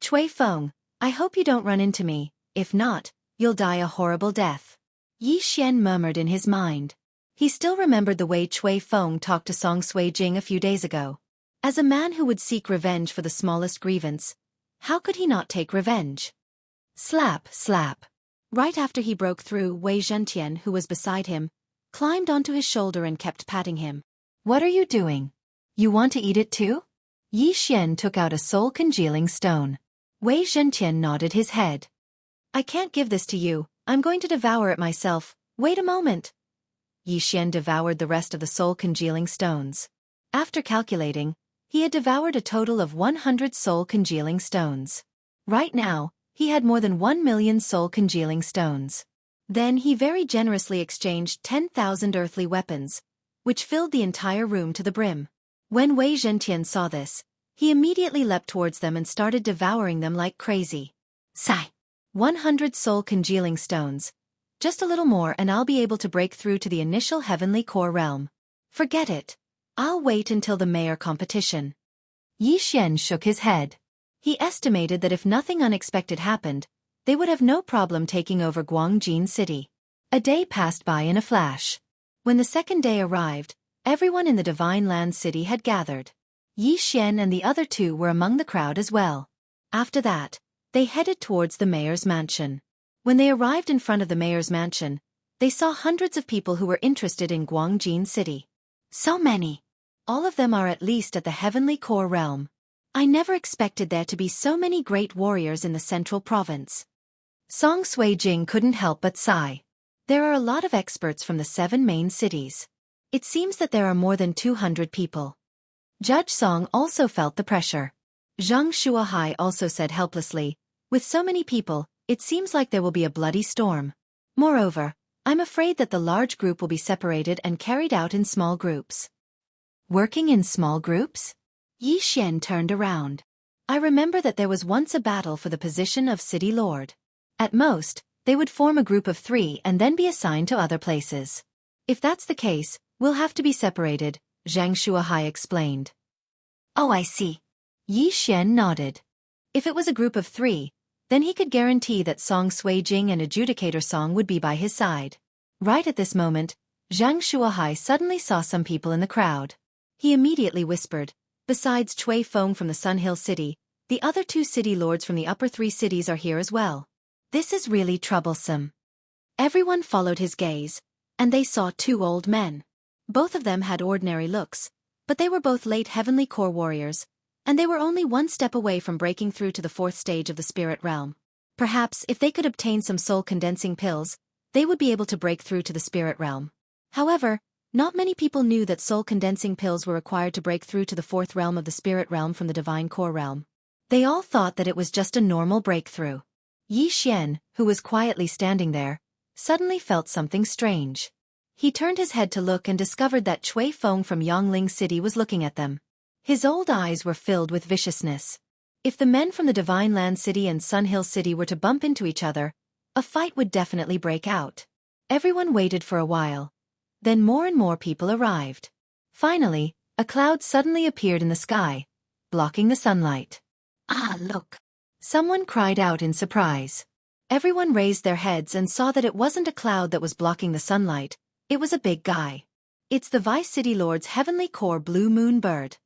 "Cui Feng, I hope you don't run into me, if not, you'll die a horrible death," Yi Xian murmured in his mind. He still remembered the way Cui Feng talked to Song Sui-jing a few days ago. As a man who would seek revenge for the smallest grievance, how could he not take revenge? Slap, slap. Right after he broke through, Wei Zhentian, who was beside him, climbed onto his shoulder and kept patting him. "What are you doing? You want to eat it too?" Yi Xian took out a soul-congealing stone. Wei Zhentian nodded his head. "I can't give this to you, I'm going to devour it myself. Wait a moment." Yi Xian devoured the rest of the soul-congealing stones. After calculating, he had devoured a total of 100 soul-congealing stones. Right now, he had more than 1 million soul-congealing stones. Then he very generously exchanged 10,000 earthly weapons, which filled the entire room to the brim. When Wei Zhentian saw this, he immediately leapt towards them and started devouring them like crazy. Sigh. 100 soul-congealing stones. Just a little more and I'll be able to break through to the initial heavenly core realm. Forget it. I'll wait until the mayor competition. Yi Xian shook his head. He estimated that if nothing unexpected happened, they would have no problem taking over Guangjin City. A day passed by in a flash. When the second day arrived, everyone in the Divine Land City had gathered. Yi Xian and the other two were among the crowd as well. After that, they headed towards the mayor's mansion. When they arrived in front of the mayor's mansion, they saw hundreds of people who were interested in Guangjin City. So many. All of them are at least at the heavenly core realm. I never expected there to be so many great warriors in the central province. Song Suijing couldn't help but sigh. There are a lot of experts from the 7 main cities. It seems that there are more than 200 people. Judge Song also felt the pressure. Zhang Shuahai also said helplessly, with so many people, it seems like there will be a bloody storm. Moreover, I'm afraid that the large group will be separated and carried out in small groups. Working in small groups? Yi Xian turned around. I remember that there was once a battle for the position of city lord. At most, they would form a group of 3 and then be assigned to other places. If that's the case, we'll have to be separated, Zhang Shuahai explained. Oh, I see. Yi Xian nodded. If it was a group of 3, then he could guarantee that Song Suijing and Adjudicator Song would be by his side. Right at this moment, Zhang Shuahai suddenly saw some people in the crowd. He immediately whispered, besides Cui Feng from the Sun Hill City, the other 2 city lords from the upper 3 cities are here as well. This is really troublesome. Everyone followed his gaze, and they saw 2 old men. Both of them had ordinary looks, but they were both late heavenly core warriors, and they were only 1 step away from breaking through to the 4th stage of the spirit realm. Perhaps if they could obtain some soul-condensing pills, they would be able to break through to the spirit realm. However, not many people knew that soul-condensing pills were required to break through to the 4th realm of the spirit realm from the divine core realm. They all thought that it was just a normal breakthrough. Yi Xian, who was quietly standing there, suddenly felt something strange. He turned his head to look and discovered that Cui Feng from Yangling City was looking at them. His old eyes were filled with viciousness. If the men from the Divine Land City and Sun Hill City were to bump into each other, a fight would definitely break out. Everyone waited for a while. Then more and more people arrived. Finally, a cloud suddenly appeared in the sky, blocking the sunlight. Ah, look! Someone cried out in surprise. Everyone raised their heads and saw that it wasn't a cloud that was blocking the sunlight, it was a big guy. It's the Vice City Lord's heavenly core blue moon bird.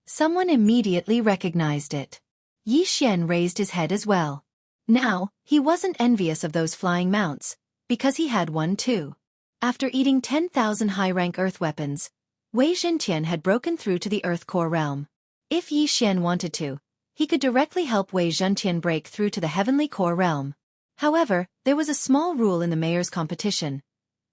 Someone immediately recognized it. Yi Xian raised his head as well. Now, he wasn't envious of those flying mounts, because he had one too. After eating 10,000 high-rank earth weapons, Wei Zhentian had broken through to the earth core realm. If Yi Xian wanted to, he could directly help Wei Zhentian break through to the heavenly core realm. However, there was a small rule in the mayor's competition.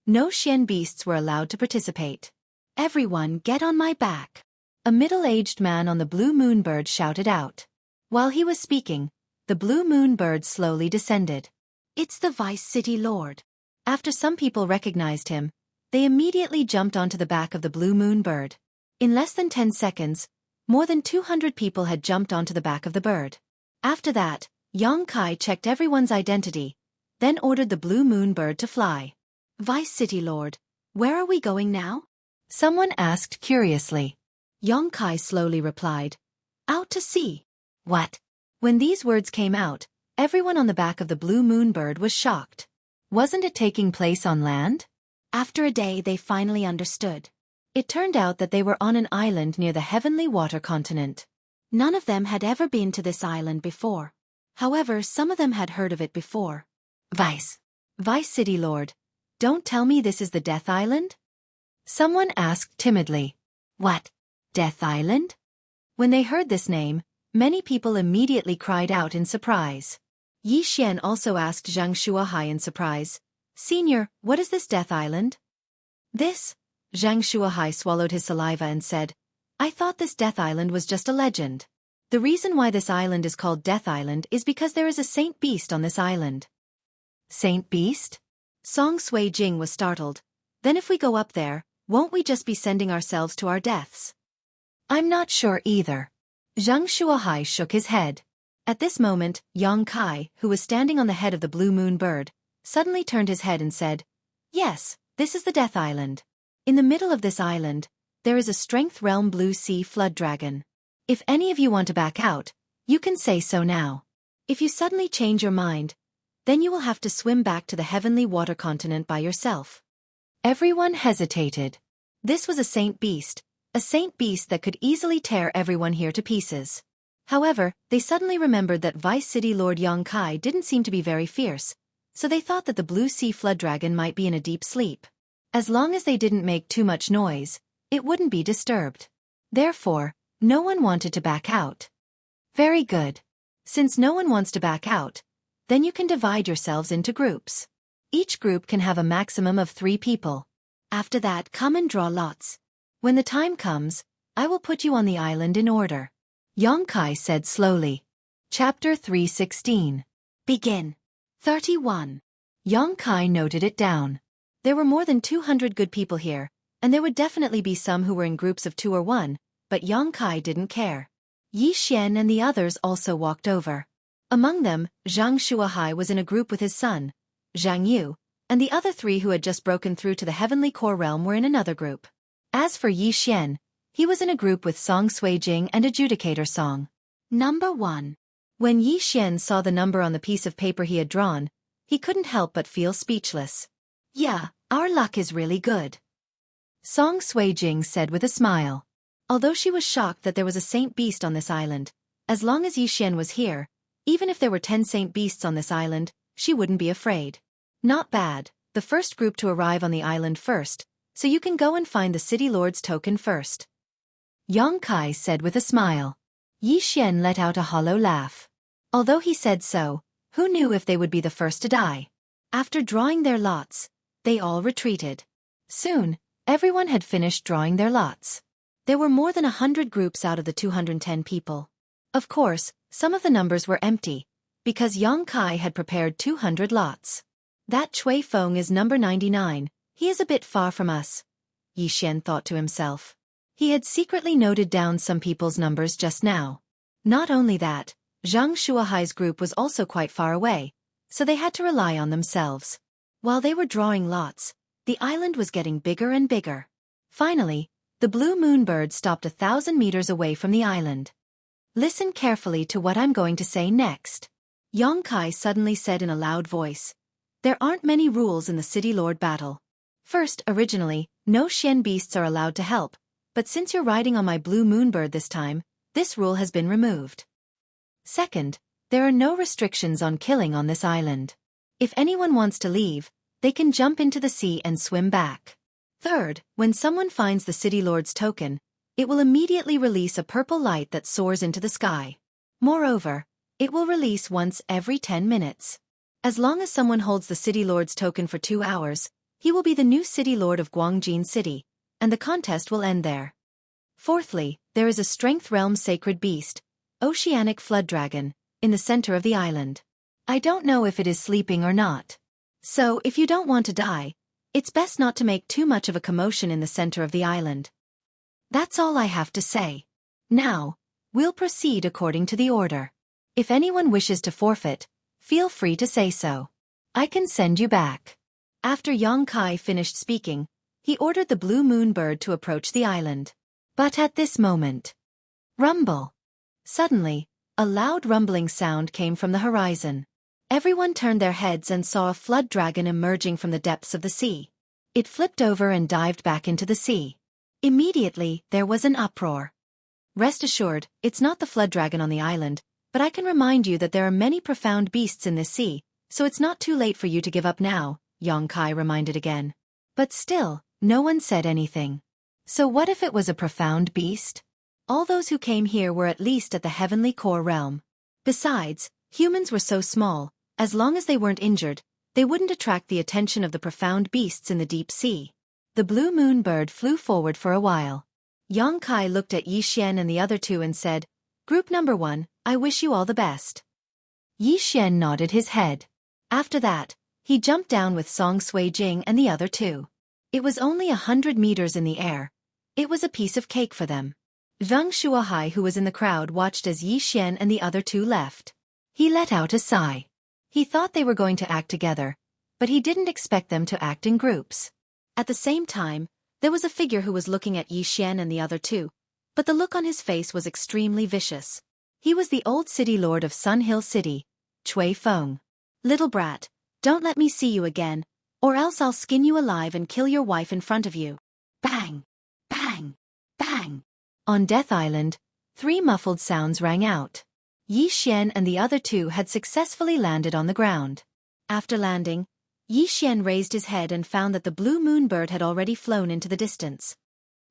No Xian beasts were allowed to participate. Everyone get on my back! A middle-aged man on the blue moon bird shouted out. While he was speaking, the blue moon bird slowly descended. It's the Vice City Lord. After some people recognized him, they immediately jumped onto the back of the blue moon bird. In less than 10 seconds, more than 200 people had jumped onto the back of the bird. After that, Yang Kai checked everyone's identity, then ordered the blue moon bird to fly. Vice City Lord, where are we going now? Someone asked curiously. Yang Kai slowly replied, out to sea. What? When these words came out, everyone on the back of the blue moon bird was shocked. Wasn't it taking place on land? After a day they finally understood. It turned out that they were on an island near the heavenly water continent. None of them had ever been to this island before. However, some of them had heard of it before. Vice City Lord, don't tell me this is the Death Island? Someone asked timidly. What? Death Island? When they heard this name, many people immediately cried out in surprise. Yi Xian also asked Zhang Shuahai in surprise, Senior, what is this Death Island? This? Xianxia swallowed his saliva and said, I thought this Death Island was just a legend. The reason why this island is called Death Island is because there is a saint beast on this island. Saint beast? Song Sui Jing was startled. Then if we go up there, won't we just be sending ourselves to our deaths? I'm not sure either. Zhang Shuahai shook his head. At this moment, Yang Kai, who was standing on the head of the blue moon bird, suddenly turned his head and said, Yes, this is the Death Island. In the middle of this island, there is a Strength Realm Blue Sea Flood Dragon. If any of you want to back out, you can say so now. If you suddenly change your mind, then you will have to swim back to the heavenly water continent by yourself. Everyone hesitated. This was a saint beast that could easily tear everyone here to pieces. However, they suddenly remembered that Vice City Lord Yang Kai didn't seem to be very fierce, so they thought that the Blue Sea Flood Dragon might be in a deep sleep. As long as they didn't make too much noise, it wouldn't be disturbed. Therefore, no one wanted to back out. Very good. Since no one wants to back out, then you can divide yourselves into groups. Each group can have a maximum of 3 people. After that, come and draw lots. When the time comes, I will put you on the island in order. Yang Kai said slowly. Chapter 316. Begin. 31. Yang Kai noted it down. There were more than 200 good people here, and there would definitely be some who were in groups of 2 or 1, but Yang Kai didn't care. Yi Xian and the others also walked over. Among them, Zhang Shuahai was in a group with his son, Jianghu, and the other 3 who had just broken through to the heavenly core realm were in another group. As for Yi Xian, he was in a group with Song Sui Jing and Adjudicator Song. Number 1. When Yi Xian saw the number on the piece of paper he had drawn, he couldn't help but feel speechless. Yeah, our luck is really good. Song Sui Jing said with a smile. Although she was shocked that there was a saint beast on this island, as long as Yi Xian was here, even if there were 10 saint beasts on this island, she wouldn't be afraid. Not bad, the first group to arrive on the island first, so you can go and find the City Lord's token first. Yang Kai said with a smile. Yi Xian let out a hollow laugh. Although he said so, who knew if they would be the first to die? After drawing their lots, they all retreated. Soon, everyone had finished drawing their lots. There were more than 100 groups out of the 210 people. Of course, some of the numbers were empty, because Yang Kai had prepared 200 lots. That Cui Feng is number 99, he is a bit far from us, Yi Xian thought to himself. He had secretly noted down some people's numbers just now. Not only that, Zhang Shuahai's group was also quite far away, so they had to rely on themselves. While they were drawing lots, the island was getting bigger and bigger. Finally, the blue moon bird stopped 1,000 meters away from the island. Listen carefully to what I'm going to say next. Yang Kai suddenly said in a loud voice. There aren't many rules in the City Lord battle. First, originally, no Xian beasts are allowed to help, but since you're riding on my blue moon bird this time, this rule has been removed. Second, there are no restrictions on killing on this island. If anyone wants to leave, they can jump into the sea and swim back. Third, when someone finds the City Lord's token, it will immediately release a purple light that soars into the sky. Moreover, it will release once every 10 minutes. As long as someone holds the City Lord's token for 2 hours, he will be the new City Lord of Guangjin City, and the contest will end there. Fourthly, there is a Strength Realm Sacred Beast, Oceanic Flood Dragon, in the center of the island. I don't know if it is sleeping or not. So, if you don't want to die, it's best not to make too much of a commotion in the center of the island. That's all I have to say. Now, we'll proceed according to the order. If anyone wishes to forfeit, feel free to say so. I can send you back. After Yang Kai finished speaking, he ordered the blue moon bird to approach the island. But at this moment, rumble. Suddenly, a loud rumbling sound came from the horizon. Everyone turned their heads and saw a flood dragon emerging from the depths of the sea. It flipped over and dived back into the sea. Immediately, there was an uproar. Rest assured, it's not the flood dragon on the island, but I can remind you that there are many profound beasts in this sea, so it's not too late for you to give up now, Yang Kai reminded again. But still, no one said anything. So what if it was a profound beast? All those who came here were at least at the heavenly core realm. Besides, humans were so small, as long as they weren't injured, they wouldn't attract the attention of the profound beasts in the deep sea. The blue moon bird flew forward for a while. Yang Kai looked at Yi Xian and the other two and said, "Group number 1, I wish you all the best." Yi Xian nodded his head. After that, he jumped down with Song Suijing and the other two. It was only 100 meters in the air. It was a piece of cake for them. Zhang Shuahai, who was in the crowd, watched as Yi Xian and the other two left. He let out a sigh. He thought they were going to act together, but he didn't expect them to act in groups. At the same time, there was a figure who was looking at Yi Xian and the other two, but the look on his face was extremely vicious. He was the old city lord of Sun Hill City, Cui Feng. "Little brat, don't let me see you again, or else I'll skin you alive and kill your wife in front of you." Bang! Bang! Bang! On Death Island, 3 muffled sounds rang out. Yi Xian and the other two had successfully landed on the ground. After landing, Yi Xian raised his head and found that the blue moon bird had already flown into the distance.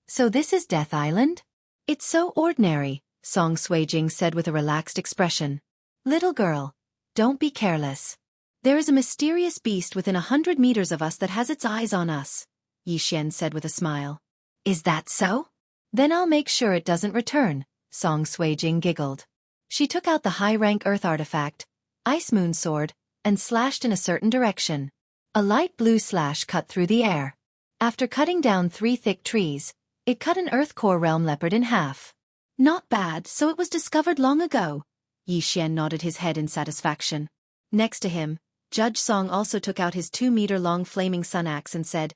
"So this is Death Island? It's so ordinary," Song Suijing said with a relaxed expression. "Little girl, don't be careless. There is a mysterious beast within 100 meters of us that has its eyes on us," Yi Xian said with a smile. "Is that so? Then I'll make sure it doesn't return," Song Suijing giggled. She took out the high-rank earth artifact, Ice Moon Sword, and slashed in a certain direction. A light blue slash cut through the air. After cutting down 3 thick trees, it cut an Earth Core Realm leopard in half. "Not bad, so it was discovered long ago." Yi Xian nodded his head in satisfaction. Next to him, Judge Song also took out his 2-meter-long flaming sun axe and said,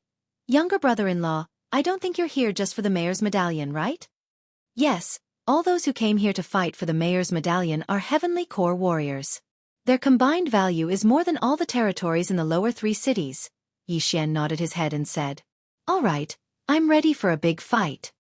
"Younger brother-in-law, I don't think you're here just for the mayor's medallion, right?" "Yes, all those who came here to fight for the mayor's medallion are Heavenly Core warriors. Their combined value is more than all the territories in the lower 3 cities." Yi Xian nodded his head and said, "All right, I'm ready for a big fight."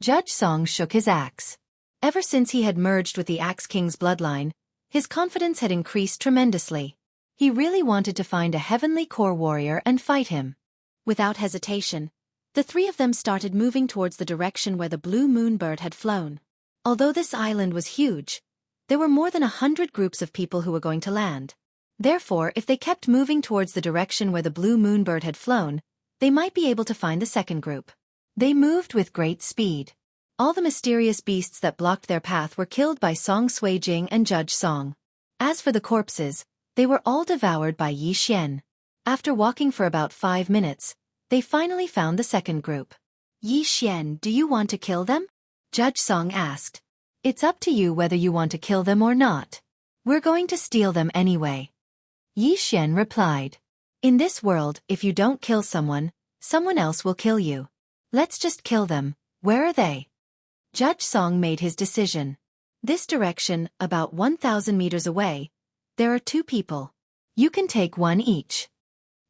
Judge Song shook his axe. Ever since he had merged with the Axe King's bloodline, his confidence had increased tremendously. He really wanted to find a Heavenly Core warrior and fight him. Without hesitation, the 3 of them started moving towards the direction where the blue moon bird had flown. Although this island was huge, there were more than 100 groups of people who were going to land. Therefore, if they kept moving towards the direction where the blue moon bird had flown, they might be able to find the second group. They moved with great speed. All the mysterious beasts that blocked their path were killed by Song Suijing and Judge Song. As for the corpses, they were all devoured by Yi Xian. After walking for about 5 minutes, they finally found the second group. "Yi Xian, do you want to kill them?" Judge Song asked. "It's up to you whether you want to kill them or not. We're going to steal them anyway." Yi Xian replied, "In this world, if you don't kill someone, someone else will kill you. Let's just kill them. Where are they?" Judge Song made his decision. "This direction, about 1,000 meters away, there are 2 people. You can take 1 each."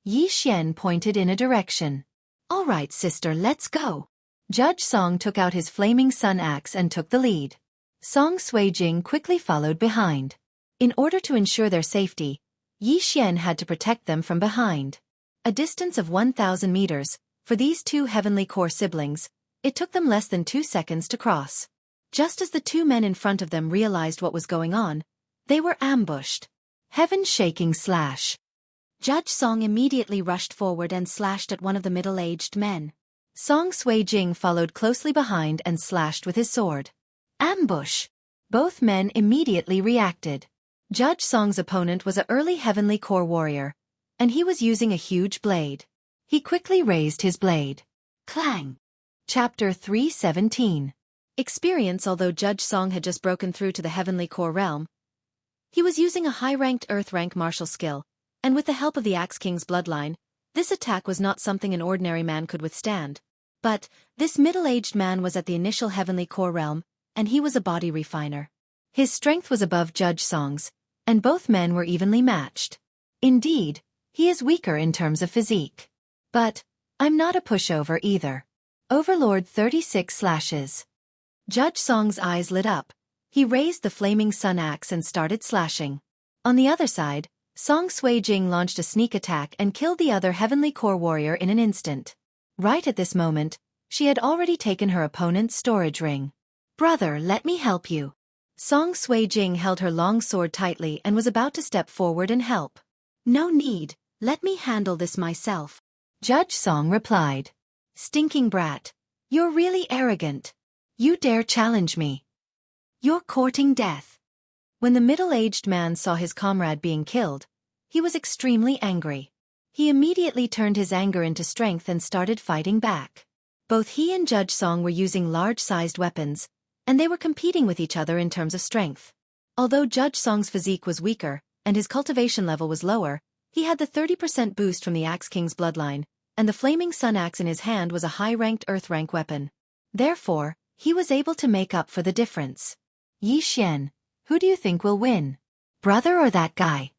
Yi Xian pointed in a direction. "All right, sister, let's go." Judge Song took out his flaming sun axe and took the lead. Song Suijing quickly followed behind. In order to ensure their safety, Yi Xian had to protect them from behind. A distance of 1,000 meters, for these 2 Heavenly Core siblings, it took them less than 2 seconds to cross. Just as the 2 men in front of them realized what was going on, they were ambushed. Heaven-shaking slash. Judge Song immediately rushed forward and slashed at one of the middle-aged men. Song Suijing followed closely behind and slashed with his sword. Ambush! Both men immediately reacted. Judge Song's opponent was an early Heavenly Core warrior, and he was using a huge blade. He quickly raised his blade. Clang! Chapter 317. Experience. Although Judge Song had just broken through to the Heavenly Core realm, he was using a high-ranked Earth-rank martial skill, and with the help of the Axe King's bloodline, this attack was not something an ordinary man could withstand. But this middle-aged man was at the initial Heavenly Core realm, and he was a body refiner. His strength was above Judge Song's, and both men were evenly matched. Indeed, he is weaker in terms of physique. But I'm not a pushover either. Overlord 36 slashes. Judge Song's eyes lit up. He raised the flaming sun axe and started slashing. On the other side, Song Suijing launched a sneak attack and killed the other Heavenly Core warrior in an instant. Right at this moment, she had already taken her opponent's storage ring. "Brother, let me help you." Song Suijing held her long sword tightly and was about to step forward and help. "No need, let me handle this myself," Judge Song replied. Stinking brat. You're really arrogant. You dare challenge me. You're courting death. When the middle-aged man saw his comrade being killed, he was extremely angry. He immediately turned his anger into strength and started fighting back. Both he and Judge Song were using large-sized weapons, and they were competing with each other in terms of strength. Although Judge Song's physique was weaker, and his cultivation level was lower, he had the 30% boost from the Axe King's bloodline, and the flaming sun axe in his hand was a high-ranked earth-rank weapon. Therefore, he was able to make up for the difference. Yi Xian, who do you think will win? Brother or that guy?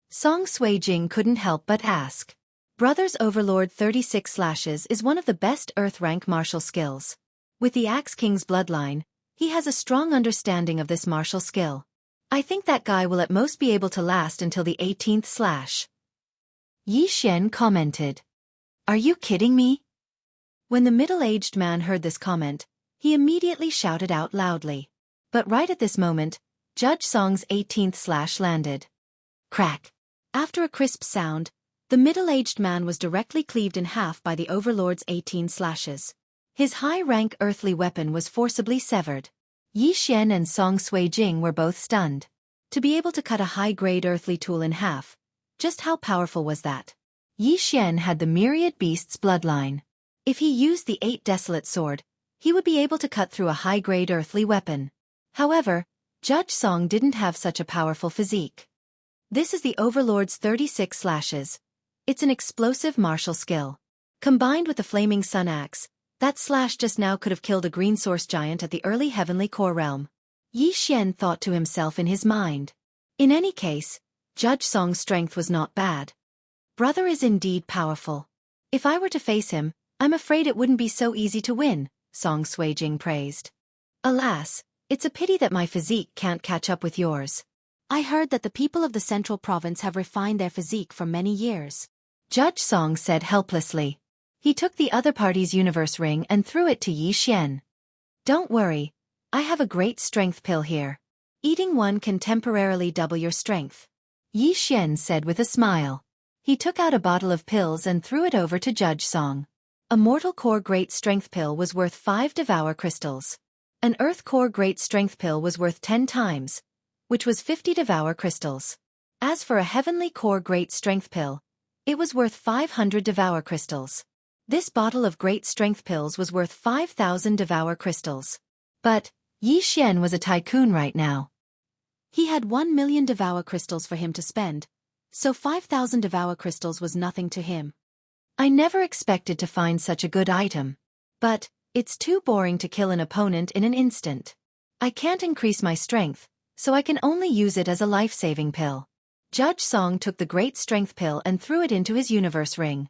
Song Suijing couldn't help but ask. Brother's Overlord 36 Slashes is one of the best earth-rank martial skills. With the Axe King's bloodline, he has a strong understanding of this martial skill. I think that guy will at most be able to last until the 18th slash. Yi Xian commented. Are you kidding me? When the middle-aged man heard this comment, he immediately shouted out loudly. But right at this moment, Judge Song's 18th slash landed. Crack. After a crisp sound, the middle-aged man was directly cleaved in half by the Overlord's 18 slashes. His high-rank earthly weapon was forcibly severed. Yi Xian and Song Suijing were both stunned. To be able to cut a high-grade earthly tool in half, just how powerful was that? Yi Xian had the myriad beast's bloodline. If he used the 8 desolate sword, he would be able to cut through a high-grade earthly weapon. However, Judge Song didn't have such a powerful physique. This is the Overlord's 36 slashes. It's an explosive martial skill. Combined with the flaming sun axe, that slash just now could have killed a green source giant at the early heavenly core realm. Yi Xian thought to himself in his mind. In any case, Judge Song's strength was not bad. Brother is indeed powerful. If I were to face him, I'm afraid it wouldn't be so easy to win, Song Suijing praised. Alas, it's a pity that my physique can't catch up with yours. I heard that the people of the central province have refined their physique for many years. Judge Song said helplessly. He took the other party's universe ring and threw it to Yi Xian. Don't worry, I have a great strength pill here. Eating one can temporarily double your strength. Yi Xian said with a smile. He took out a bottle of pills and threw it over to Judge Song. A Mortal Core Great Strength Pill was worth 5 Devour Crystals. An Earth Core Great Strength Pill was worth 10 times, which was 50 Devour Crystals. As for a Heavenly Core Great Strength Pill, it was worth 500 Devour Crystals. This bottle of Great Strength Pills was worth 5,000 Devour Crystals. But, Yi Xian was a tycoon right now. He had 1 million Devour Crystals for him to spend, so 5,000 Devour Crystals was nothing to him. I never expected to find such a good item. But, it's too boring to kill an opponent in an instant. I can't increase my strength, so I can only use it as a life-saving pill. Judge Song took the Great Strength Pill and threw it into his universe ring.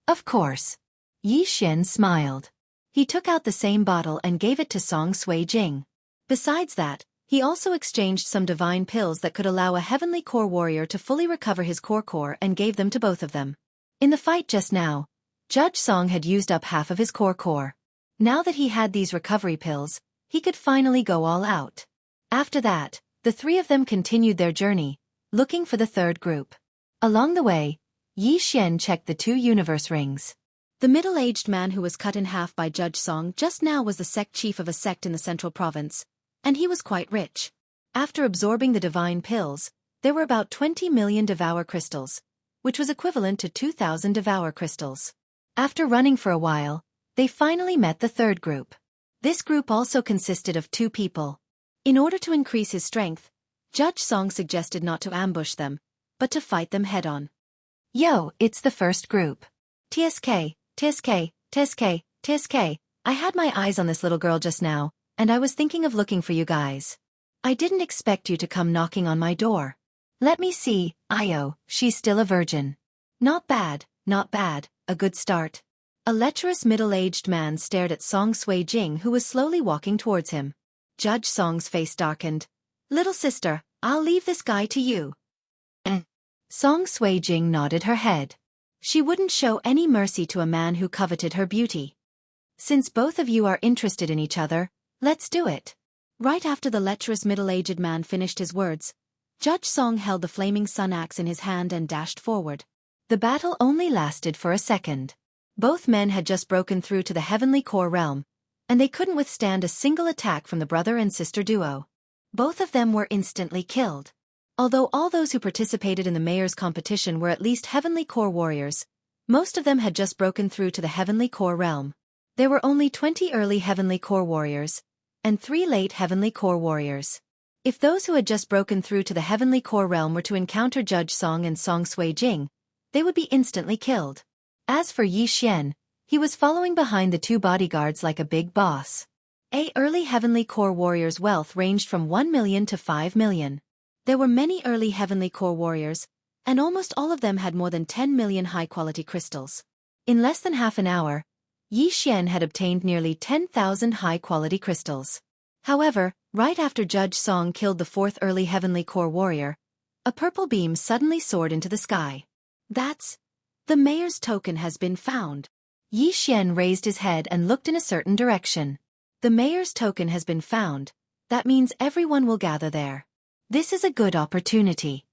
Of course. Yi Xian smiled. He took out the same bottle and gave it to Song Suijing. Besides that, he also exchanged some divine pills that could allow a heavenly core warrior to fully recover his core and gave them to both of them. In the fight just now, Judge Song had used up half of his core. Now that he had these recovery pills, he could finally go all out. After that, the three of them continued their journey, looking for the third group. Along the way, Yi Xian checked the 2 universe rings. The middle-aged man who was cut in half by Judge Song just now was the sect chief of a sect in the central province, and he was quite rich. After absorbing the divine pills, there were about 20 million Devour Crystals, which was equivalent to 2,000 Devour Crystals. After running for a while, they finally met the third group. This group also consisted of 2 people. In order to increase his strength, Judge Song suggested not to ambush them, but to fight them head-on. Yo, it's the first group. TSK, I had my eyes on this little girl just now, and I was thinking of looking for you guys. I didn't expect you to come knocking on my door. Let me see, she's still a virgin. Not bad, a good start. A lecherous middle-aged man stared at Song Suijing, who was slowly walking towards him. Judge Song's face darkened. Little sister, I'll leave this guy to you. Song Suijing nodded her head. She wouldn't show any mercy to a man who coveted her beauty. Since both of you are interested in each other, let's do it. Right after the lecherous middle-aged man finished his words, Judge Song held the flaming sun axe in his hand and dashed forward. The battle only lasted for a second. Both men had just broken through to the heavenly core realm, and they couldn't withstand a single attack from the brother and sister duo. Both of them were instantly killed. Although all those who participated in the mayor's competition were at least heavenly core warriors, most of them had just broken through to the heavenly core realm. There were only 20 early heavenly core warriors, and 3 late heavenly core warriors. If those who had just broken through to the heavenly core realm were to encounter Judge Song and Song Sui Jing, they would be instantly killed. As for Yi Xian, he was following behind the 2 bodyguards like a big boss. Early heavenly core warriors' wealth ranged from 1 million to 5 million. There were many early heavenly core warriors, and almost all of them had more than 10 million high-quality crystals. In less than half an hour, Yi Xian had obtained nearly 10,000 high-quality crystals. However, right after Judge Song killed the 4th early heavenly core warrior, a purple beam suddenly soared into the sky. That's... the mayor's token has been found. Yi Xian raised his head and looked in a certain direction. The mayor's token has been found. That means everyone will gather there. This is a good opportunity.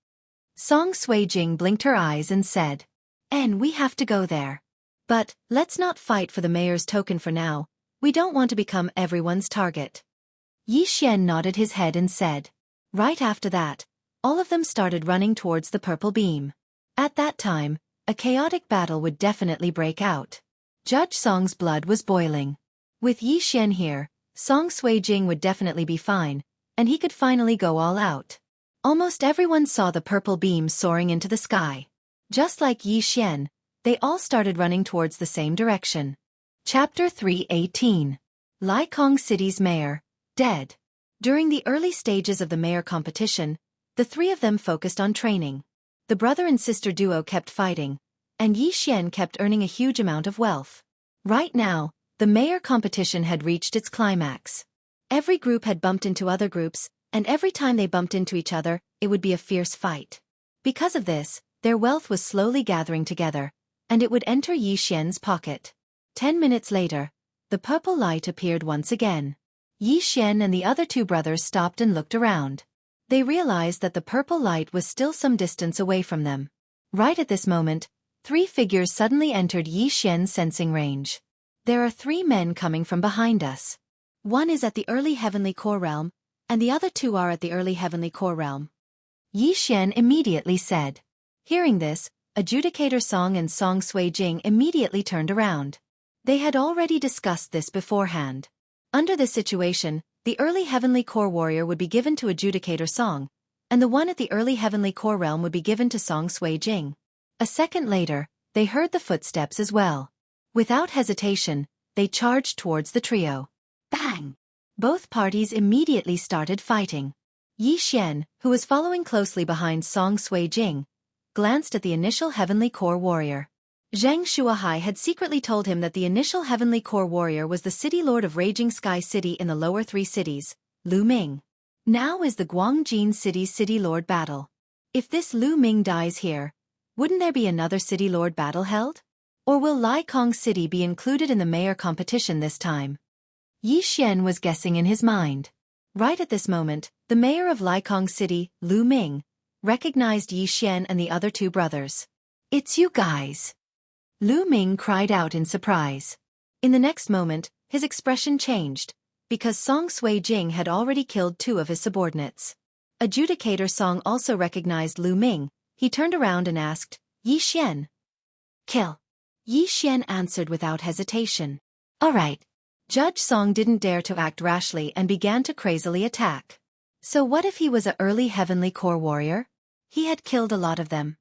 Song Sui Jing blinked her eyes and said, we have to go there. But, let's not fight for the mayor's token for now. We don't want to become everyone's target. Yi Xian nodded his head and said. Right after that, all of them started running towards the purple beam. At that time, a chaotic battle would definitely break out. Judge Song's blood was boiling. With Yi Xian here, Song Sui Jing would definitely be fine, and he could finally go all out. Almost everyone saw the purple beam soaring into the sky. Just like Yi Xian, they all started running towards the same direction. Chapter 3:18. Laikong City's Mayor, dead. During the early stages of the mayor competition, the 3 of them focused on training. The brother and sister duo kept fighting, and Yi Xian kept earning a huge amount of wealth. Right now, the mayor competition had reached its climax. Every group had bumped into other groups, and every time they bumped into each other, it would be a fierce fight. Because of this, their wealth was slowly gathering together, and it would enter Yi Xian's pocket. 10 minutes later, the purple light appeared once again. Yi Xian and the other 2 brothers stopped and looked around. They realized that the purple light was still some distance away from them. Right at this moment, 3 figures suddenly entered Yi Xian's sensing range. There are 3 men coming from behind us. One is at the early heavenly core realm, and the other 2 are at the early heavenly core realm. Yi Xian immediately said. Hearing this, Adjudicator Song and Song Sui Jing immediately turned around. They had already discussed this beforehand. Under this situation, the early heavenly core warrior would be given to Adjudicator Song, and the one at the early heavenly core realm would be given to Song Sui Jing. A second later, they heard the footsteps as well. Without hesitation, they charged towards the trio. Bang! Both parties immediately started fighting. Yi Xian, who was following closely behind Song Sui Jing, glanced at the initial heavenly core warrior. Xianxia had secretly told him that the initial heavenly core warrior was the city lord of Raging Sky City in the lower 3 cities, Lu Ming. Now is the Guangjin City's city lord battle. If this Lu Ming dies here, wouldn't there be another city lord battle held? Or will Laikong City be included in the mayor competition this time? Yi Xian was guessing in his mind. Right at this moment, the mayor of Laikong City, Lu Ming, recognized Yi Xian and the other 2 brothers. It's you guys! Lu Ming cried out in surprise. In the next moment, his expression changed, because Song Sui Jing had already killed 2 of his subordinates. Adjudicator Song also recognized Lu Ming. He turned around and asked, Yi Xian. Kill. Yi Xian answered without hesitation. All right. Judge Song didn't dare to act rashly and began to crazily attack. So what if he was a early heavenly core warrior? He had killed a lot of them.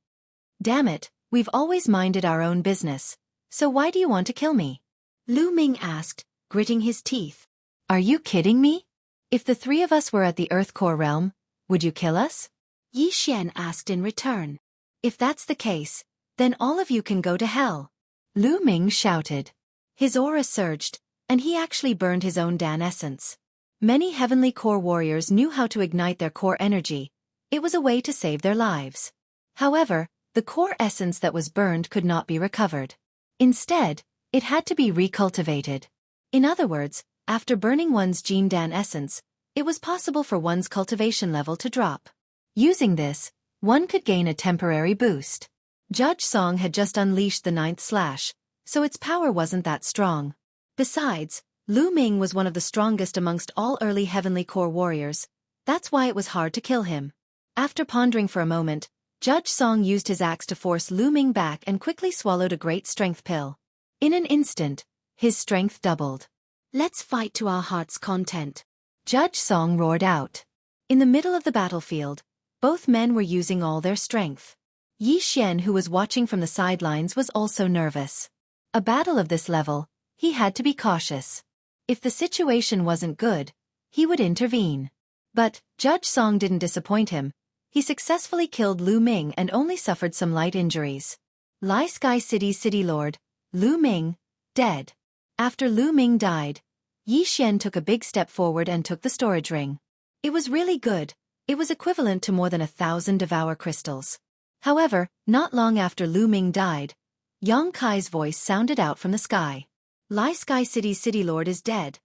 Damn it, we've always minded our own business. So why do you want to kill me? Lu Ming asked, gritting his teeth. Are you kidding me? If the 3 of us were at the Earth Core realm, would you kill us? Yi Xian asked in return. If that's the case, then all of you can go to hell. Lu Ming shouted. His aura surged, and he actually burned his own Dan essence. Many heavenly core warriors knew how to ignite their core energy. It was a way to save their lives. However, the core essence that was burned could not be recovered. Instead, it had to be recultivated. In other words, after burning one's Jin Dan essence, it was possible for one's cultivation level to drop. Using this, one could gain a temporary boost. Judge Song had just unleashed the 9th slash, so its power wasn't that strong. Besides, Lu Ming was one of the strongest amongst all early Heavenly Core warriors. That's why it was hard to kill him. After pondering for a moment, Judge Song used his axe to force Lu Ming back and quickly swallowed a great strength pill. In an instant, his strength doubled. "Let's fight to our heart's content," Judge Song roared out. In the middle of the battlefield, both men were using all their strength. Yi Xian, who was watching from the sidelines, was also nervous. A battle of this level, he had to be cautious. If the situation wasn't good, he would intervene. But Judge Song didn't disappoint him. He successfully killed Lu Ming and only suffered some light injuries. Lai Sky City's city lord, Lu Ming, dead. After Lu Ming died, Yi Xian took a big step forward and took the storage ring. It was really good. It was equivalent to more than 1,000 devour crystals. However, not long after Lu Ming died, Yang Kai's voice sounded out from the sky. Lai Sky City's city lord is dead.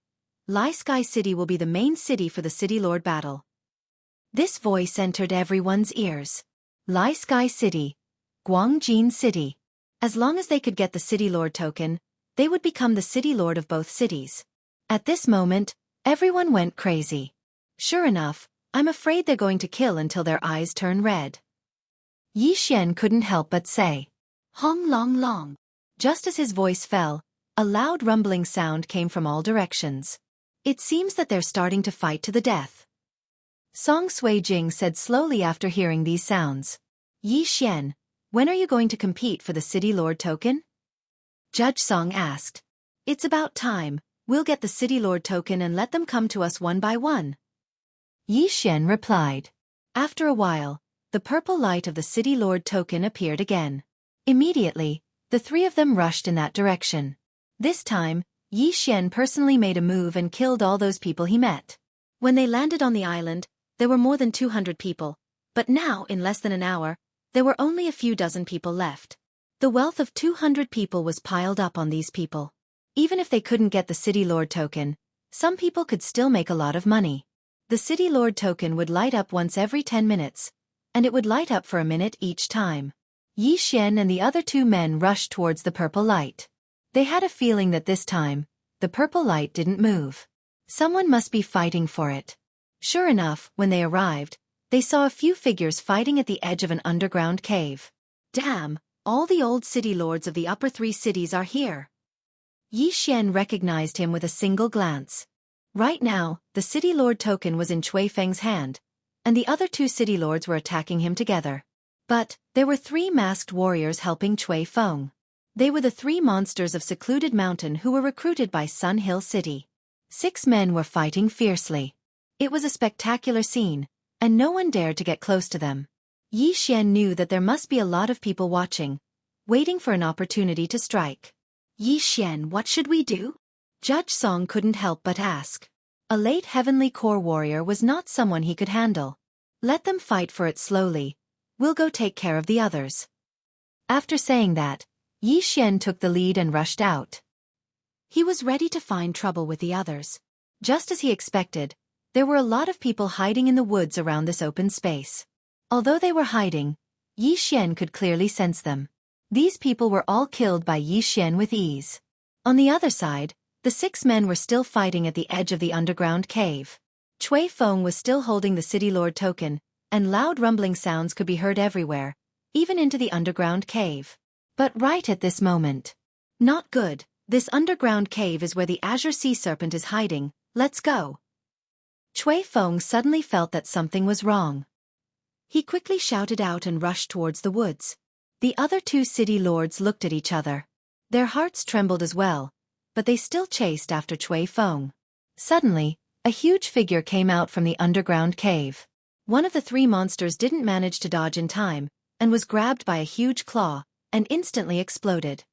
Lai Sky City will be the main city for the city lord battle. This voice entered everyone's ears. Lai Sky City, Guangjin City. As long as they could get the city lord token, they would become the city lord of both cities. At this moment, everyone went crazy. Sure enough, I'm afraid they're going to kill until their eyes turn red. Yi Xian couldn't help but say, "Hong long long." Just as his voice fell, a loud rumbling sound came from all directions. It seems that they're starting to fight to the death. Song Sui Jing said slowly after hearing these sounds. "Yi Xian, when are you going to compete for the city lord token?" Judge Song asked. "It's about time. We'll get the city lord token and let them come to us one by one." Yi Xian replied. After a while, the purple light of the city lord token appeared again. Immediately, the three of them rushed in that direction. This time, Yi Xian personally made a move and killed all those people he met. When they landed on the island, there were more than 200 people, but now, in less than an hour, there were only a few dozen people left. The wealth of 200 people was piled up on these people. Even if they couldn't get the city lord token, some people could still make a lot of money. The city lord token would light up once every 10 minutes, and it would light up for a minute each time. Yi Xian and the other two men rushed towards the purple light. They had a feeling that this time, the purple light didn't move. Someone must be fighting for it. Sure enough, when they arrived, they saw a few figures fighting at the edge of an underground cave. Damn, all the old city lords of the upper 3 cities are here. Yi Xian recognized him with a single glance. Right now, the city lord token was in Cui Feng's hand, and the other 2 city lords were attacking him together. But there were 3 masked warriors helping Cui Feng. They were the 3 monsters of Secluded Mountain who were recruited by Sun Hill City. 6 men were fighting fiercely. It was a spectacular scene, and no one dared to get close to them. Yi Xian knew that there must be a lot of people watching, waiting for an opportunity to strike. "Yi Xian, what should we do?" Judge Song couldn't help but ask. A late Heavenly Core warrior was not someone he could handle. Let them fight for it slowly. We'll go take care of the others. After saying that, Yi Xian took the lead and rushed out. He was ready to find trouble with the others. Just as he expected, there were a lot of people hiding in the woods around this open space. Although they were hiding, Yi Xian could clearly sense them. These people were all killed by Yi Xian with ease. On the other side, the 6 men were still fighting at the edge of the underground cave. Cui Feng was still holding the city lord token, and loud rumbling sounds could be heard everywhere, even into the underground cave. But right at this moment. Not good. This underground cave is where the Azure Sea Serpent is hiding. Let's go. Cui Feng suddenly felt that something was wrong. He quickly shouted out and rushed towards the woods. The other 2 city lords looked at each other. Their hearts trembled as well, but they still chased after Cui Feng. Suddenly, a huge figure came out from the underground cave. One of the 3 monsters didn't manage to dodge in time, and was grabbed by a huge claw, and instantly exploded.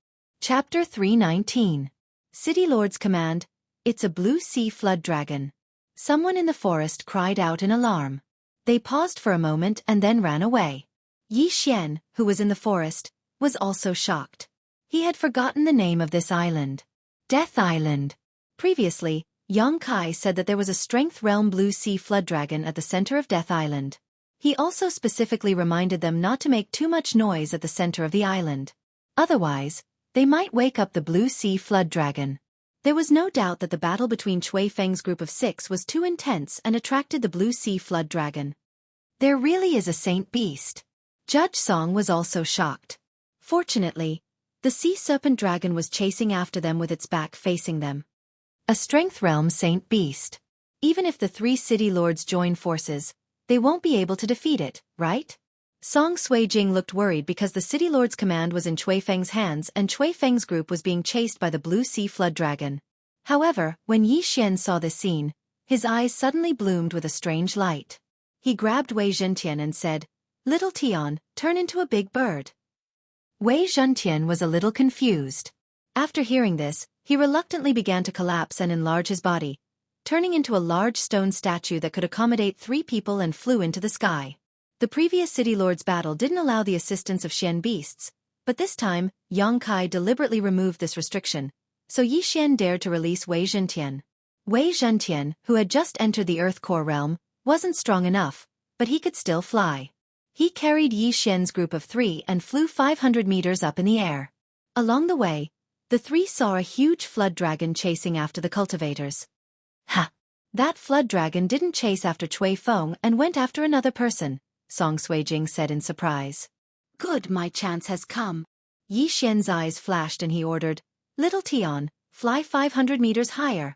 Chapter 319. City Lord's Command. It's a blue sea flood dragon. Someone in the forest cried out in alarm. They paused for a moment and then ran away. Yi Xian, who was in the forest, was also shocked. He had forgotten the name of this island. Death Island. Previously, Yang Kai said that there was a Strength Realm blue sea flood dragon at the center of Death Island. He also specifically reminded them not to make too much noise at the center of the island. Otherwise, They might wake up the Blue Sea Flood Dragon. There was no doubt that the battle between Chui Feng's group of 6 was too intense and attracted the Blue Sea Flood Dragon. There really is a saint beast. Judge Song was also shocked. Fortunately, the Sea Serpent Dragon was chasing after them with its back facing them. A Strength Realm Saint Beast. Even if the 3 city lords join forces, they won't be able to defeat it, right? Song Suijing looked worried because the city lord's command was in Chui Feng's hands and Chui Feng's group was being chased by the Blue Sea Flood Dragon. However, when Yi Xian saw this scene, his eyes suddenly bloomed with a strange light. He grabbed Wei Zhentian and said, "Little Tian, turn into a big bird." Wei Zhentian was a little confused. After hearing this, he reluctantly began to collapse and enlarge his body, turning into a large stone statue that could accommodate 3 people and flew into the sky. The previous City Lord's battle didn't allow the assistance of Xian beasts, but this time, Yang Kai deliberately removed this restriction, so Yi Xian dared to release Wei Zhentian. Wei Zhentian, who had just entered the Earth Core realm, wasn't strong enough, but he could still fly. He carried Yi Xian's group of 3 and flew 500 meters up in the air. Along the way, the 3 saw a huge flood dragon chasing after the cultivators. Ha! That flood dragon didn't chase after Chui Feng and went after another person, Song Suijing said in surprise. Good, my chance has come. Yi Xian's eyes flashed and he ordered, "Little Tian, fly 500 meters higher."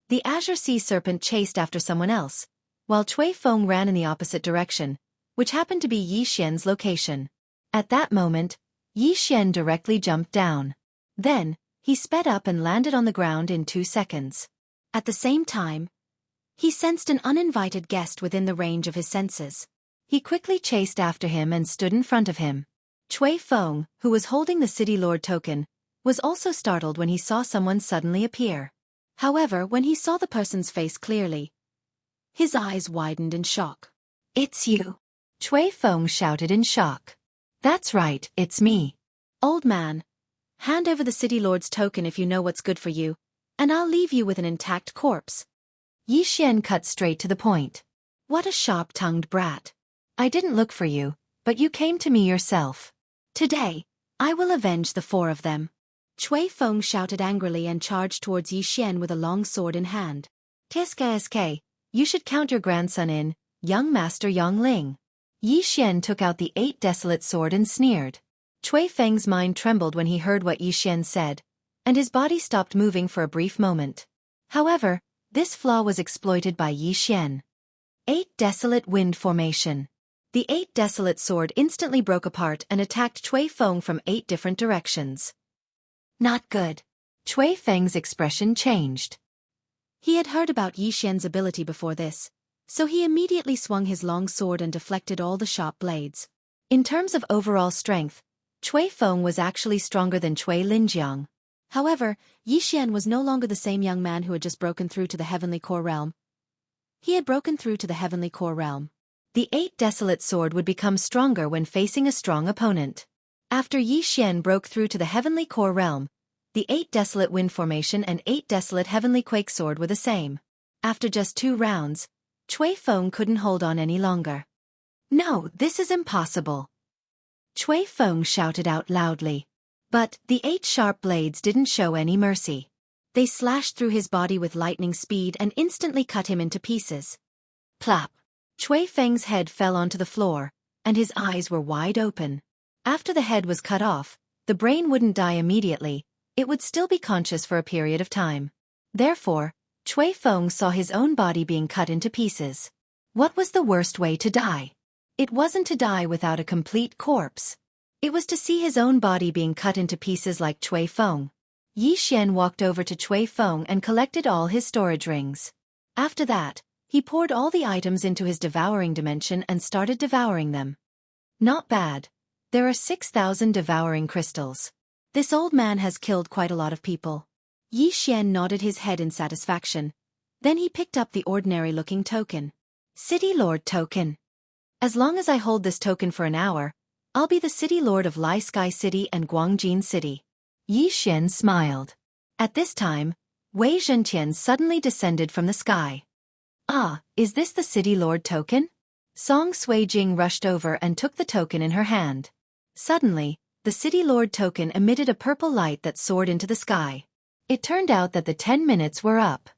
The Azure Sea Serpent chased after someone else, while Chui Feng ran in the opposite direction, which happened to be Yi Xian's location. At that moment, Yi Xian directly jumped down. Then, he sped up and landed on the ground in 2 seconds. At the same time, he sensed an uninvited guest within the range of his senses. He quickly chased after him and stood in front of him. Chui Feng, who was holding the City Lord token, was also startled when he saw someone suddenly appear. However, when he saw the person's face clearly, his eyes widened in shock. "It's you!" Chui Feng shouted in shock. "That's right, it's me. Old man, hand over the City Lord's token if you know what's good for you, and I'll leave you with an intact corpse." Yi Xian cut straight to the point. "What a sharp-tongued brat. I didn't look for you, but you came to me yourself. Today, I will avenge the 4 of them." Chui Feng shouted angrily and charged towards Yi Xian with a long sword in hand. "Kisk, you should count your grandson in, young Master Yongling." Yi Xian took out the 8 desolate sword and sneered. Chui Feng's mind trembled when he heard what Yi Xian said, and his body stopped moving for a brief moment. However, this flaw was exploited by Yi Xian. 8 desolate wind formation. The 8 desolate sword instantly broke apart and attacked Chui Feng from 8 different directions. Not good. Chui Feng's expression changed. He had heard about Yi Xian's ability before this, so he immediately swung his long sword and deflected all the sharp blades. In terms of overall strength, Chui Feng was actually stronger than Chui Linjiang. However, Yi Xian was no longer the same young man who had just broken through to the Heavenly Core realm. He had broken through to the Heavenly Core realm. The 8 desolate sword would become stronger when facing a strong opponent. After Yi Xian broke through to the Heavenly Core realm, the 8 desolate wind formation and 8 desolate heavenly quake sword were the same. After just 2 rounds, Chui Feng couldn't hold on any longer. "No, this is impossible!" Chui Feng shouted out loudly. But the 8 sharp blades didn't show any mercy. They slashed through his body with lightning speed and instantly cut him into pieces. Plop! Chui Feng's head fell onto the floor, and his eyes were wide open. After the head was cut off, the brain wouldn't die immediately, it would still be conscious for a period of time. Therefore, Chui Feng saw his own body being cut into pieces. What was the worst way to die? It wasn't to die without a complete corpse. It was to see his own body being cut into pieces like Chui Feng. Yi Xian walked over to Chui Feng and collected all his storage rings. After that, he poured all the items into his devouring dimension and started devouring them. Not bad. There are 6,000 devouring crystals. This old man has killed quite a lot of people. Yi Xian nodded his head in satisfaction. Then he picked up the ordinary-looking token. City Lord token. As long as I hold this token for an hour, I'll be the City Lord of Lai Sky City and Guangjin City. Yi Xian smiled. At this time, Wei Zhentian suddenly descended from the sky. Ah, is this the City Lord token? Song Suijing rushed over and took the token in her hand. Suddenly, the City Lord token emitted a purple light that soared into the sky. It turned out that the 10 minutes were up.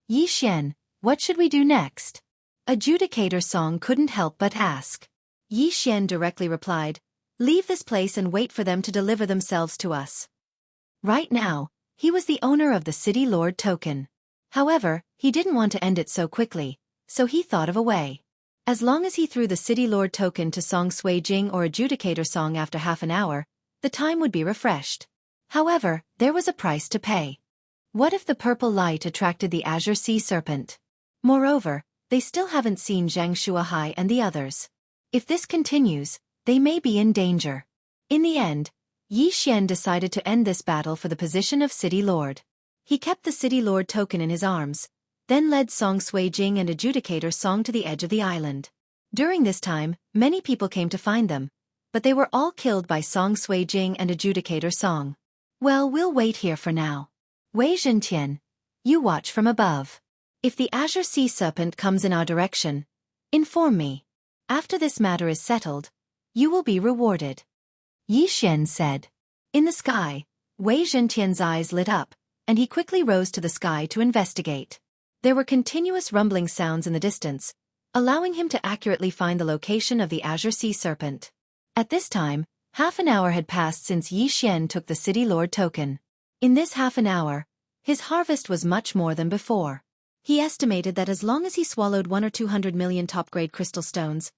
Yi Xian, what should we do next? Adjudicator Song couldn't help but ask. Yi Xian directly replied, leave this place and wait for them to deliver themselves to us. Right now, he was the owner of the City Lord token. However, he didn't want to end it so quickly, so he thought of a way. As long as he threw the City Lord token to Song Sui Jing or Adjudicator Song after half an hour, the time would be refreshed. However, there was a price to pay. What if the purple light attracted the Azure Sea Serpent? Moreover, they still haven't seen Xianxia and the others. If this continues, they may be in danger. In the end, Yi Xian decided to end this battle for the position of City Lord. He kept the City Lord token in his arms, then led Song Sui Jing and Adjudicator Song to the edge of the island. During this time, many people came to find them, but they were all killed by Song Sui Jing and Adjudicator Song. Well, we'll wait here for now. Wei Zhentian, you watch from above. If the Azure Sea Serpent comes in our direction, inform me. After this matter is settled, you will be rewarded. Yi Xian said. In the sky, Wei Zhentian's eyes lit up, and he quickly rose to the sky to investigate. There were continuous rumbling sounds in the distance, allowing him to accurately find the location of the Azure Sea Serpent. At this time, half an hour had passed since Yi Xian took the City Lord token. In this half an hour, his harvest was much more than before. He estimated that as long as he swallowed 1 or 200 million top-grade crystal stones,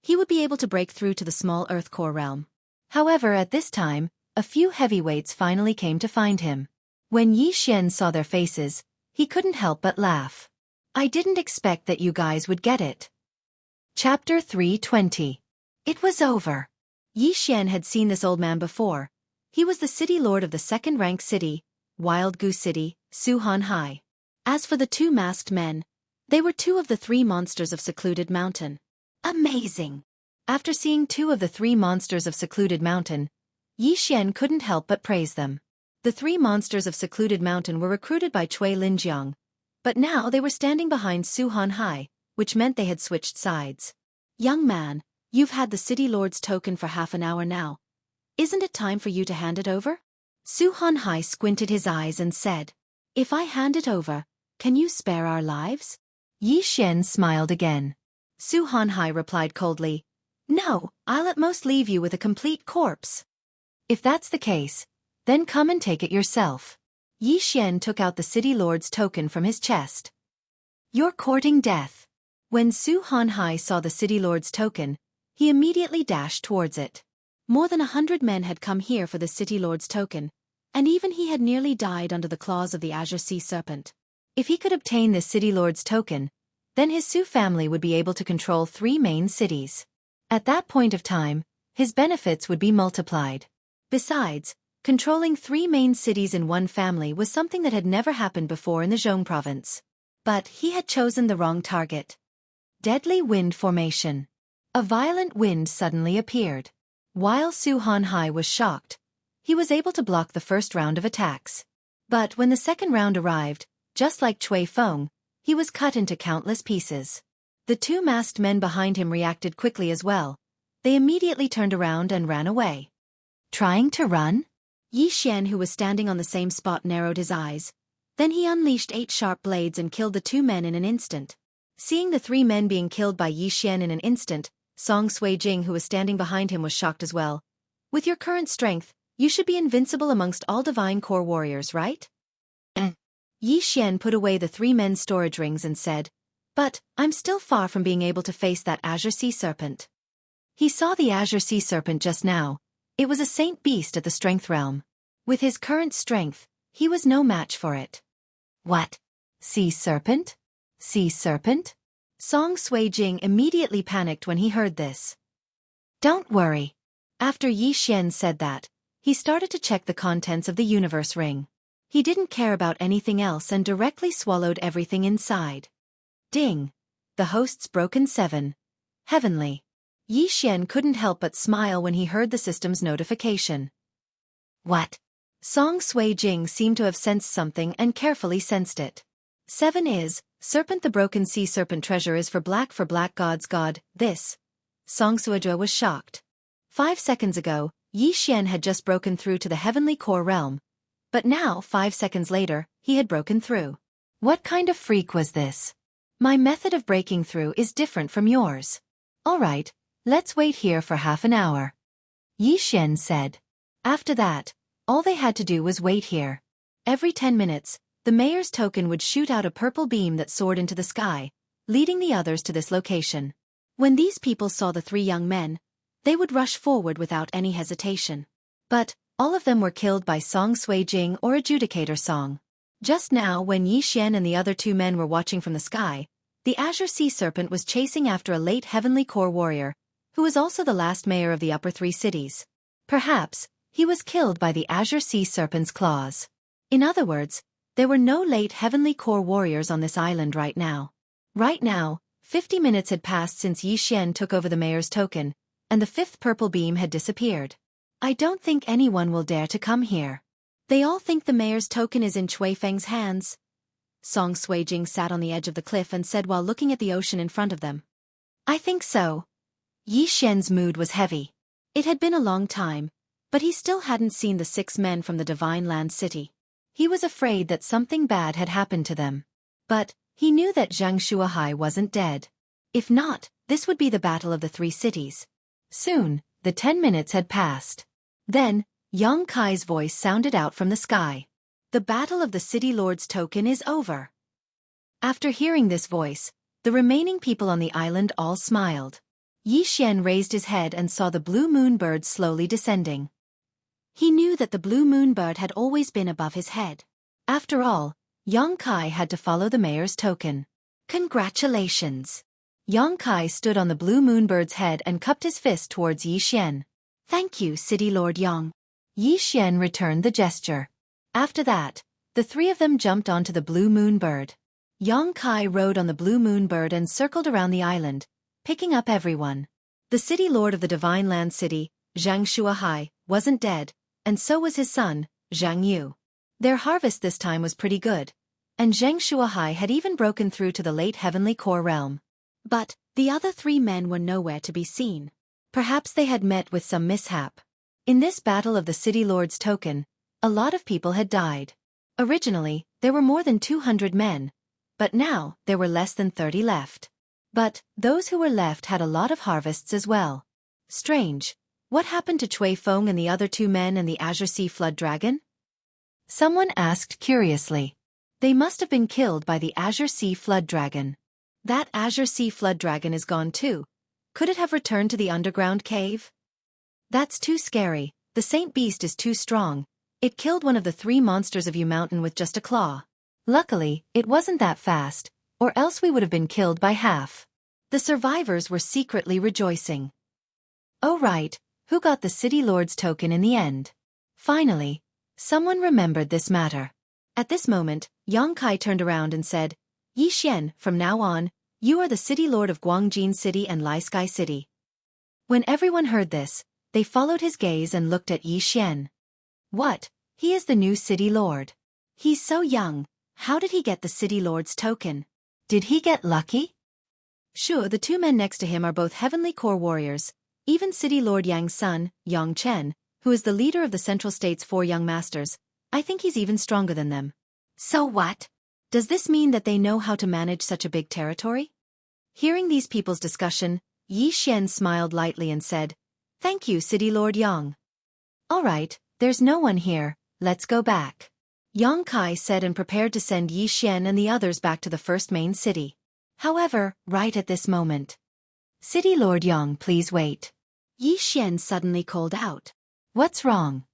he would be able to break through to the small earth core realm. However, at this time, a few heavyweights finally came to find him. When Yi Xian saw their faces, he couldn't help but laugh. I didn't expect that you guys would get it. Chapter 320. It was over. Yi Xian had seen this old man before. He was the City Lord of the second-rank city, Wild Goose City, Suhanhai. As for the two masked men, they were two of the three monsters of Secluded Mountain. Amazing! After seeing two of the three monsters of Secluded Mountain, Yi Xian couldn't help but praise them. The three monsters of Secluded Mountain were recruited by Cui Linjiang, but now they were standing behind Suhanhai, which meant they had switched sides. Young man, you've had the City Lord's token for half an hour now. Isn't it time for you to hand it over? Suhanhai squinted his eyes and said, if I hand it over, can you spare our lives? Yi Xian smiled again. Suhanhai replied coldly, no, I'll at most leave you with a complete corpse. If that's the case, then come and take it yourself. Yi Xian took out the City Lord's token from his chest. You're courting death. When Suhanhai saw the City Lord's token, he immediately dashed towards it. More than 100 men had come here for the City Lord's token, and even he had nearly died under the claws of the Azure Sea Serpent. If he could obtain this City Lord's token, then his Su family would be able to control 3 main cities. At that point of time, his benefits would be multiplied. Besides, controlling 3 main cities in one family was something that had never happened before in the Zhong province. But he had chosen the wrong target. Deadly wind formation. A violent wind suddenly appeared. While Suhanhai was shocked, he was able to block the first round of attacks. But when the second round arrived, just like Cui Feng, he was cut into countless pieces. The 2 masked men behind him reacted quickly as well. They immediately turned around and ran away. Trying to run? Yi Xian, who was standing on the same spot, narrowed his eyes. Then he unleashed 8 sharp blades and killed the 2 men in an instant. Seeing the 3 men being killed by Yi Xian in an instant, Song Sui Jing, who was standing behind him, was shocked as well. With your current strength, you should be invincible amongst all Divine Core warriors, right? Yi Xian put away the 3 men's storage rings and said, but I'm still far from being able to face that Azure Sea Serpent. He saw the Azure Sea Serpent just now. It was a saint beast at the strength realm. With his current strength, he was no match for it. What? Sea Serpent? Sea Serpent? Song Sui Jing immediately panicked when he heard this. Don't worry. After Yi Xian said that, he started to check the contents of the universe ring. He didn't care about anything else and directly swallowed everything inside. Ding! The host's broken 7. Heavenly. Yi Xian couldn't help but smile when he heard the system's notification. What? Song Sui Jing seemed to have sensed something and carefully sensed it. 7 is, Serpent. The broken sea serpent treasure is for black gods god, this. Song Sui Jing was shocked. 5 seconds ago, Yi Xian had just broken through to the heavenly core realm. But now, 5 seconds later, he had broken through. What kind of freak was this? My method of breaking through is different from yours. Alright, let's wait here for half an hour. Yi Xian said. After that, all they had to do was wait here. Every 10 minutes, the mayor's token would shoot out a purple beam that soared into the sky, leading the others to this location. When these people saw the 3 young men, they would rush forward without any hesitation. But all of them were killed by Song Sui Jing or Adjudicator Song. Just now, when Yi Xian and the other 2 men were watching from the sky, the Azure Sea Serpent was chasing after a late Heavenly Core warrior, who was also the last mayor of the upper 3 cities. Perhaps, he was killed by the Azure Sea Serpent's claws. In other words, there were no late Heavenly Core warriors on this island right now. Right now, 50 minutes had passed since Yi Xian took over the mayor's token, and the 5th purple beam had disappeared. I don't think anyone will dare to come here. They all think the mayor's token is in Cui Feng's hands. Song Sui Jing sat on the edge of the cliff and said while looking at the ocean in front of them. I think so. Yi Xian's mood was heavy. It had been a long time, but he still hadn't seen the 6 men from the Divine Land City. He was afraid that something bad had happened to them. But he knew that Xianxia wasn't dead. If not, this would be the battle of the 3 cities. Soon, the 10 minutes had passed. Then, Yang Kai's voice sounded out from the sky. The battle of the City Lord's token is over. After hearing this voice, the remaining people on the island all smiled. Yi Xian raised his head and saw the blue moon bird slowly descending. He knew that the blue moon bird had always been above his head. After all, Yang Kai had to follow the mayor's token. Congratulations! Yang Kai stood on the blue moon bird's head and cupped his fist towards Yi Xian. Thank you, City Lord Yang. Yi Xian returned the gesture. After that, the 3 of them jumped onto the blue moon bird. Yang Kai rode on the blue moon bird and circled around the island, picking up everyone. The City Lord of the Divine Land City, Xianxia, wasn't dead, and so was his son, Jianghu. Their harvest this time was pretty good, and Xianxia had even broken through to the late Heavenly Core realm. But the other 3 men were nowhere to be seen. Perhaps they had met with some mishap. In this battle of the City Lord's token, a lot of people had died. Originally, there were more than 200 men, but now there were less than 30 left. But those who were left had a lot of harvests as well. Strange. What happened to Cui Feng and the other 2 men and the Azure Sea Flood Dragon? Someone asked curiously. They must have been killed by the Azure Sea Flood Dragon. That Azure Sea Flood Dragon is gone too. Could it have returned to the underground cave? That's too scary. The Saint Beast is too strong. It killed one of the 3 monsters of Yu Mountain with just a claw. Luckily, it wasn't that fast, or else we would have been killed by half. The survivors were secretly rejoicing. Oh right, who got the City Lord's token in the end? Finally, someone remembered this matter. At this moment, Yang Kai turned around and said, Yi Xian, from now on, you are the City Lord of Guangjin City and Lai Sky City. When everyone heard this, they followed his gaze and looked at Yi Xian. What? He is the new City Lord. He's so young. How did he get the City Lord's token? Did he get lucky? Sure, the 2 men next to him are both Heavenly Core warriors. Even City Lord Yang's son, Yang Chen, who is the leader of the Central State's 4 young masters, I think he's even stronger than them. So what? Does this mean that they know how to manage such a big territory? Hearing these people's discussion, Yi Xian smiled lightly and said, Thank you, City Lord Yang. All right, there's no one here, let's go back. Yang Kai said and prepared to send Yi Xian and the others back to the first main city. However, right at this moment. City Lord Yang, please wait. Yi Xian suddenly called out. What's wrong?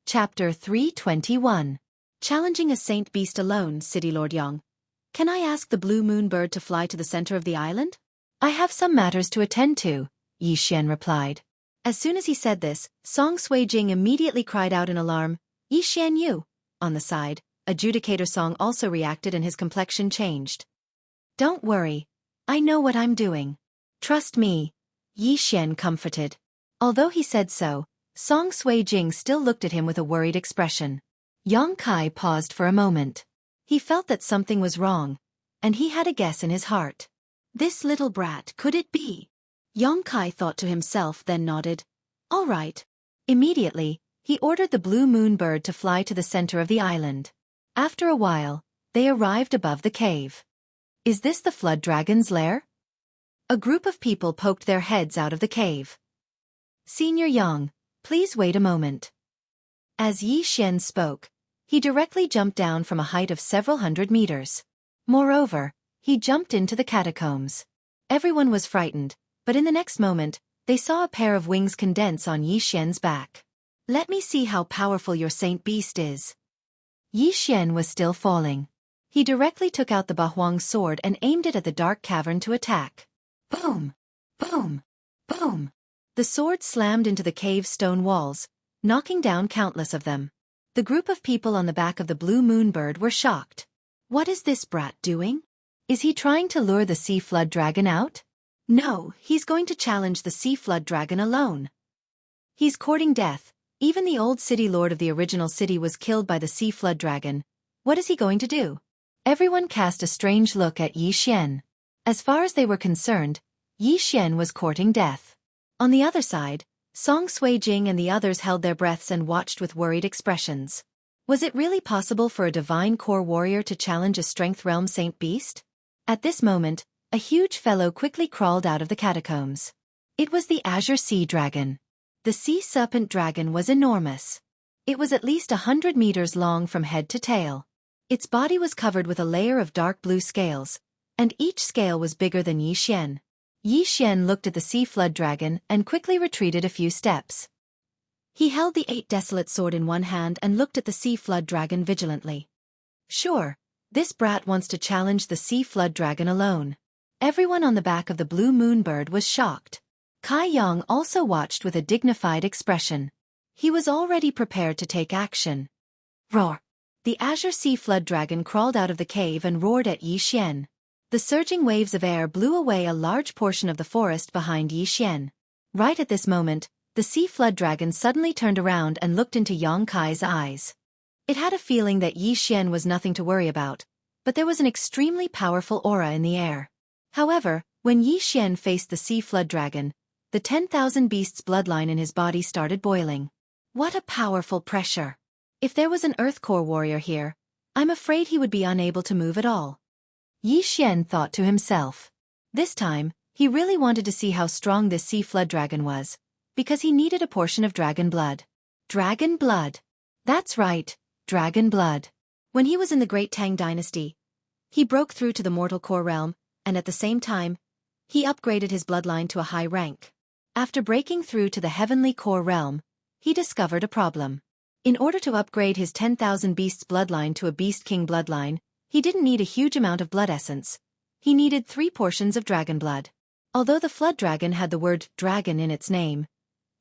Chapter 321. Challenging a Saint Beast alone, City Lord Yang. Can I ask the blue moon bird to fly to the center of the island? I have some matters to attend to, Yi Xian replied. As soon as he said this, Song Sui Jing immediately cried out in alarm, Yi Xian you. On the side, Adjudicator Song also reacted and his complexion changed. Don't worry. I know what I'm doing. Trust me. Yi Xian comforted. Although he said so, Song Sui Jing still looked at him with a worried expression. Yang Kai paused for a moment. He felt that something was wrong, and he had a guess in his heart. This little brat, could it be? Yang Kai thought to himself, then nodded. All right. Immediately, he ordered the blue moon bird to fly to the center of the island. After a while, they arrived above the cave. Is this the flood dragon's lair? A group of people poked their heads out of the cave. Senior Yang, please wait a moment. As Yi Xian spoke, he directly jumped down from a height of several hundred meters. Moreover, he jumped into the catacombs. Everyone was frightened, but in the next moment, they saw a pair of wings condense on Yi Xian's back. Let me see how powerful your saint beast is. Yi Xian was still falling. He directly took out the Bahuang sword and aimed it at the dark cavern to attack. Boom! Boom! Boom! The sword slammed into the cave's stone walls, knocking down countless of them. The group of people on the back of the blue moon bird were shocked. What is this brat doing? Is he trying to lure the sea flood dragon out? No, he's going to challenge the sea flood dragon alone. He's courting death. Even the old city lord of the original city was killed by the sea flood dragon. What is he going to do? Everyone cast a strange look at Yi Xian. As far as they were concerned, Yi Xian was courting death. On the other side, Song Suijing and the others held their breaths and watched with worried expressions. Was it really possible for a divine core warrior to challenge a strength realm saint beast? At this moment, a huge fellow quickly crawled out of the catacombs. It was the Azure Sea Dragon. The sea serpent dragon was enormous. It was at least 100 meters long from head to tail. Its body was covered with a layer of dark blue scales, and each scale was bigger than Yi Xian. Yi Xian looked at the sea flood dragon and quickly retreated a few steps. He held the 8 desolate sword in one hand and looked at the sea flood dragon vigilantly. Sure, this brat wants to challenge the sea flood dragon alone. Everyone on the back of the blue moon bird was shocked. Kai Yang also watched with a dignified expression. He was already prepared to take action. Roar! The Azure Sea Flood Dragon crawled out of the cave and roared at Yi Xian. The surging waves of air blew away a large portion of the forest behind Yi Xian. Right at this moment, the Sea Flood Dragon suddenly turned around and looked into Yang Kai's eyes. It had a feeling that Yi Xian was nothing to worry about, but there was an extremely powerful aura in the air. However, when Yi Xian faced the Sea Flood Dragon, the 10,000 beasts' bloodline in his body started boiling. What a powerful pressure! If there was an Earth Core warrior here, I'm afraid he would be unable to move at all. Yi Xian thought to himself. This time, he really wanted to see how strong this Sea Flood Dragon was, because he needed a portion of dragon blood. Dragon blood! That's right, dragon blood. When he was in the Great Tang Dynasty, he broke through to the mortal core realm, and at the same time, he upgraded his bloodline to a high rank. After breaking through to the heavenly core realm, he discovered a problem. In order to upgrade his 10,000 beasts bloodline to a beast king bloodline, he didn't need a huge amount of blood essence. He needed 3 portions of dragon blood. Although the flood dragon had the word dragon in its name,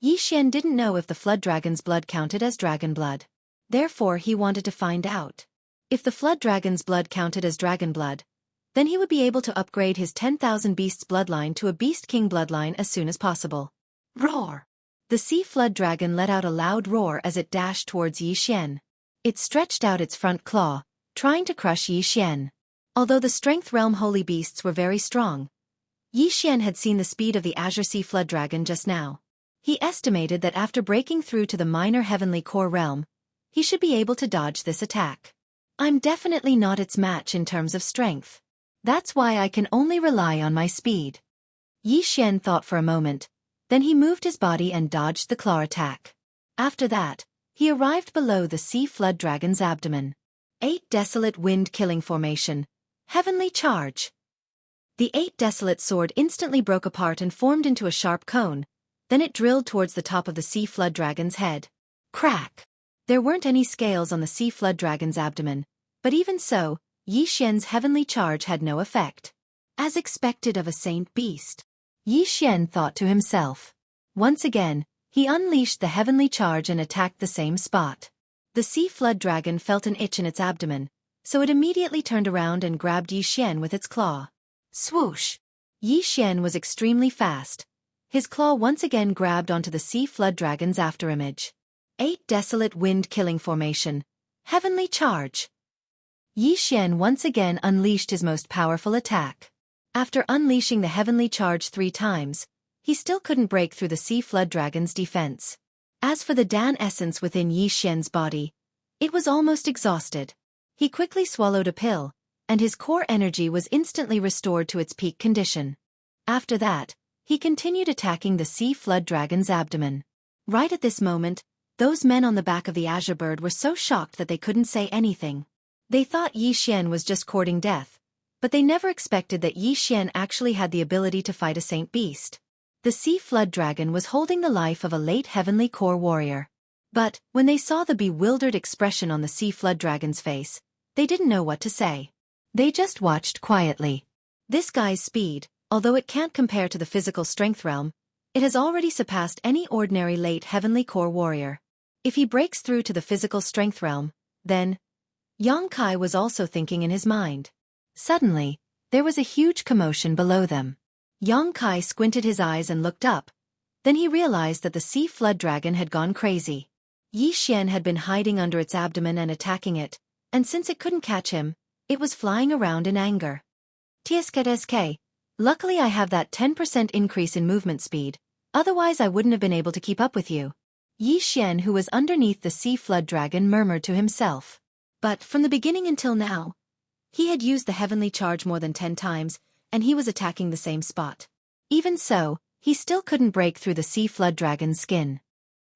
Yi Xian didn't know if the flood dragon's blood counted as dragon blood. Therefore he wanted to find out. If the flood dragon's blood counted as dragon blood, then he would be able to upgrade his 10,000 beasts bloodline to a beast king bloodline as soon as possible. Roar! The sea flood dragon let out a loud roar as it dashed towards Yi Xian. It stretched out its front claw, trying to crush Yi Xian. Although the strength realm holy beasts were very strong, Yi Xian had seen the speed of the Azure Sea Flood Dragon just now. He estimated that after breaking through to the minor heavenly core realm, he should be able to dodge this attack. I'm definitely not its match in terms of strength. That's why I can only rely on my speed. Yi Xian thought for a moment, then he moved his body and dodged the claw attack. After that, he arrived below the Sea Flood Dragon's abdomen. 8 Desolate Wind Killing Formation. Heavenly Charge. The 8 Desolate sword instantly broke apart and formed into a sharp cone, then it drilled towards the top of the Sea Flood Dragon's head. Crack! There weren't any scales on the Sea Flood Dragon's abdomen, but even so, Yi Xian's heavenly charge had no effect. As expected of a saint beast, Yi Xian thought to himself. Once again, he unleashed the heavenly charge and attacked the same spot. The Sea Flood Dragon felt an itch in its abdomen, so it immediately turned around and grabbed Yi Xian with its claw. Swoosh! Yi Xian was extremely fast. His claw once again grabbed onto the Sea Flood Dragon's afterimage. 8 Desolate Wind Killing Formation. Heavenly Charge. Yi Xian once again unleashed his most powerful attack. After unleashing the heavenly charge 3 times, he still couldn't break through the Sea Flood Dragon's defense. As for the Dan essence within Yi Xian's body, it was almost exhausted. He quickly swallowed a pill, and his core energy was instantly restored to its peak condition. After that, he continued attacking the sea flood dragon's abdomen. Right at this moment, those men on the back of the azure bird were so shocked that they couldn't say anything. They thought Yi Xian was just courting death, but they never expected that Yi Xian actually had the ability to fight a saint beast. The sea flood dragon was holding the life of a late heavenly core warrior. But, when they saw the bewildered expression on the sea flood dragon's face, they didn't know what to say. They just watched quietly. This guy's speed, although it can't compare to the physical strength realm, it has already surpassed any ordinary late heavenly core warrior. If he breaks through to the physical strength realm, then... Yang Kai was also thinking in his mind. Suddenly, there was a huge commotion below them. Yang Kai squinted his eyes and looked up. Then he realized that the sea flood dragon had gone crazy. Yi Xian had been hiding under its abdomen and attacking it, and since it couldn't catch him, it was flying around in anger. TSK, luckily I have that 10% increase in movement speed, otherwise I wouldn't have been able to keep up with you. Yi Xian, who was underneath the sea flood dragon, murmured to himself. But from the beginning until now, he had used the heavenly charge more than 10 times, and he was attacking the same spot. Even so, he still couldn't break through the sea flood dragon's skin.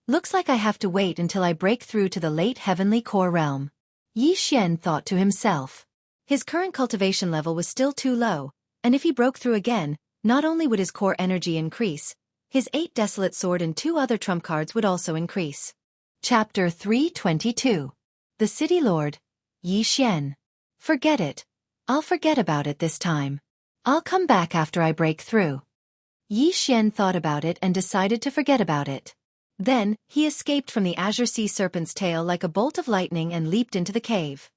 Looks like I have to wait until I break through to the late heavenly core realm. Yi Xian thought to himself. His current cultivation level was still too low, and if he broke through again, not only would his core energy increase, his 8 Desolate Sword and 2 other trump cards would also increase. Chapter 322. The City Lord, Yi Xian. Forget it. I'll forget about it this time. I'll come back after I break through. Yi Xian thought about it and decided to forget about it. Then, he escaped from the azure sea serpent's tail like a bolt of lightning and leaped into the cave.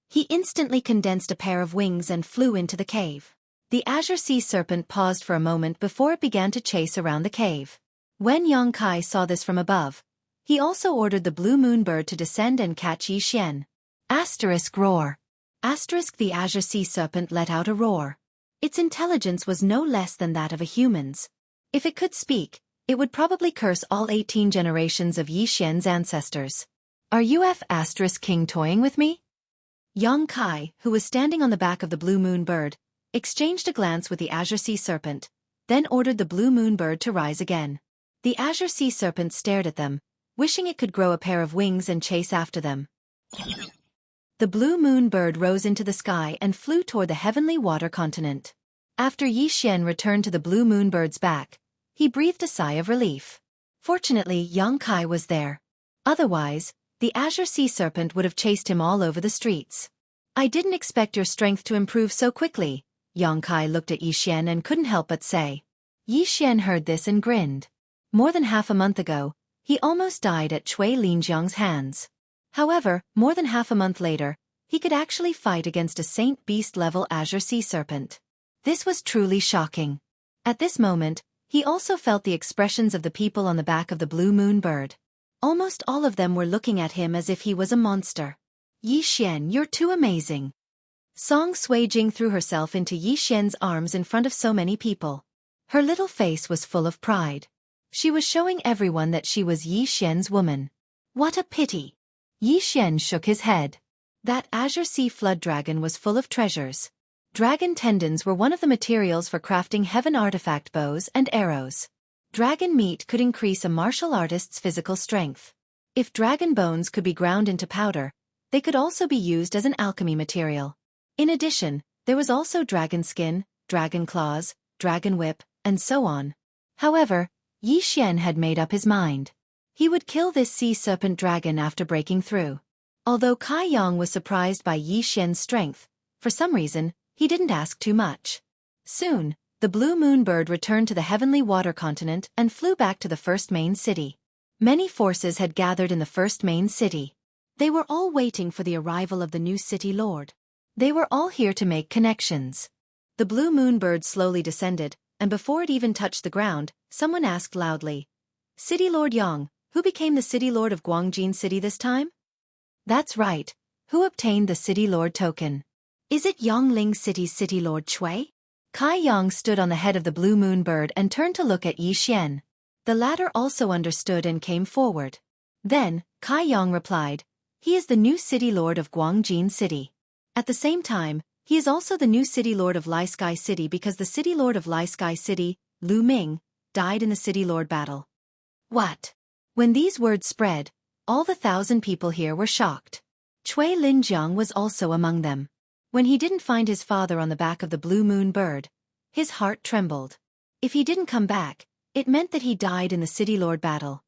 He instantly condensed a pair of wings and flew into the cave. The azure sea serpent paused for a moment before it began to chase around the cave. When Yang Kai saw this from above, he also ordered the blue moon bird to descend and catch Yi Xian. Asterisk roar. Asterisk the azure sea serpent let out a roar. Its intelligence was no less than that of a human's. If it could speak, it would probably curse all 18 generations of Yi Xian's ancestors. Are you F** king toying with me? Yang Kai, who was standing on the back of the blue moon bird, exchanged a glance with the azure sea serpent, then ordered the blue moon bird to rise again. The azure sea serpent stared at them, wishing it could grow a pair of wings and chase after them. The blue moon bird rose into the sky and flew toward the heavenly water continent. After Yi Xian returned to the blue moon bird's back, he breathed a sigh of relief. Fortunately, Yang Kai was there. Otherwise, the azure sea serpent would have chased him all over the streets. I didn't expect your strength to improve so quickly. Yang Kai looked at Yi Xian and couldn't help but say. Yi Xian heard this and grinned. More than half a month ago, he almost died at Cui Linjiang's hands. However, more than half a month later, he could actually fight against a saint beast-level azure sea serpent. This was truly shocking. At this moment, he also felt the expressions of the people on the back of the blue moon bird. Almost all of them were looking at him as if he was a monster. Yi Xian, you're too amazing. Song Sui Jing threw herself into Yi Xian's arms in front of so many people. Her little face was full of pride. She was showing everyone that she was Yi Xian's woman. What a pity! Yi Xian shook his head. That azure sea flood dragon was full of treasures. Dragon tendons were one of the materials for crafting heaven artifact bows and arrows. Dragon meat could increase a martial artist's physical strength. If dragon bones could be ground into powder, they could also be used as an alchemy material. In addition, there was also dragon skin, dragon claws, dragon whip, and so on. However, Yi Xian had made up his mind. He would kill this sea serpent dragon after breaking through. Although Kai Yang was surprised by Yi Xian's strength, for some reason, he didn't ask too much. Soon, the blue moon bird returned to the heavenly water continent and flew back to the first main city. Many forces had gathered in the first main city. They were all waiting for the arrival of the new city lord. They were all here to make connections. The blue moon bird slowly descended, and before it even touched the ground, someone asked loudly, City Lord Yang, who became the City Lord of Guangjin City this time? That's right. Who obtained the City Lord token? Is it Yangling City's City Lord Cui? Kai Yang stood on the head of the blue moon bird and turned to look at Yi Xian. The latter also understood and came forward. Then, Kai Yang replied, "He is the new city lord of Guangjin City. At the same time, he is also the new city lord of Lai Sky City because the city lord of Lai Sky City, Lu Ming, died in the city lord battle." What? When these words spread, all the 1,000 people here were shocked. Cui Linjiang was also among them. When he didn't find his father on the back of the blue moon bird, his heart trembled. If he didn't come back, it meant that he died in the city lord battle.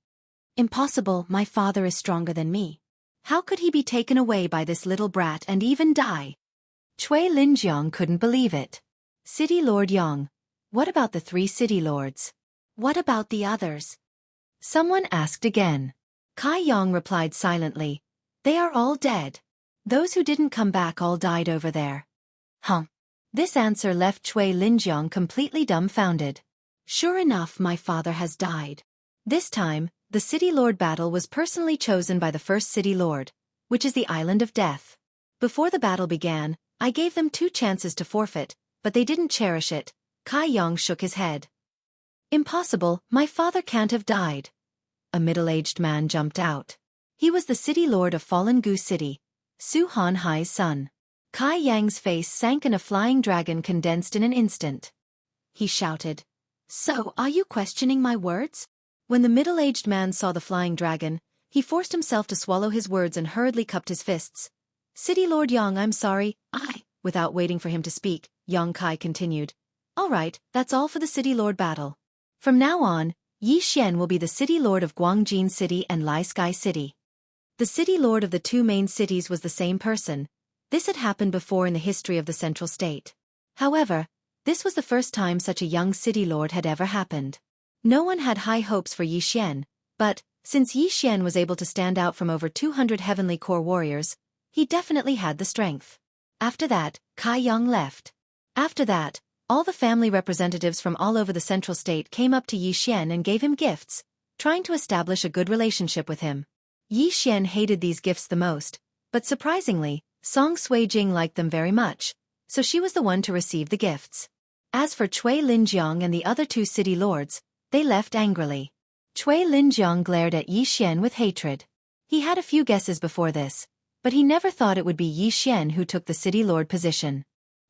Impossible, my father is stronger than me. How could he be taken away by this little brat and even die? Cui Linjiang couldn't believe it. City Lord Yang, what about the 3 city lords? What about the others? Someone asked again. Kai Yang replied silently, "They are all dead. Those who didn't come back all died over there." Huh? This answer left Cui Linjiang completely dumbfounded. Sure enough, my father has died. This time, the city lord battle was personally chosen by the first city lord, which is the Island of Death. Before the battle began, I gave them 2 chances to forfeit, but they didn't cherish it. Kai Yang shook his head. Impossible, my father can't have died. A middle-aged man jumped out. He was the city lord of Fallen Gu City, Su Han Hai's son. Kai Yang's face sank and a flying dragon condensed in an instant. He shouted, "So, are you questioning my words?" When the middle-aged man saw the flying dragon, he forced himself to swallow his words and hurriedly cupped his fists. "City Lord Yang, I'm sorry, Without waiting for him to speak, Yang Kai continued, "All right, that's all for the city lord battle. From now on, Yi Xian will be the city lord of Guangjin City and Lai Sky City." The city lord of the 2 main cities was the same person. This had happened before in the history of the central state. However, this was the first time such a young city lord had ever happened. No one had high hopes for Yi Xian, but, since Yi Xian was able to stand out from over 200 heavenly core warriors, he definitely had the strength. After that, Kai Yang left. After that, all the family representatives from all over the central state came up to Yi Xian and gave him gifts, trying to establish a good relationship with him. Yi Xian hated these gifts the most, but surprisingly, Song Suijing liked them very much, so she was the one to receive the gifts. As for Cui Linjiang and the other 2 city lords, they left angrily. Cui Linjiang glared at Yi Xian with hatred. He had a few guesses before this, but he never thought it would be Yi Xian who took the city lord position.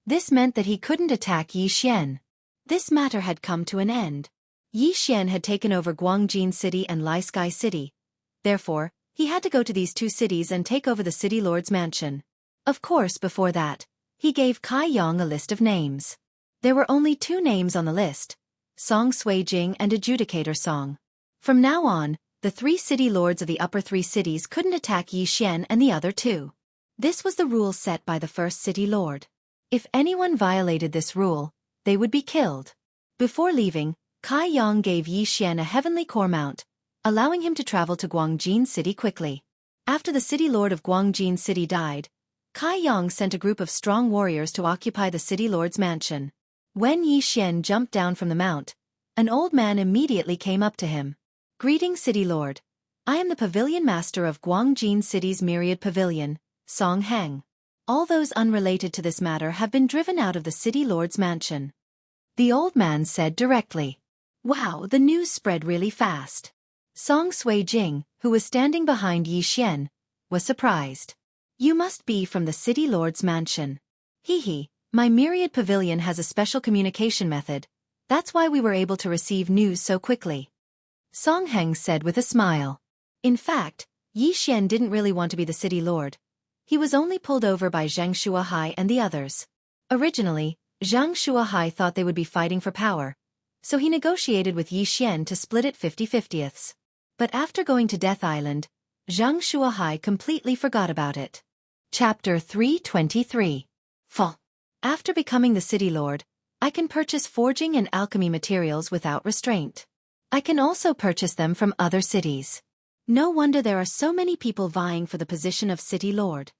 This meant that he couldn't attack Yi Xian. This matter had come to an end. Yi Xian had taken over Guangjin City and Lai Sky City. Therefore, he had to go to these 2 cities and take over the city lord's mansion. Of course, before that, he gave Kai Yang a list of names. There were only 2 names on the list, Song Suijing and Adjudicator Song. From now on, the 3 city lords of the upper 3 cities couldn't attack Yi Xian and the other 2. This was the rule set by the first city lord. If anyone violated this rule, they would be killed. Before leaving, Kai Yang gave Yi Xian a heavenly core mount, allowing him to travel to Guangjin City quickly. After the city lord of Guangjin City died, Kai Yang sent a group of strong warriors to occupy the city lord's mansion. When Yi Xian jumped down from the mount, an old man immediately came up to him. "Greeting, city lord. I am the pavilion master of Guangjin City's myriad pavilion, Song Heng. All those unrelated to this matter have been driven out of the city lord's mansion." The old man said directly. Wow, the news spread really fast. Song Suijing, who was standing behind Yi Xian, was surprised. "You must be from the city lord's mansion." "Hee, my myriad pavilion has a special communication method. That's why we were able to receive news so quickly," Song Heng said with a smile. In fact, Yi Xian didn't really want to be the city lord. He was only pulled over by Xianxia and the others. Originally, Xianxia thought they would be fighting for power, so he negotiated with Yi Xian to split it 50-50ths. But after going to Death Island, Xianxia completely forgot about it. Chapter 323. Fall. After becoming the city lord, I can purchase forging and alchemy materials without restraint. I can also purchase them from other cities. No wonder there are so many people vying for the position of city lord.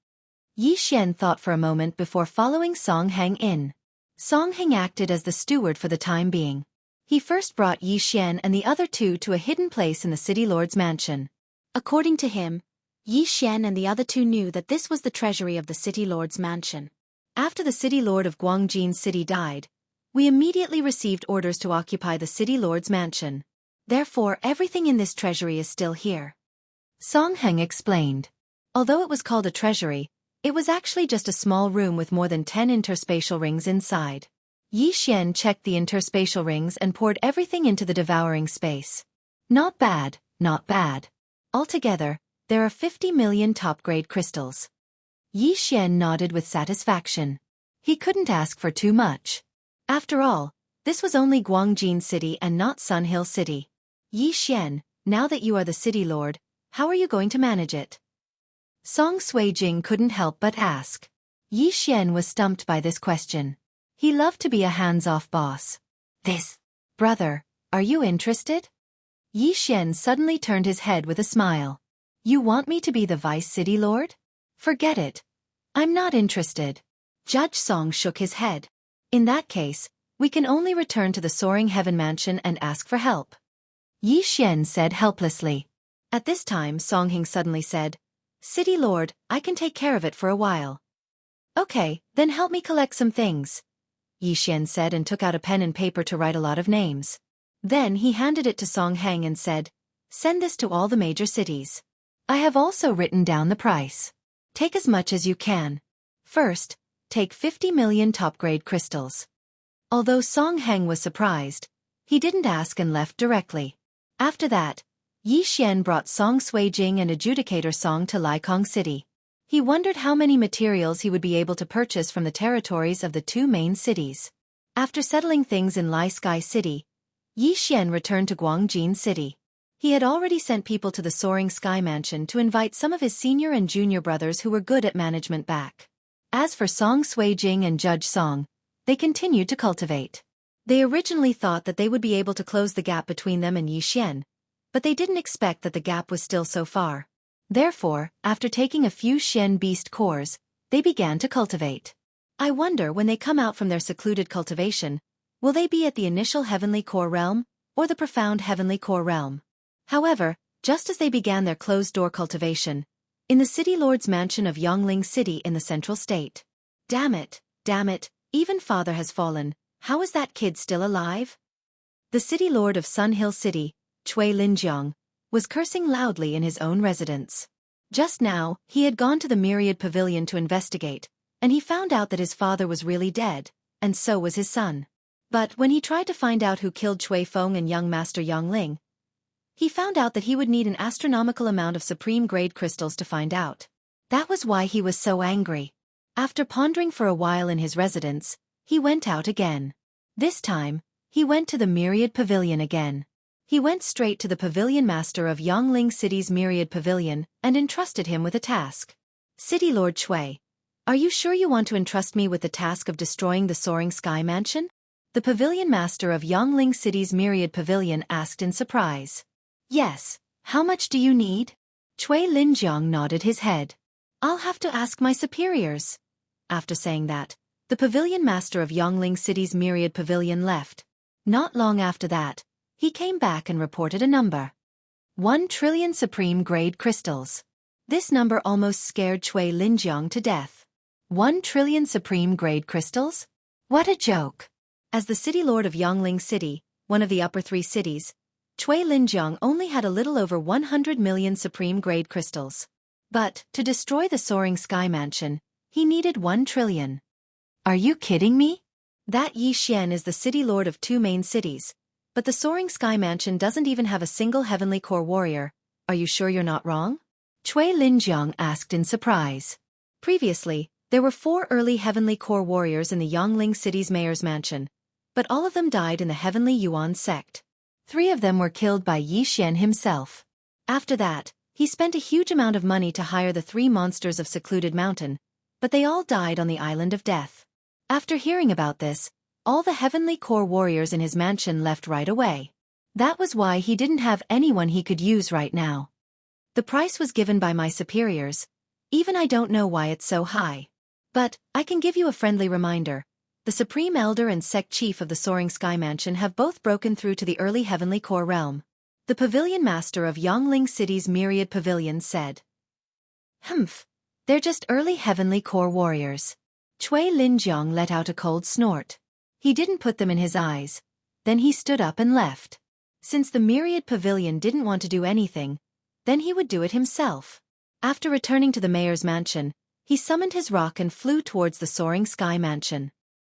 Yi Xian thought for a moment before following Song Heng in. Song Heng acted as the steward for the time being. He first brought Yi Xian and the other 2 to a hidden place in the city lord's mansion. According to him, Yi Xian and the other 2 knew that this was the treasury of the city lord's mansion. After the city lord of Guangjin City died, we immediately received orders to occupy the city lord's mansion. Therefore everything in this treasury is still here. Song Heng explained. Although it was called a treasury, it was actually just a small room with more than 10 interspatial rings inside. Yi Xian checked the interspatial rings and poured everything into the devouring space. Not bad, not bad. Altogether, there are 50 million top-grade crystals. Yi Xian nodded with satisfaction. He couldn't ask for too much. After all, this was only Guangjin City and not Sun Hill City. Yi Xian, now that you are the city lord, how are you going to manage it? Song Suijing couldn't help but ask. Yi Xian was stumped by this question. He loved to be a hands-off boss. Brother, are you interested? Yi Xian suddenly turned his head with a smile. You want me to be the vice city lord? Forget it. I'm not interested. Judge Song shook his head. In that case, we can only return to the Soaring Heaven Mansion and ask for help. Yi Xian said helplessly. At this time Song Heng suddenly said, City Lord, I can take care of it for a while. Okay, then help me collect some things. Yi Xian said and took out a pen and paper to write a lot of names. Then he handed it to Song Heng and said, Send this to all the major cities. I have also written down the price. Take as much as you can. First, take 50 million top-grade crystals. Although Song Heng was surprised, he didn't ask and left directly. After that, Yi Xian brought Song Suijing and Adjudicator Song to Laikong City. He wondered how many materials he would be able to purchase from the territories of the two main cities. After settling things in Lai Sky City, Yi Xian returned to Guangjin City. He had already sent people to the Soaring Sky Mansion to invite some of his senior and junior brothers who were good at management back. As for Song Suijing and Judge Song, they continued to cultivate. They originally thought that they would be able to close the gap between them and Yi Xian, but they didn't expect that the gap was still so far. Therefore, after taking a few Shen Beast cores, they began to cultivate. I wonder when they come out from their secluded cultivation, will they be at the initial Heavenly Core Realm, or the Profound Heavenly Core Realm? However, just as they began their closed-door cultivation, in the City Lord's mansion of Yongling City in the Central State. Damn it, even father has fallen, how is that kid still alive? The City Lord of Sun Hill City, Cui Linjiang, was cursing loudly in his own residence. Just now, he had gone to the Myriad Pavilion to investigate, and he found out that his father was really dead, and so was his son. But when he tried to find out who killed Cui Feng and young Master Yongling, he found out that he would need an astronomical amount of supreme-grade crystals to find out. That was why he was so angry. After pondering for a while in his residence, he went out again. This time, he went to the Myriad Pavilion again. He went straight to the Pavilion Master of Yongling City's Myriad Pavilion and entrusted him with a task. City Lord Cui, are you sure you want to entrust me with the task of destroying the Soaring Sky Mansion? The Pavilion Master of Yongling City's Myriad Pavilion asked in surprise. Yes, how much do you need? Cui Linjiang nodded his head. I'll have to ask my superiors. After saying that, the Pavilion Master of Yongling City's Myriad Pavilion left. Not long after that, he came back and reported a number. 1 trillion supreme-grade crystals. This number almost scared Cui Linjiang to death. 1 trillion supreme-grade crystals? What a joke! As the City Lord of Yongling City, one of the upper 3 cities, Cui Linjiang only had a little over 100 million supreme-grade crystals. But, to destroy the Soaring Sky Mansion, he needed 1 trillion. Are you kidding me? That Yi Xian is the City Lord of 2 main cities, but the Soaring Sky Mansion doesn't even have a single Heavenly Core warrior. Are you sure you're not wrong? Cui Linjiang asked in surprise. Previously, there were 4 early Heavenly Core warriors in the Yongling City's mayor's mansion, but all of them died in the Heavenly Yuan sect. 3 of them were killed by Yi Xian himself. After that, he spent a huge amount of money to hire the 3 monsters of Secluded Mountain, but they all died on the Island of Death. After hearing about this, all the Heavenly Core warriors in his mansion left right away. That was why he didn't have anyone he could use right now. The price was given by my superiors. Even I don't know why it's so high. But, I can give you a friendly reminder. The Supreme Elder and Sect Chief of the Soaring Sky Mansion have both broken through to the early Heavenly Core realm. The Pavilion Master of Yongling City's Myriad Pavilion said. Humph. They're just early Heavenly Core warriors. Cui Linjiang let out a cold snort. He didn't put them in his eyes. Then he stood up and left. Since the Myriad Pavilion didn't want to do anything, then he would do it himself. After returning to the mayor's mansion, he summoned his rock and flew towards the soaring sky mansion.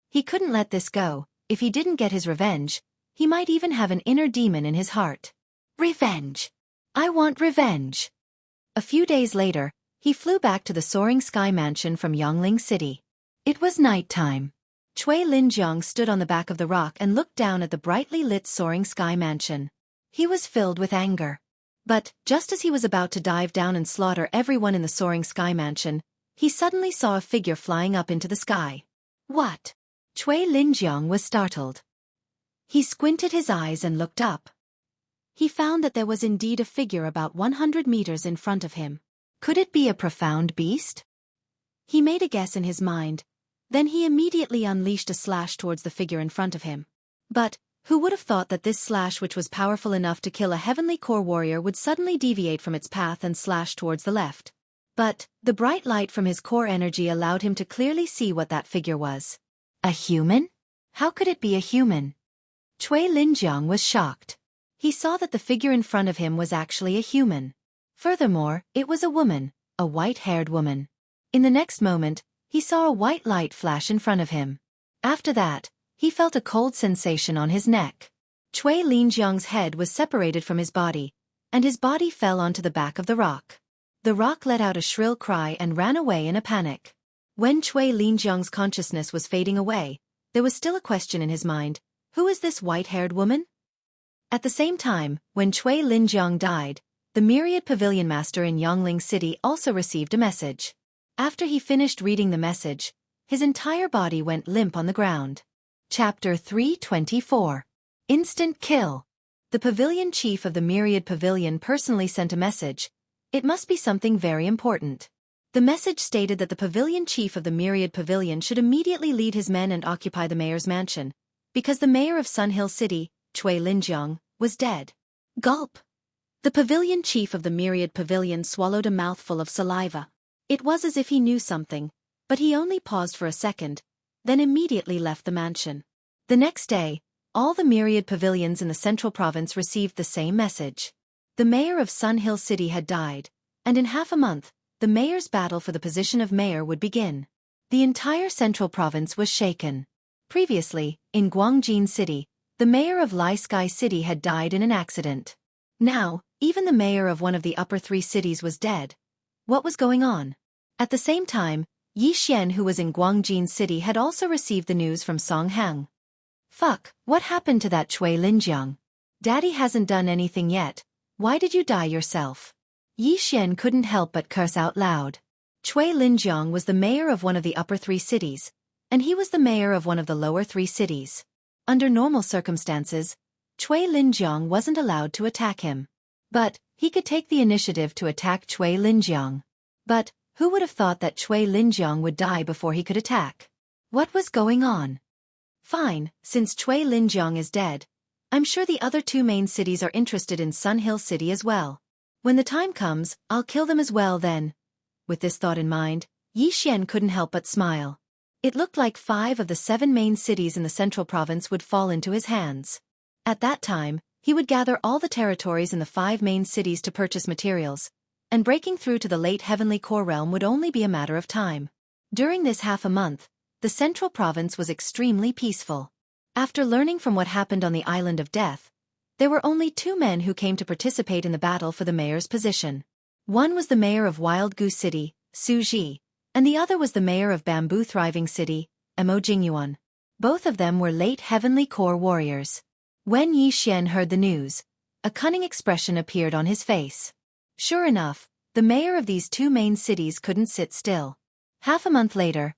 He couldn't let this go. If he didn't get his revenge, he might even have an inner demon in his heart. Revenge! I want revenge! A few days later, he flew back to the soaring sky mansion from Yongling City. It was night time. Cui Linjiang stood on the back of the rock and looked down at the brightly lit soaring sky mansion. He was filled with anger. But, just as he was about to dive down and slaughter everyone in the soaring sky mansion, he suddenly saw a figure flying up into the sky. What? Cui Linjiang was startled. He squinted his eyes and looked up. He found that there was indeed a figure about 100 meters in front of him. Could it be a profound beast? He made a guess in his mind. Then he immediately unleashed a slash towards the figure in front of him. But, who would have thought that this slash, which was powerful enough to kill a heavenly core warrior, would suddenly deviate from its path and slash towards the left? But, the bright light from his core energy allowed him to clearly see what that figure was. A human? How could it be a human? Cui Linjiang was shocked. He saw that the figure in front of him was actually a human. Furthermore, it was a woman, a white-haired woman. In the next moment, he saw a white light flash in front of him. After that, he felt a cold sensation on his neck. Cui Linjiang's head was separated from his body, and his body fell onto the back of the rock. The rock let out a shrill cry and ran away in a panic. When Cui Linjiang's consciousness was fading away, there was still a question in his mind: who is this white-haired woman? At the same time, when Cui Linjiang died, the Myriad Pavilion Master in Yongling City also received a message. After he finished reading the message, his entire body went limp on the ground. Chapter 324. Instant Kill. The pavilion chief of the Myriad Pavilion personally sent a message. It must be something very important. The message stated that the pavilion chief of the Myriad Pavilion should immediately lead his men and occupy the mayor's mansion, because the mayor of Sun Hill City, Cui Linjiang, was dead. Gulp! The pavilion chief of the Myriad Pavilion swallowed a mouthful of saliva. It was as if he knew something, but he only paused for a second, then immediately left the mansion. The next day, all the Myriad Pavilions in the central province received the same message. The mayor of Sun Hill City had died, and in half a month, the mayor's battle for the position of mayor would begin. The entire central province was shaken. Previously, in Guangjin City, the mayor of Lai Sky City had died in an accident. Now, even the mayor of one of the upper three cities was dead. What was going on? At the same time, Xianxia, who was in Guangjin City, had also received the news from Songhang. Fuck, what happened to that Cui Linjiang? Daddy hasn't done anything yet. Why did you die yourself? Xianxia couldn't help but curse out loud. Cui Linjiang was the mayor of one of the upper three cities, and he was the mayor of one of the lower three cities. Under normal circumstances, Cui Linjiang wasn't allowed to attack him. But, he could take the initiative to attack Cui Linjiang. But, who would have thought that Cui Linjiang would die before he could attack? What was going on? Fine, since Cui Linjiang is dead, I'm sure the other two main cities are interested in Sun Hill City as well. When the time comes, I'll kill them as well then. With this thought in mind, Xianxia couldn't help but smile. It looked like 5 of the 7 main cities in the central province would fall into his hands. At that time, he would gather all the territories in the 5 main cities to purchase materials, and breaking through to the late heavenly core realm would only be a matter of time. During this half a month, the central province was extremely peaceful. After learning from what happened on the Island of Death, there were only 2 men who came to participate in the battle for the mayor's position. One was the mayor of Wild Goose City, Su Ji, and the other was the mayor of Bamboo Thriving City, Mo Jingyuan. Both of them were late heavenly core warriors. When Xianxia heard the news, a cunning expression appeared on his face. Sure enough, the mayor of these 2 main cities couldn't sit still. Half a month later,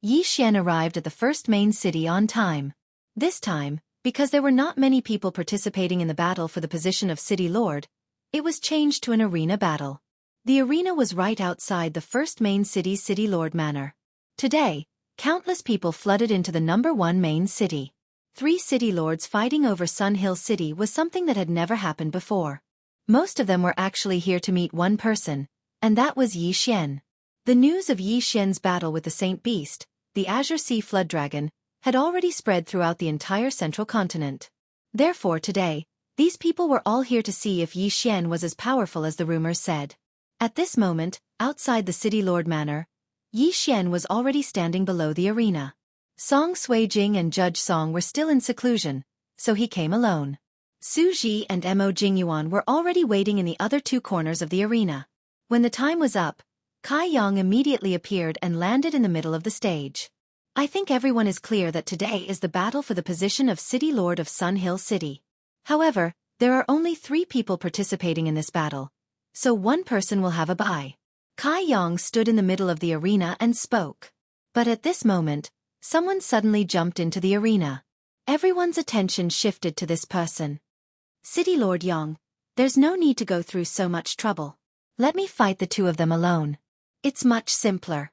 Xianxia arrived at the first main city on time. This time, because there were not many people participating in the battle for the position of city lord, it was changed to an arena battle. The arena was right outside the first main city's city lord manor. Today, countless people flooded into the #1 main city. 3 city lords fighting over Sun Hill City was something that had never happened before. Most of them were actually here to meet one person, and that was Xianxia. The news of Xianxia's battle with the Saint Beast, the Azure Sea Flood Dragon, had already spread throughout the entire central continent. Therefore today, These people were all here to see if Yi Xian was as powerful as the rumors said. At this moment, outside the city lord manor, Yi Xian was already standing below the arena. Song Suijing and Judge Song were still in seclusion, so he came alone. Su Ji and Mo Jingyuan were already waiting in the other two corners of the arena. When the time was up, Kai Yang immediately appeared and landed in the middle of the stage. I think everyone is clear that today is the battle for the position of City Lord of Sun Hill City. However, there are only 3 people participating in this battle, so one person will have a bye. Kai Yang stood in the middle of the arena and spoke. But at this moment, someone suddenly jumped into the arena. Everyone's attention shifted to this person. City Lord Yang, there's no need to go through so much trouble. Let me fight the 2 of them alone. It's much simpler.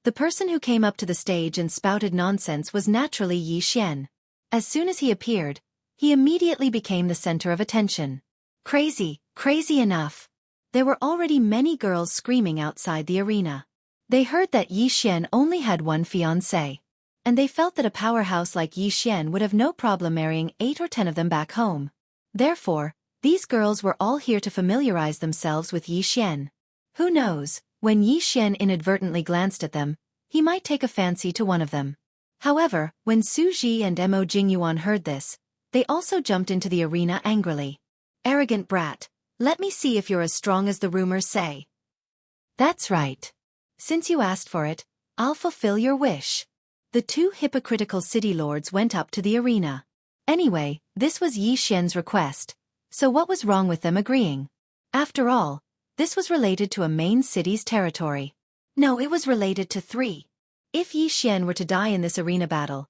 The person who came up to the stage and spouted nonsense was naturally Yi Xian. As soon as he appeared, he immediately became the center of attention. Crazy enough. There were already many girls screaming outside the arena. They heard that Yi Xian only had one fiancé, and they felt that a powerhouse like Yi Xian would have no problem marrying 8 or 10 of them back home. Therefore, these girls were all here to familiarize themselves with Yi Xian. Who knows, when Yi Xian inadvertently glanced at them, he might take a fancy to one of them. However, when Su Ji and Mo Jingyuan heard this, they also jumped into the arena angrily. Arrogant brat, let me see if you're as strong as the rumors say. That's right. Since you asked for it, I'll fulfill your wish. The 2 hypocritical city lords went up to the arena. Anyway, this was Yi Xian's request, so what was wrong with them agreeing? After all, this was related to a main city's territory. No, it was related to 3. If Yi Xian were to die in this arena battle,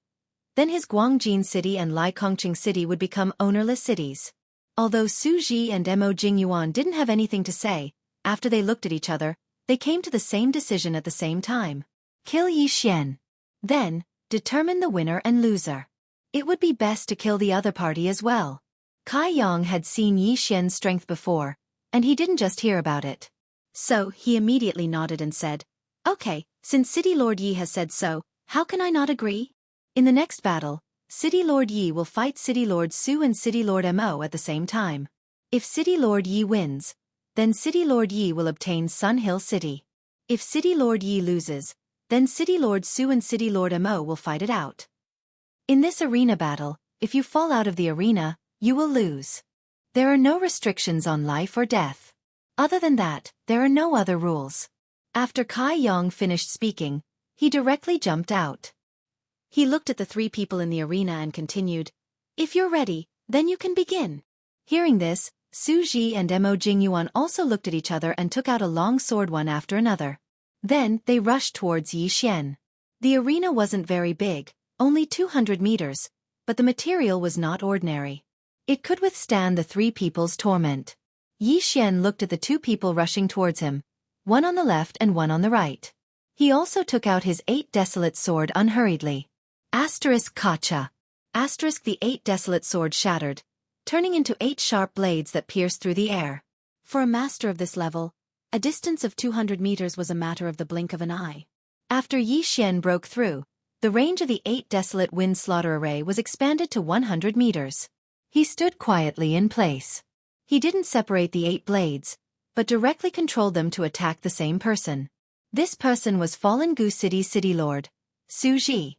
then his Guangjin City and Kongqing City would become ownerless cities. Although Su Ji and Mo Jingyuan didn't have anything to say, after they looked at each other, they came to the same decision at the same time. Kill Yi Xian. Then, determine the winner and loser. It would be best to kill the other party as well. Kai Yang had seen Yi Xian's strength before, and he didn't just hear about it. So, he immediately nodded and said, Okay, since City Lord Yi has said so, how can I not agree? In the next battle, City Lord Yi will fight City Lord Su and City Lord Mo at the same time. If City Lord Yi wins, then City Lord Yi will obtain Sun Hill City. If City Lord Yi loses, then City Lord Su and City Lord Mo will fight it out. In this arena battle, if you fall out of the arena, you will lose. There are no restrictions on life or death. Other than that, there are no other rules. After Kai Yang finished speaking, he directly jumped out. He looked at the 3 people in the arena and continued, If you're ready, then you can begin. Hearing this, Su Ji and Mo Jingyuan also looked at each other and took out a long sword one after another. Then, they rushed towards Yi Xian. The arena wasn't very big, only 200 meters, but the material was not ordinary. It could withstand the 3 people's torment. Yi Xian looked at the 2 people rushing towards him, one on the left and one on the right. He also took out his 8 desolate sword unhurriedly. Kacha. The 8 desolate sword shattered, turning into 8 sharp blades that pierced through the air. For a master of this level, a distance of 200 meters was a matter of the blink of an eye. After Yi Xian broke through, the range of the 8 desolate wind slaughter array was expanded to 100 meters. He stood quietly in place. He didn't separate the 8 blades, but directly controlled them to attack the same person. This person was Fallen Gu City's city lord, Su Ji.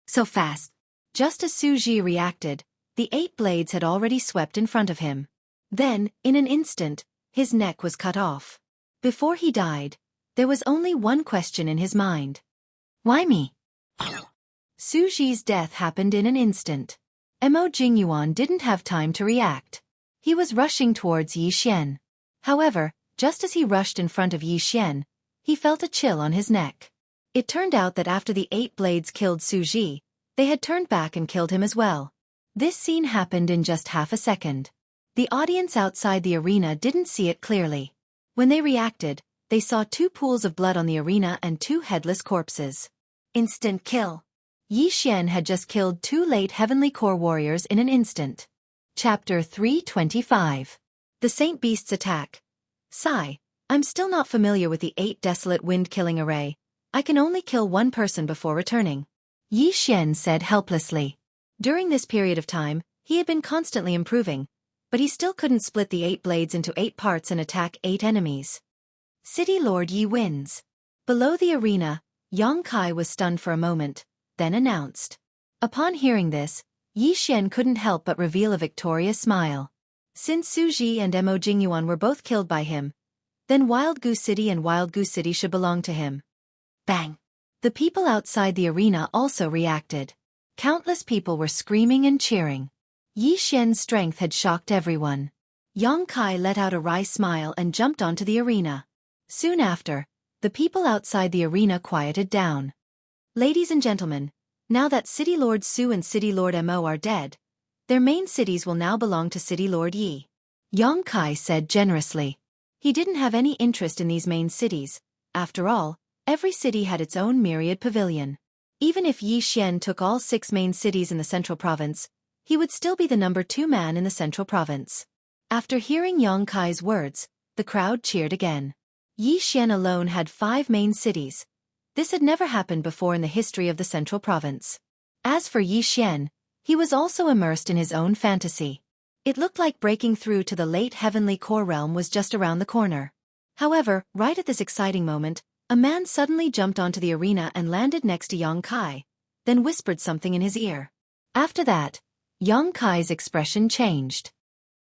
So fast. Just as Su Ji reacted, the 8 blades had already swept in front of him. Then, in an instant, his neck was cut off. Before he died, there was only one question in his mind. Why me? Su Ji's death happened in an instant. Mo Jingyuan didn't have time to react. He was rushing towards Yi Xian. However, just as he rushed in front of Yi Xian, he felt a chill on his neck. It turned out that after the 8 blades killed Su Ji, they had turned back and killed him as well. This scene happened in just half a second. The audience outside the arena didn't see it clearly. When they reacted, they saw 2 pools of blood on the arena and 2 headless corpses. Instant kill. Yi Xian had just killed 2 late Heavenly Core warriors in an instant. Chapter 325. The Saint Beast's Attack. Sigh, I'm still not familiar with the 8 desolate wind-killing array. I can only kill 1 person before returning. Yi Xian said helplessly. During this period of time, he had been constantly improving, but he still couldn't split the 8 blades into 8 parts and attack 8 enemies. City Lord Yi wins. Below the arena, Yang Kai was stunned for a moment, then announced. Upon hearing this, Yi Xian couldn't help but reveal a victorious smile. Since Su Ji and Mo Jingyuan were both killed by him, then Wild Goose City and Wild Goose City should belong to him. Bang! The people outside the arena also reacted. Countless people were screaming and cheering. Yi Xian's strength had shocked everyone. Yang Kai let out a wry smile and jumped onto the arena. Soon after, the people outside the arena quieted down. Ladies and gentlemen, now that City Lord Su and City Lord Mo are dead, their main cities will now belong to City Lord Yi. Yang Kai said generously. He didn't have any interest in these main cities. After all, every city had its own myriad pavilion. Even if Yi Xian took all 6 main cities in the central province, he would still be the number 2 man in the central province. After hearing Yang Kai's words, the crowd cheered again. Yi Xian alone had 5 main cities. This had never happened before in the history of the central province. As for Yi Xian, he was also immersed in his own fantasy. It looked like breaking through to the late heavenly core realm was just around the corner. However, right at this exciting moment, a man suddenly jumped onto the arena and landed next to Yang Kai, then whispered something in his ear. After that, Yang Kai's expression changed.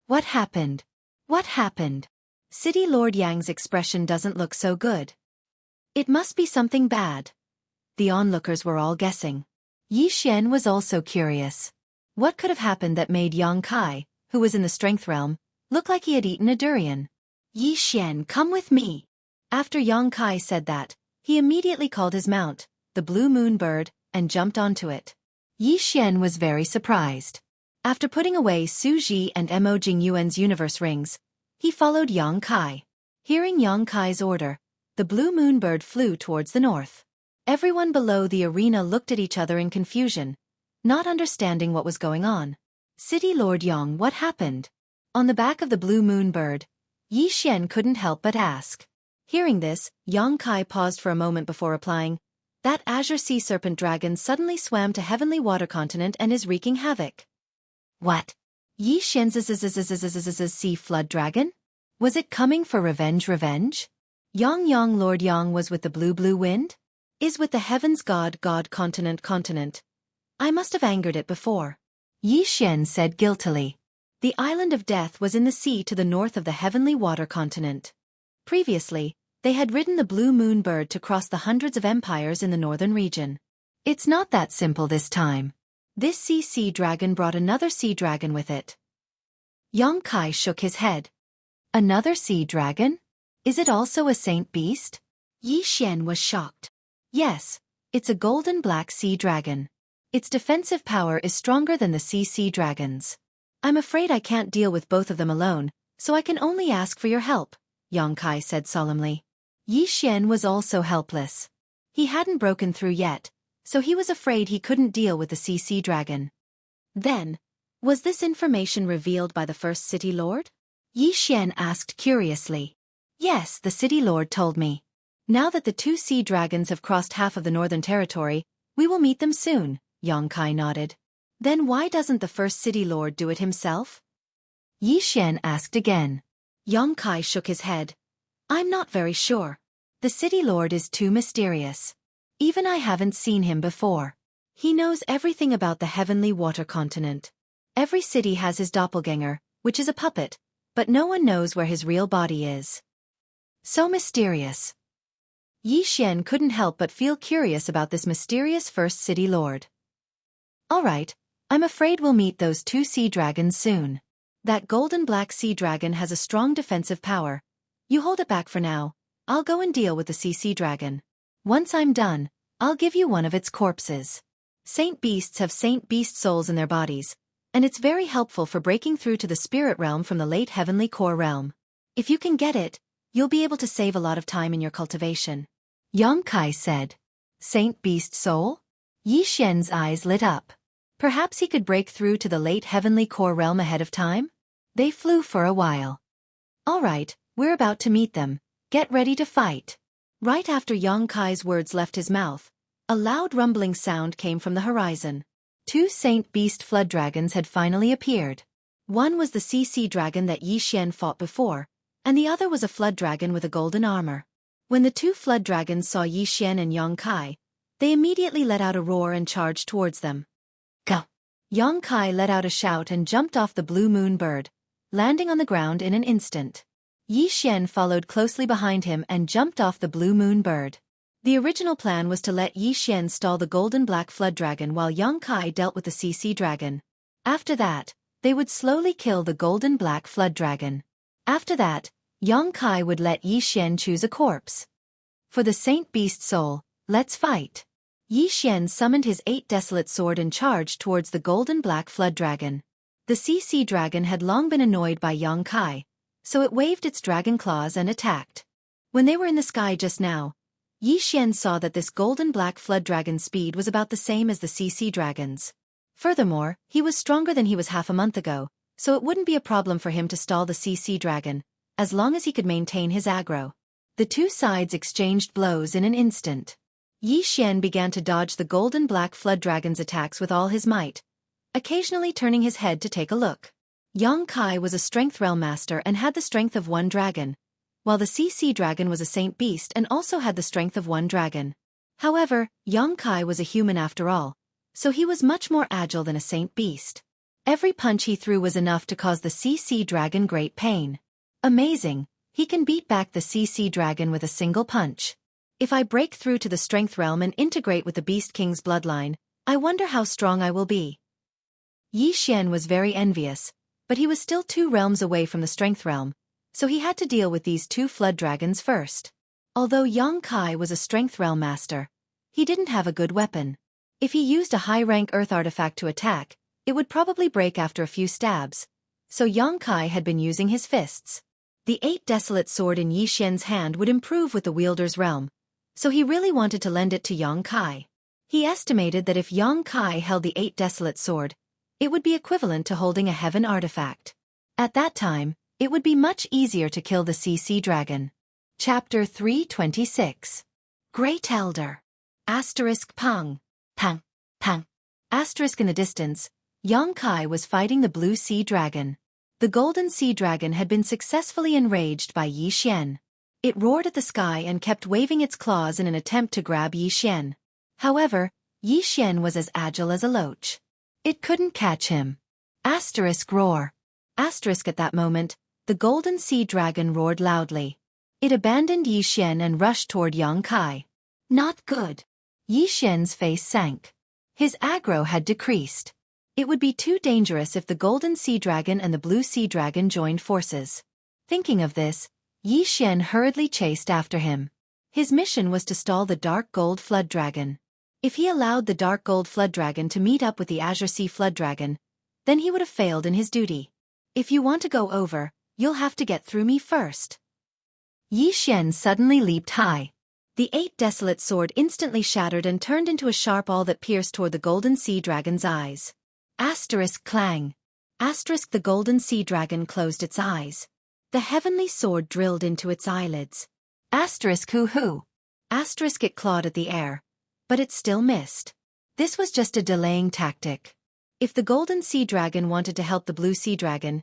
What happened? What happened? City Lord Yang's expression doesn't look so good. It must be something bad. The onlookers were all guessing. Yi Xian was also curious. What could have happened that made Yang Kai, who was in the strength realm, look like he had eaten a durian? Yi Xian, come with me. After Yang Kai said that, he immediately called his mount, the blue moon bird, and jumped onto it. Yi Xian was very surprised. After putting away Su Ji and Mo Jingyuan's universe rings, he followed Yang Kai. Hearing Yang Kai's order, the blue moon bird flew towards the north. Everyone below the arena looked at each other in confusion, not understanding what was going on. City Lord Yang, what happened? On the back of the blue moon bird, Yi Xian couldn't help but ask. Hearing this, Yang Kai paused for a moment before replying. That azure sea serpent dragon suddenly swam to heavenly water continent and is wreaking havoc. What? Yi Xian's sea flood dragon? Was it coming for revenge? Yang Lord Yang was with the blue wind? Is with the heavens god continent. I must have angered it before. Yi Xian said guiltily. The island of death was in the sea to the north of the heavenly water continent. Previously, they had ridden the blue moon bird to cross the hundreds of empires in the northern region. It's not that simple this time. This sea dragon brought another sea dragon with it. Yang Kai shook his head. Another sea dragon? Is it also a saint beast? Yi Xian was shocked. Yes, it's a golden black sea dragon. Its defensive power is stronger than the sea dragons. I'm afraid I can't deal with both of them alone, so I can only ask for your help, Yang Kai said solemnly. Yi Xian was also helpless. He hadn't broken through yet, so he was afraid he couldn't deal with the sea dragon. Then, was this information revealed by the first city lord? Yi Xian asked curiously. Yes, the city lord told me. Now that the 2 sea dragons have crossed half of the northern territory, we will meet them soon, Yang Kai nodded. Then why doesn't the first city lord do it himself? Yi Xian asked again. Yang Kai shook his head. I'm not very sure. The city lord is too mysterious. Even I haven't seen him before. He knows everything about the heavenly water continent. Every city has his doppelganger, which is a puppet, but no one knows where his real body is. So mysterious. Yi Xian couldn't help but feel curious about this mysterious first city lord. All right, I'm afraid we'll meet those 2 sea dragons soon. That golden black sea dragon has a strong defensive power. You hold it back for now. I'll go and deal with the sea dragon. Once I'm done, I'll give you one of its corpses. Saint beasts have saint beast souls in their bodies, and it's very helpful for breaking through to the spirit realm from the late heavenly core realm. If you can get it, you'll be able to save a lot of time in your cultivation. Yang Kai said. Saint beast soul? Yi Xian's eyes lit up. Perhaps he could break through to the late heavenly core realm ahead of time? They flew for a while. All right, we're about to meet them. Get ready to fight. Right after Yang Kai's words left his mouth, a loud rumbling sound came from the horizon. 2 saint beast flood dragons had finally appeared. One was the CC dragon that Yi Xian fought before, and the other was a flood dragon with a golden armor. When the two flood dragons saw Yi Xian and Yang Kai, they immediately let out a roar and charged towards them. Go! Yang Kai let out a shout and jumped off the blue moon bird, landing on the ground in an instant. Yi Xian followed closely behind him and jumped off the blue moon bird. The original plan was to let Yi Xian stall the golden black flood dragon while Yang Kai dealt with the CC dragon. After that, they would slowly kill the golden black flood dragon. After that, Yang Kai would let Yi Xian choose a corpse. For the Saint Beast soul, let's fight. Yi Xian summoned his 8 desolate sword and charged towards the golden black flood dragon. The CC dragon had long been annoyed by Yang Kai, so it waved its dragon claws and attacked. When they were in the sky just now, Yi Xian saw that this golden black flood dragon's speed was about the same as the CC dragon's. Furthermore, he was stronger than he was half a month ago, so it wouldn't be a problem for him to stall the CC dragon, as long as he could maintain his aggro. The two sides exchanged blows in an instant. Yi Xian began to dodge the golden black flood dragon's attacks with all his might, occasionally turning his head to take a look. Yang Kai was a strength realm master and had the strength of 1 dragon, while the CC dragon was a saint beast and also had the strength of 1 dragon. However, Yang Kai was a human after all, so he was much more agile than a saint beast. Every punch he threw was enough to cause the CC dragon great pain. Amazing, he can beat back the CC dragon with a single punch. If I break through to the strength realm and integrate with the Beast King's bloodline, I wonder how strong I will be. Yi Xian was very envious, but he was still 2 realms away from the strength realm, so he had to deal with these 2 flood dragons first. Although Yang Kai was a strength realm master, he didn't have a good weapon. If he used a high-rank earth artifact to attack, it would probably break after a few stabs, so Yang Kai had been using his fists. The 8 desolate sword in Yi Xian's hand would improve with the wielder's realm, so he really wanted to lend it to Yang Kai. He estimated that if Yang Kai held the 8 desolate sword, it would be equivalent to holding a heaven artifact. At that time, it would be much easier to kill the CC dragon. Chapter 326. Great Elder. Pang. Pang. Pang. In the distance, Yang Kai was fighting the blue sea dragon. The golden sea dragon had been successfully enraged by Yi Xian. It roared at the sky and kept waving its claws in an attempt to grab Yi Xian. However, Yi Xian was as agile as a loach. It couldn't catch him. Roar. At that moment, the golden sea dragon roared loudly. It abandoned Yi Xian and rushed toward Yang Kai. Not good. Yi Xian's face sank. His aggro had decreased. It would be too dangerous if the golden sea dragon and the blue sea dragon joined forces. Thinking of this, Yi Xian hurriedly chased after him. His mission was to stall the dark gold flood dragon. If he allowed the dark gold flood dragon to meet up with the azure sea flood dragon, then he would have failed in his duty. If you want to go over, you'll have to get through me first. Yi Xian suddenly leaped high. The 8 desolate sword instantly shattered and turned into a sharp awl that pierced toward the golden sea dragon's eyes. Clang. The golden sea dragon closed its eyes. The heavenly sword drilled into its eyelids. Hoo-hoo. It clawed at the air, but it still missed. This was just a delaying tactic. If the golden sea dragon wanted to help the blue sea dragon,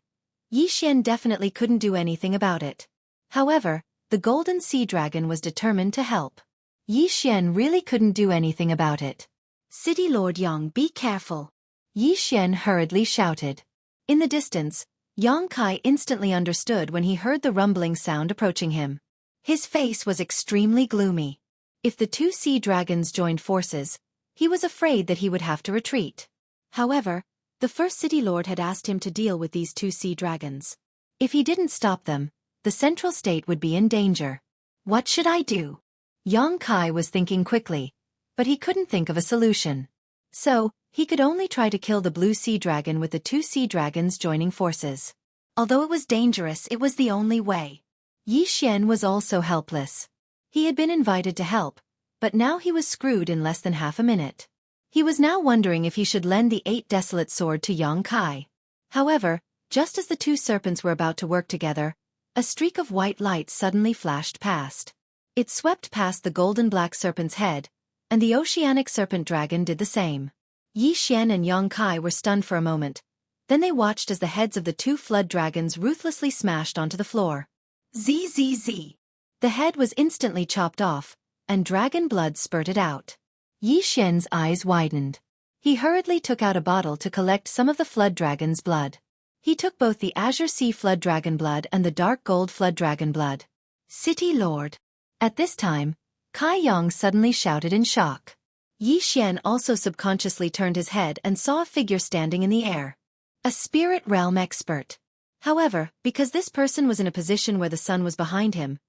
Yi Xian definitely couldn't do anything about it. However, the golden sea dragon was determined to help. Yi Xian really couldn't do anything about it. City Lord Yang, be careful. Yi Xian hurriedly shouted. In the distance, Yang Kai instantly understood when he heard the rumbling sound approaching him. His face was extremely gloomy. If the 2 sea dragons joined forces, he was afraid that he would have to retreat. However, the first city lord had asked him to deal with these 2 sea dragons. If he didn't stop them, the central state would be in danger. What should I do? Yang Kai was thinking quickly, but he couldn't think of a solution. So, he could only try to kill the blue sea dragon with the 2 sea dragons joining forces. Although it was dangerous, it was the only way. Yi Xian was also helpless. He had been invited to help, but now he was screwed in less than half a minute. He was now wondering if he should lend the 8 desolate sword to Yang Kai. However, just as the 2 serpents were about to work together, a streak of white light suddenly flashed past. It swept past the golden black serpent's head, and the oceanic serpent dragon did the same. Yi Xian and Yang Kai were stunned for a moment, Then they watched as the heads of the two flood dragons ruthlessly smashed onto the floor. Zzz. The head was instantly chopped off, and dragon blood spurted out. Yi Xian's eyes widened. He hurriedly took out a bottle to collect some of the flood dragon's blood. He took both the Azure Sea flood dragon blood and the dark gold flood dragon blood. City Lord. At this time, Kai Yang suddenly shouted in shock. Yi Xian also subconsciously turned his head and saw a figure standing in the air. A spirit realm expert. However, because this person was in a position where the sun was behind him,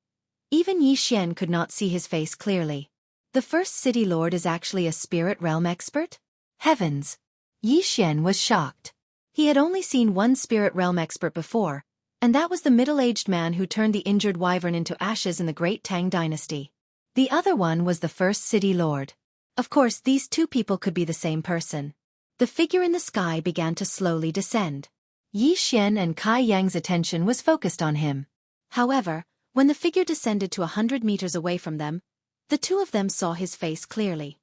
even Yi Xian could not see his face clearly. The first city lord is actually a spirit realm expert? Heavens! Yi Xian was shocked. He had only seen one spirit realm expert before, and that was the middle-aged man who turned the injured wyvern into ashes in the Great Tang Dynasty. The other one was the first city lord. Of course, these two people could be the same person. The figure in the sky began to slowly descend. Yi Xian and Kai Yang's attention was focused on him. However, when the figure descended to 100 meters away from them, the two of them saw his face clearly.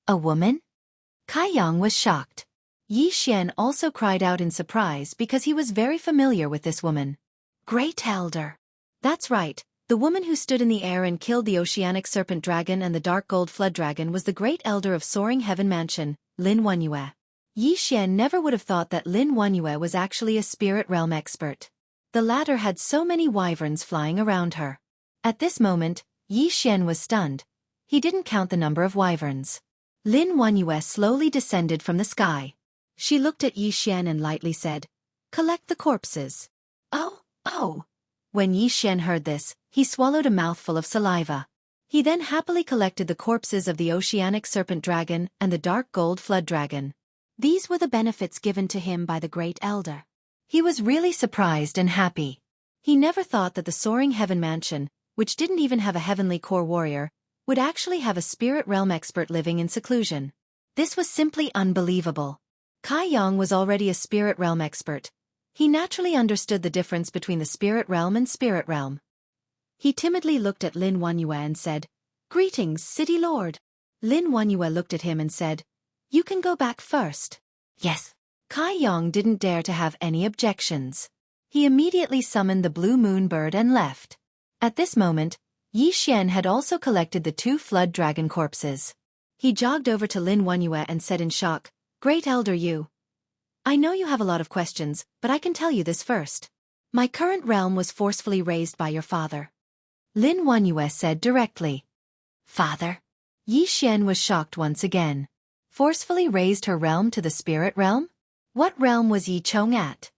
A woman? Kai Yang was shocked. Yi Xian also cried out in surprise because he was very familiar with this woman. Great Elder. That's right, the woman who stood in the air and killed the oceanic serpent dragon and the dark gold flood dragon was the Great Elder of Soaring Heaven Mansion, Lin Wenyue. Yi Xian never would have thought that Lin Wenyue was actually a spirit realm expert. The latter had so many wyverns flying around her. At this moment, Yi Xian was stunned. He didn't count the number of wyverns. Lin Wenyue slowly descended from the sky. She looked at Yi Xian and lightly said, "Collect the corpses." Oh. When Yi Xian heard this, he swallowed a mouthful of saliva. He then happily collected the corpses of the oceanic serpent dragon and the dark gold flood dragon. These were the benefits given to him by the Great Elder. He was really surprised and happy. He never thought that the Soaring Heaven Mansion, which didn't even have a heavenly core warrior, would actually have a spirit realm expert living in seclusion. This was simply unbelievable. Kai Yang was already a spirit realm expert. He naturally understood the difference between the spirit realm and spirit realm. He timidly looked at Lin Wenyue and said, "Greetings, City Lord." Lin Wenyue looked at him and said, "You can go back first." Yes. Kai Yang didn't dare to have any objections. He immediately summoned the blue moon bird and left. At this moment, Yi Xian had also collected the two flood dragon corpses. He jogged over to Lin Wenyue and said in shock, "Great Elder I know you have a lot of questions, but I can tell you this first. My current realm was forcefully raised by your father." Lin Wenyue said directly. "Father?" Yi Xian was shocked once again. Forcefully raised her realm to the spirit realm? What realm was Yi Chong at?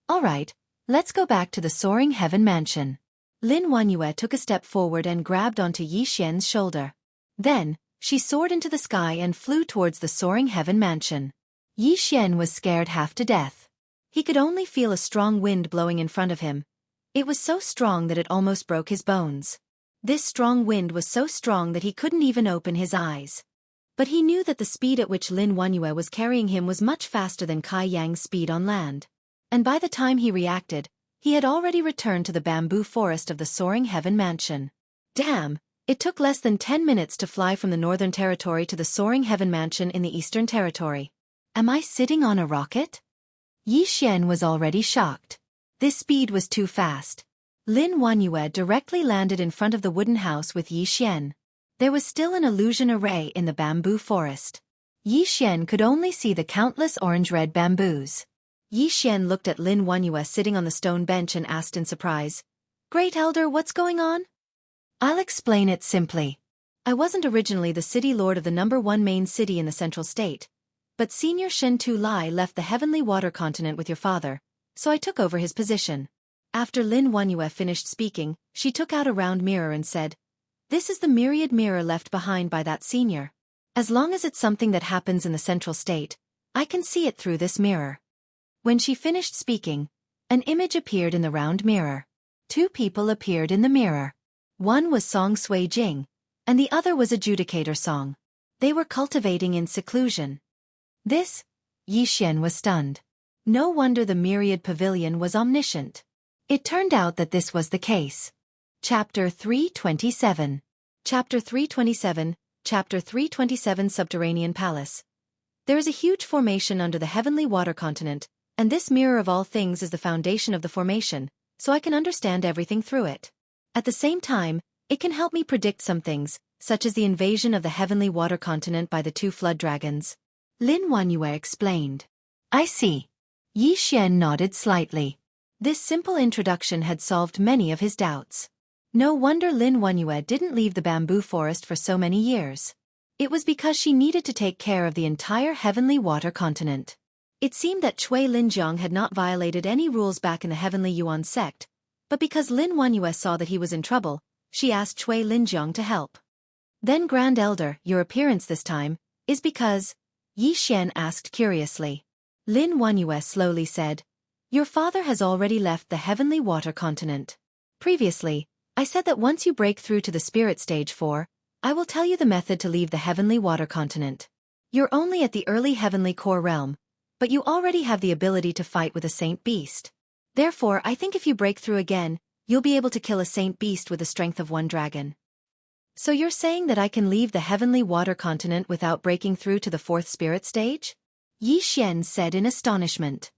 Alright, let's go back to the Soaring Heaven Mansion. Lin Wenyue took a step forward and grabbed onto Yi Xian's shoulder. Then, she soared into the sky and flew towards the Soaring Heaven Mansion. Yi Xian was scared half to death. He could only feel a strong wind blowing in front of him. It was so strong that it almost broke his bones. This strong wind was so strong that he couldn't even open his eyes. But he knew that the speed at which Lin Wenyue was carrying him was much faster than Kai Yang's speed on land. And by the time he reacted, he had already returned to the bamboo forest of the Soaring Heaven Mansion. Damn, it took less than 10 minutes to fly from the Northern Territory to the Soaring Heaven Mansion in the Eastern Territory. Am I sitting on a rocket? Yi Xian was already shocked. This speed was too fast. Lin Wenyue directly landed in front of the wooden house with Yi Xian. There was still an illusion array in the bamboo forest. Yi Xian could only see the countless orange-red bamboos. Yi Xian looked at Lin Wenyue sitting on the stone bench and asked in surprise, "Great Elder, what's going on?" "I'll explain it simply. I wasn't originally the city lord of the #1 main city in the central state, but Senior Shen Tu Lai left the Heavenly Water Continent with your father, so I took over his position." After Lin Wenyue finished speaking, she took out a round mirror and said, "This is the myriad mirror left behind by that senior. As long as it's something that happens in the central state, I can see it through this mirror." When she finished speaking, an image appeared in the round mirror. Two people appeared in the mirror. One was Song Sui Jing, and the other was Adjudicator Song. They were cultivating in seclusion. Yi Xian was stunned. No wonder the myriad pavilion was omniscient. It turned out that this was the case. Chapter 327. Chapter 327, Chapter 327 Subterranean Palace. There is a huge formation under the Heavenly Water Continent, And this mirror of all things is the foundation of the formation, so I can understand everything through it. At the same time, it can help me predict some things, such as the invasion of the heavenly water continent by the 2 flood dragons. Lin Wanyue explained. I see. Yi Xian nodded slightly. This simple introduction had solved many of his doubts. No wonder Lin Wanyue didn't leave the bamboo forest for so many years. It was because she needed to take care of the entire heavenly water continent. It seemed that Cui Linjiang had not violated any rules back in the heavenly Yuan sect, but because Lin Wanyue saw that he was in trouble, she asked Cui Linjiang to help. Then Grand Elder, your appearance this time, is because, Yi Xian asked curiously. Lin Wanyue slowly said, your father has already left the heavenly water continent. Previously, I said that once you break through to the spirit stage 4, I will tell you the method to leave the heavenly water continent. You're only at the early heavenly core realm, but you already have the ability to fight with a saint beast. Therefore, I think if you break through again, you'll be able to kill a saint beast with the strength of 1 dragon. So you're saying that I can leave the heavenly water continent without breaking through to the 4th spirit stage? Yi Xian said in astonishment.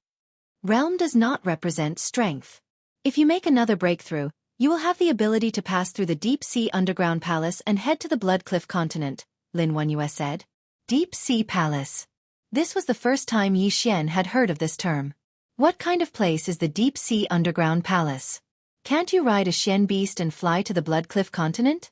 Realm does not represent strength. If you make another breakthrough, you will have the ability to pass through the deep sea underground palace and head to the Blood Cliff continent, Lin Wanyue said. Deep sea palace. This was the first time Yi Xian had heard of this term. What kind of place is the deep sea underground palace? Can't you ride a Xian beast and fly to the Blood Cliff continent?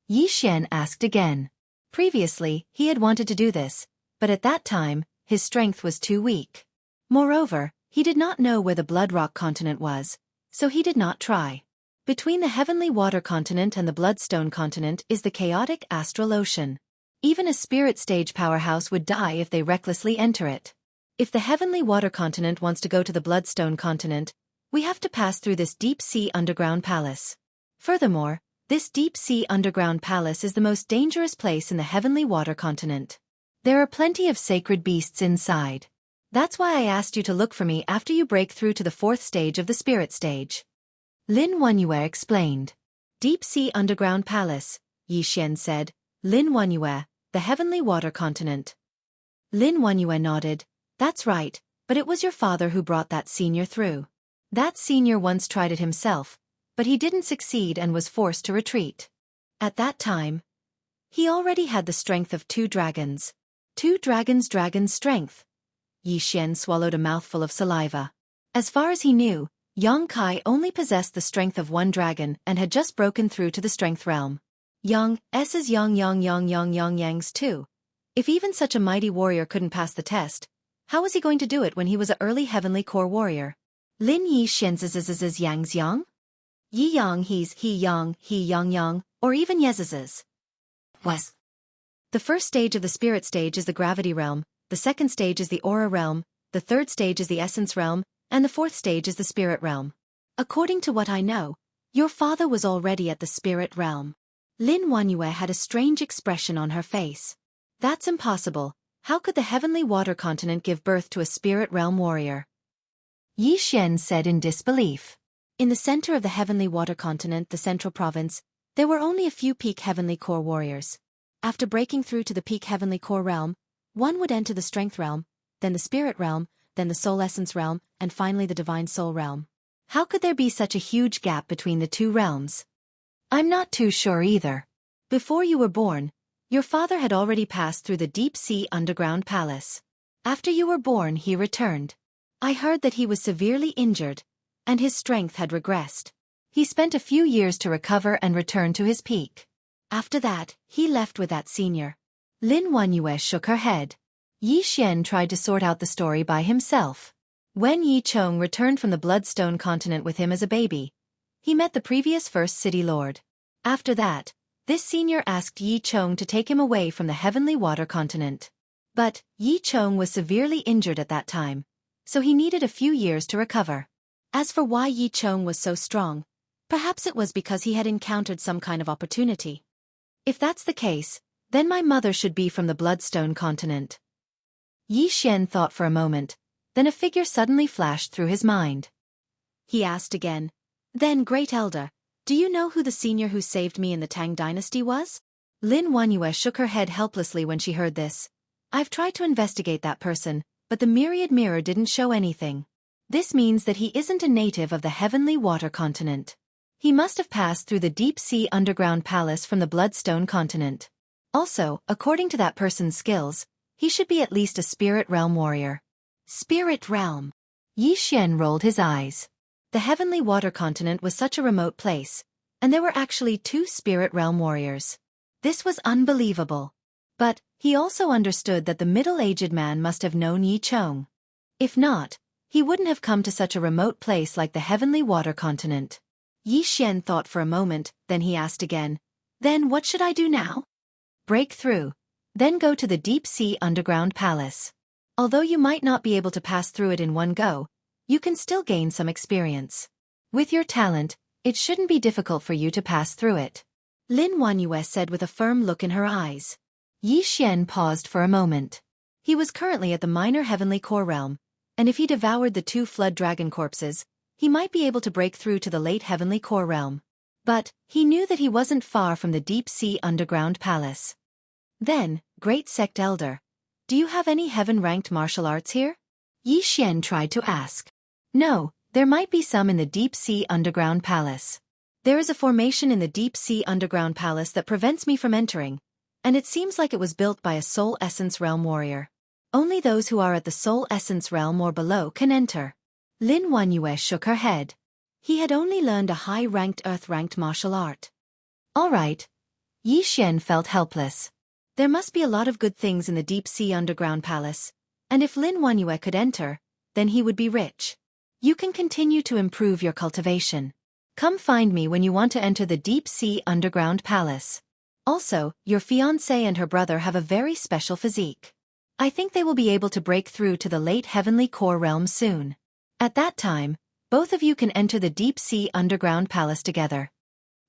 Yi Xian asked again. Previously, he had wanted to do this, but at that time, his strength was too weak. Moreover, he did not know where the Blood Rock continent was, so he did not try. Between the heavenly water continent and the Bloodstone continent is the chaotic astral ocean. Even a spirit stage powerhouse would die if they recklessly enter it. If the heavenly water continent wants to go to the Bloodstone continent, we have to pass through this deep sea underground palace. Furthermore, this deep sea underground palace is the most dangerous place in the heavenly water continent. There are plenty of sacred beasts inside. That's why I asked you to look for me after you break through to the 4th stage of the spirit stage. Lin Wanyue explained. Deep sea underground palace, Yi Xian said. Lin Wanyue, the heavenly water continent. Lin Wanyue nodded. That's right, but it was your father who brought that senior through. That senior once tried it himself, but he didn't succeed and was forced to retreat. At that time, he already had the strength of 2 dragons. 2 dragons' strength. Yi Xian swallowed a mouthful of saliva. As far as he knew, Yang Kai only possessed the strength of 1 dragon and had just broken through to the strength realm. S's Yang's too. If even such a mighty warrior couldn't pass the test, how was he going to do it when he was an early heavenly core warrior? Lin Yi Xian's Yang's Yang? Yi Yang he's he Yang, or even Yez's. Was. The first stage of the spirit stage is the gravity realm, the second stage is the aura realm, the third stage is the essence realm, and the 4th stage is the spirit realm. According to what I know, your father was already at the spirit realm. Lin Wanyue had a strange expression on her face. That's impossible. How could the heavenly water continent give birth to a spirit realm warrior? Yi Xian said in disbelief. In the center of the heavenly water continent, the central province, there were only a few peak heavenly core warriors. After breaking through to the peak heavenly core realm, one would enter the strength realm, then the spirit realm, then the soul essence realm, and finally the divine soul realm. How could there be such a huge gap between the 2 realms? I'm not too sure either. Before you were born, your father had already passed through the deep sea underground palace. After you were born, he returned. I heard that he was severely injured, and his strength had regressed. He spent a few years to recover and return to his peak. After that, he left with that senior. Lin Wanyue shook her head. Yi Xian tried to sort out the story by himself. When Yi Chong returned from the Bloodstone continent with him as a baby, he met the previous first city lord. After that, this senior asked Yi Chong to take him away from the heavenly water continent. But Yi Chong was severely injured at that time, so he needed a few years to recover. As for why Yi Chong was so strong, perhaps it was because he had encountered some kind of opportunity. If that's the case, then my mother should be from the Bloodstone continent. Yi Xian thought for a moment, then a figure suddenly flashed through his mind. He asked again, Then, Great Elder, do you know who the senior who saved me in the Tang dynasty was? Lin Wanyue shook her head helplessly when she heard this. I've tried to investigate that person, but the myriad mirror didn't show anything. This means that he isn't a native of the heavenly water continent. He must have passed through the deep-sea underground palace from the Bloodstone continent. Also, according to that person's skills, he should be at least a spirit realm warrior. Spirit realm. Yi Xian rolled his eyes. The heavenly water continent was such a remote place, and there were actually 2 spirit realm warriors. This was unbelievable. But he also understood that the middle-aged man must have known Yi Chong. If not, he wouldn't have come to such a remote place like the heavenly water continent. Yi Xian thought for a moment, then he asked again, "Then what should I do now?" "Break through. Then go to the deep-sea underground palace. Although you might not be able to pass through it in one go, you can still gain some experience. With your talent, it shouldn't be difficult for you to pass through it," Lin Wanyue said with a firm look in her eyes. Yi Xian paused for a moment. He was currently at the minor heavenly core realm, and if he devoured the 2 flood dragon corpses, he might be able to break through to the late heavenly core realm. But he knew that he wasn't far from the deep-sea underground palace. "Then, great sect elder, do you have any heaven-ranked martial arts here?" Yi Xian tried to ask. "No, there might be some in the deep-sea underground palace. There is a formation in the deep-sea underground palace that prevents me from entering, and it seems like it was built by a soul essence realm warrior. Only those who are at the soul essence realm or below can enter." Lin Wanyue shook her head. He had only learned a high-ranked earth-ranked martial art. All right. Yi Xian felt helpless. There must be a lot of good things in the deep-sea underground palace, and if Lin Wanyue could enter, then he would be rich. "You can continue to improve your cultivation. Come find me when you want to enter the deep-sea underground palace. Also, your fiancée and her brother have a very special physique. I think they will be able to break through to the late heavenly core realm soon. At that time, both of you can enter the deep-sea underground palace together."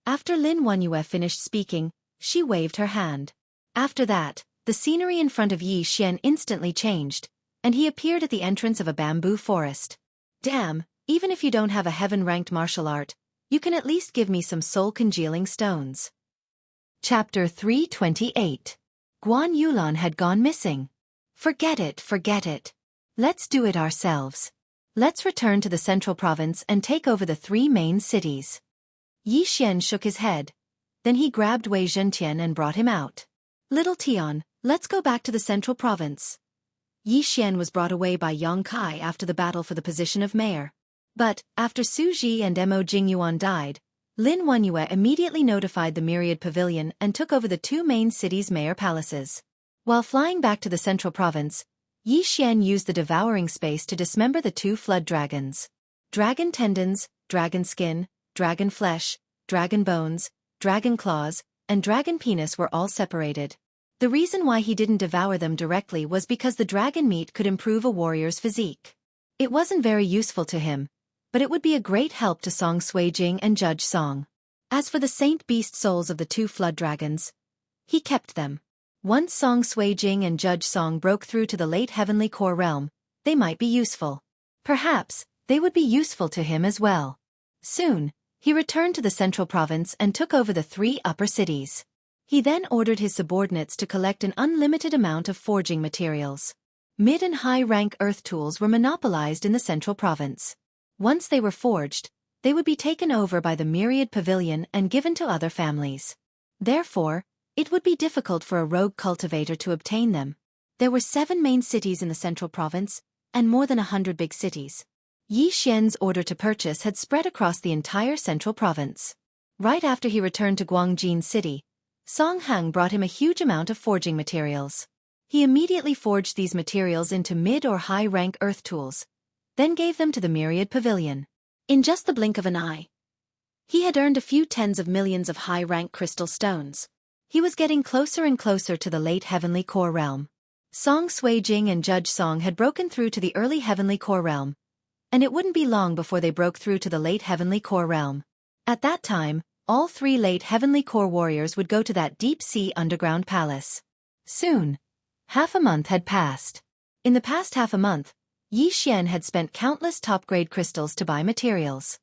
After Lin Wanyue finished speaking, she waved her hand. After that, the scenery in front of Yi Xian instantly changed, and he appeared at the entrance of a bamboo forest. "Damn, even if you don't have a heaven-ranked martial art, you can at least give me some soul-congealing stones." Chapter 328. Guan Yulan had gone missing. Forget it. Let's do it ourselves. Let's return to the central province and take over the 3 main cities. Yi Xian shook his head. Then he grabbed Wei Zhentian and brought him out. "Little Tian, let's go back to the central province." Yi Xian was brought away by Yang Kai after the battle for the position of mayor. But, after Su Ji and Mo Jingyuan died, Lin Wanyue immediately notified the Myriad Pavilion and took over the 2 main cities' mayor palaces. While flying back to the central province, Yi Xian used the devouring space to dismember the 2 flood dragons. Dragon tendons, dragon skin, dragon flesh, dragon bones, dragon claws, and dragon penis were all separated. The reason why he didn't devour them directly was because the dragon meat could improve a warrior's physique. It wasn't very useful to him, but it would be a great help to Song Suijing and Judge Song. As for the saint beast souls of the 2 flood dragons, he kept them. Once Song Suijing and Judge Song broke through to the late heavenly core realm, they might be useful. Perhaps, they would be useful to him as well. Soon, he returned to the central province and took over the 3 upper cities. He then ordered his subordinates to collect an unlimited amount of forging materials. Mid and high-rank earth tools were monopolized in the central province. Once they were forged, they would be taken over by the Myriad Pavilion and given to other families. Therefore, it would be difficult for a rogue cultivator to obtain them. There were 7 main cities in the central province, and more than 100 big cities. Yi Xian's order to purchase had spread across the entire central province. Right after he returned to Guangjin City, Song Hang brought him a huge amount of forging materials. He immediately forged these materials into mid or high-rank earth tools, then gave them to the Myriad Pavilion. In just the blink of an eye, he had earned a few tens of millions of high-rank crystal stones. He was getting closer and closer to the late heavenly core realm. Song Suijing and Judge Song had broken through to the early heavenly core realm, and it wouldn't be long before they broke through to the late heavenly core realm. At that time, all 3 late heavenly core warriors would go to that deep-sea underground palace. Soon, half a month had passed. In the past half a month, Yi Xian had spent countless top-grade crystals to buy materials.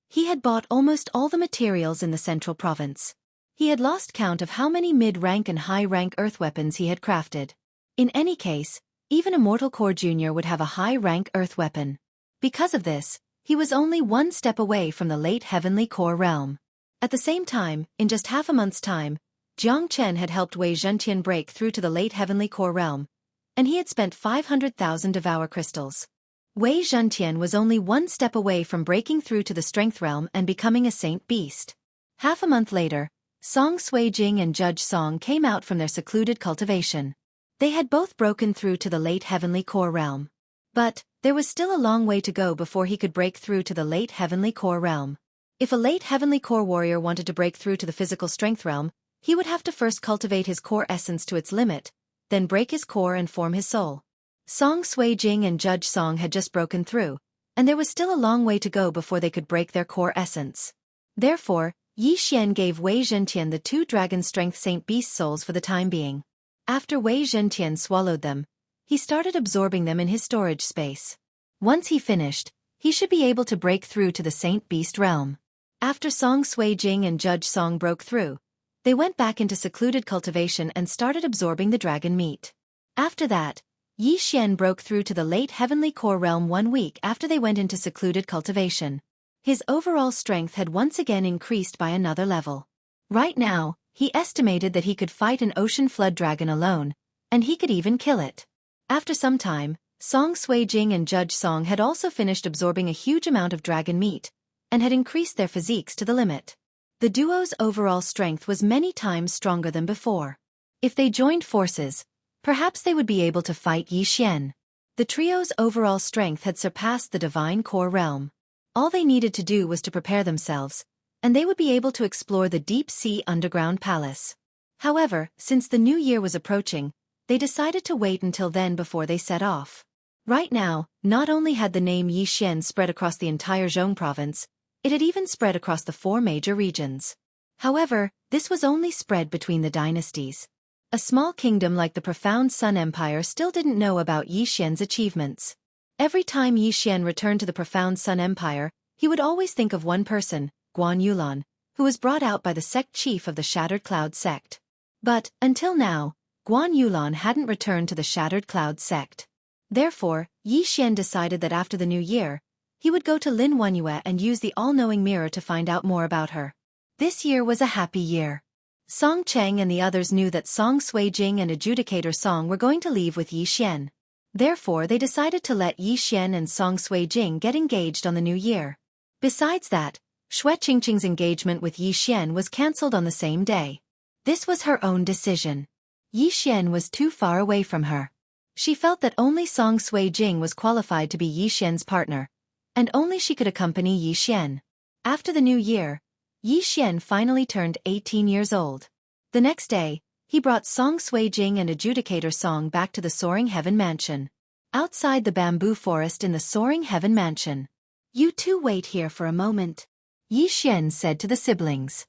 He had bought almost all the materials in the central province. He had lost count of how many mid-rank and high-rank earth weapons he had crafted. In any case, Even Immortal Core Jr. would have a high-rank earth weapon. Because of this, he was only one step away from the late Heavenly Core realm. At the same time, in just half a month's time, Jiangchen had helped Wei Zhentian break through to the late Heavenly Core realm, and he had spent 500,000 Devour crystals. Wei Zhentian was only one step away from breaking through to the Strength realm and becoming a Saint Beast. Half a month later, Song Suijing and Judge Song came out from their secluded cultivation. They had both broken through to the late Heavenly Core realm. But there was still a long way to go before he could break through to the late Heavenly Core realm. If a late Heavenly Core warrior wanted to break through to the physical Strength realm, he would have to first cultivate his core essence to its limit, then break his core and form his soul. Song Suijing and Judge Song had just broken through, and there was still a long way to go before they could break their core essence. Therefore, Yi Xian gave Wei Zhentian the 2 Dragon Strength Saint Beast souls for the time being. After Wei Zhentian swallowed them, he started absorbing them in his storage space. Once he finished, he should be able to break through to the Saint Beast realm. After Song Suijing and Judge Song broke through, they went back into secluded cultivation and started absorbing the dragon meat. After that, Yi Xian broke through to the late Heavenly Core realm 1 week after they went into secluded cultivation. His overall strength had once again increased by another level. Right now, he estimated that he could fight an ocean flood dragon alone, and he could even kill it. After some time, Song Suijing and Judge Song had also finished absorbing a huge amount of dragon meat, and had increased their physiques to the limit. The duo's overall strength was many times stronger than before. If they joined forces, perhaps they would be able to fight Yi Xian. The trio's overall strength had surpassed the Divine Core realm. All they needed to do was to prepare themselves, and they would be able to explore the deep-sea underground palace. However, since the new year was approaching, they decided to wait until then before they set off. Right now, not only had the name Yi Xian spread across the entire Zhong province, it had even spread across the 4 major regions. However, this was only spread between the dynasties. A small kingdom like the Profound Sun Empire still didn't know about Yi Xian's achievements. Every time Yi Xian returned to the Profound Sun Empire, he would always think of one person, Guan Yulan, who was brought out by the sect chief of the Shattered Cloud sect. But, until now, Guan Yulan hadn't returned to the Shattered Cloud sect. Therefore, Yi Xian decided that after the new year, he would go to Lin Wenyue and use the all-knowing mirror to find out more about her. This year was a happy year. Song Cheng and the others knew that Song Suijing and Adjudicator Song were going to leave with Yi Xian. Therefore they decided to let Yi Xian and Song Suijing get engaged on the new year. Besides that, Xue Qingqing's engagement with Yi Xian was cancelled on the same day. This was her own decision. Yi Xian was too far away from her. She felt that only Song Suijing was qualified to be Yi Xian's partner, and only she could accompany Yi Xian. After the new year, Yi Xian finally turned 18 years old. The next day, he brought Song Suijing and Adjudicator Song back to the Soaring Heaven Mansion. Outside the bamboo forest in the Soaring Heaven Mansion. "You two wait here for a moment," Yi Xian said to the siblings.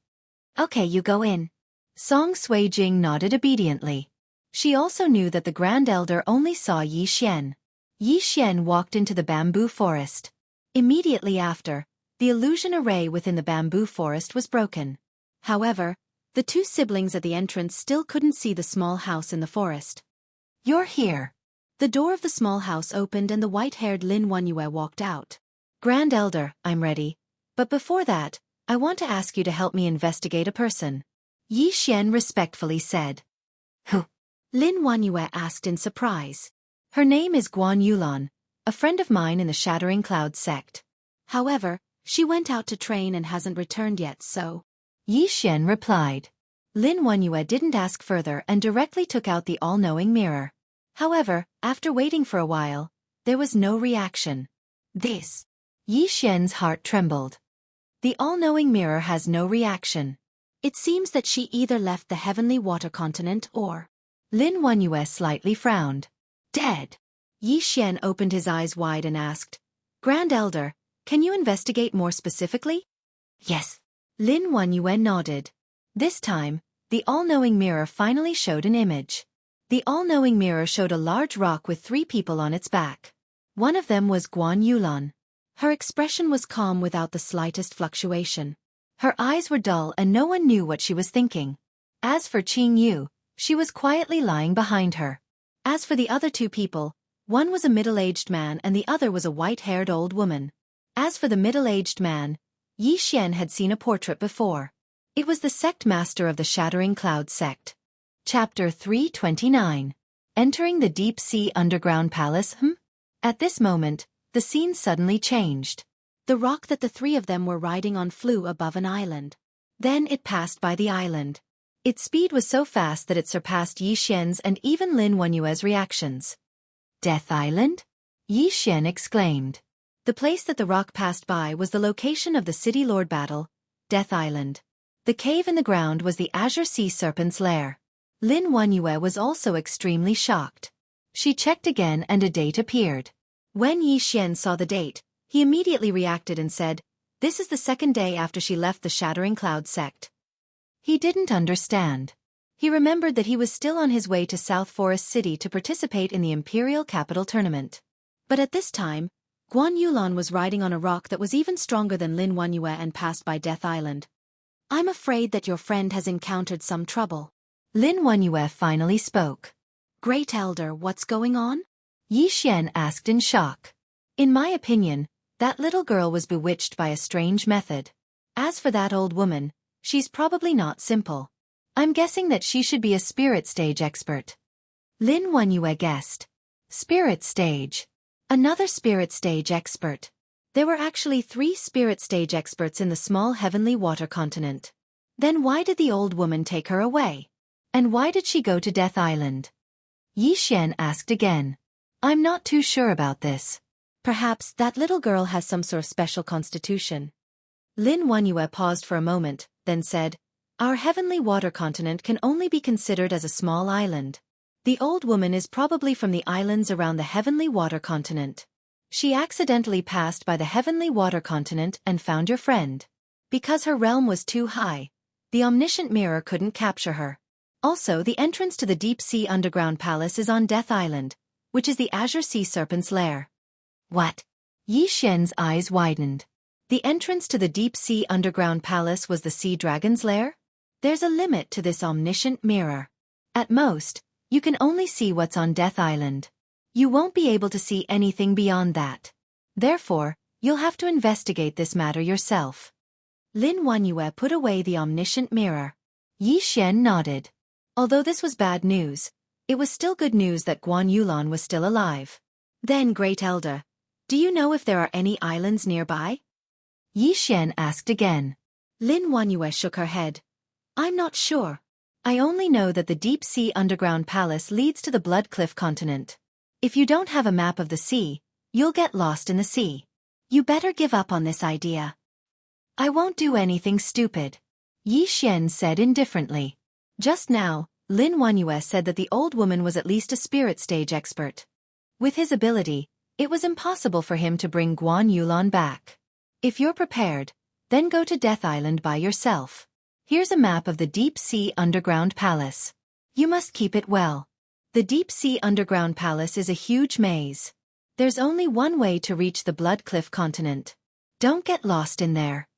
"Okay, you go in." Song Suijing nodded obediently. She also knew that the Grand Elder only saw Yi Xian. Yi Xian walked into the bamboo forest. Immediately after, the illusion array within the bamboo forest was broken. However, the 2 siblings at the entrance still couldn't see the small house in the forest. "You're here." The door of the small house opened and the white-haired Lin Wenyue walked out. "Grand Elder, I'm ready. But before that, I want to ask you to help me investigate a person," Yi Xian respectfully said. "Who?" Lin Wenyue asked in surprise. "Her name is Guan Yulan, a friend of mine in the Shattering Cloud sect. However, she went out to train and hasn't returned yet, so," Yi Xian replied. Lin Wenyue didn't ask further and directly took out the all-knowing mirror. However, after waiting for a while, there was no reaction. "This." Yi Xian's heart trembled. The all-knowing mirror has no reaction. It seems that she either left the heavenly water continent or... Lin Wenyue slightly frowned. "Dead." Yi Xian opened his eyes wide and asked, "Grand Elder, can you investigate more specifically?" "Yes." Lin Wenyue nodded. This time, the all-knowing mirror finally showed an image. The all-knowing mirror showed a large rock with 3 people on its back. One of them was Guan Yulan. Her expression was calm without the slightest fluctuation. Her eyes were dull and no one knew what she was thinking. As for Qing Yu, she was quietly lying behind her. As for the other two people, one was a middle-aged man and the other was a white-haired old woman. As for the middle-aged man, Yi Xian had seen a portrait before. It was the sect master of the Shattering Cloud sect. Chapter 329. Entering the Deep-Sea Underground Palace. At this moment, the scene suddenly changed. The rock that the three of them were riding on flew above an island. Then it passed by the island. Its speed was so fast that it surpassed Yi Xian's and even Lin Wenyue's reactions. Death Island? Yi Xian exclaimed. The place that the rock passed by was the location of the City Lord battle, Death Island. The cave in the ground was the Azure Sea Serpent's lair. Lin Wenyue was also extremely shocked. She checked again and a date appeared. When Yi Xian saw the date, he immediately reacted and said, "This is the second day after she left the Shattering Cloud sect." He didn't understand. He remembered that he was still on his way to South Forest City to participate in the Imperial Capital Tournament. But at this time, Guan Yulan was riding on a rock that was even stronger than Lin Wenyue and passed by Death Island. "I'm afraid that your friend has encountered some trouble." Lin Wenyue finally spoke. "Great Elder, what's going on?" Yi Xian asked in shock. "In my opinion, that little girl was bewitched by a strange method. As for that old woman, she's probably not simple. I'm guessing that she should be a spirit stage expert." Lin Wenyue guessed. Spirit stage. Another spirit stage expert. There were actually 3 spirit stage experts in the small heavenly water continent. Then why did the old woman take her away? And why did she go to Death Island? Yi Xian asked again. "I'm not too sure about this. Perhaps that little girl has some sort of special constitution." Lin Wenyue paused for a moment, then said, "Our heavenly water continent can only be considered as a small island. The old woman is probably from the islands around the heavenly water continent. She accidentally passed by the heavenly water continent and found your friend. Because her realm was too high, the omniscient mirror couldn't capture her. Also, the entrance to the deep-sea underground palace is on Death Island, which is the Azure Sea Serpent's lair." What? Yi Xian's eyes widened. The entrance to the deep-sea underground palace was the sea dragon's lair? There's a limit to this omniscient mirror. At most, you can only see what's on Death Island. You won't be able to see anything beyond that. Therefore, you'll have to investigate this matter yourself. Lin Wenyue put away the omniscient mirror. Yi Xian nodded. Although this was bad news, it was still good news that Guan Yulan was still alive. "Then, Great Elder, do you know if there are any islands nearby?" Yi Xian asked again. Lin Wenyue shook her head. "I'm not sure. I only know that the deep-sea underground palace leads to the Blood Cliff continent. If you don't have a map of the sea, you'll get lost in the sea. You better give up on this idea." "I won't do anything stupid," Yi Xian said indifferently. Just now, Lin Wenyue said that the old woman was at least a spirit stage expert. With his ability, it was impossible for him to bring Guan Yulan back. If you're prepared, then go to Death Island by yourself. Here's a map of the deep-sea underground palace. You must keep it well. The deep-sea underground palace is a huge maze. There's only one way to reach the Blood Cliff continent. Don't get lost in there.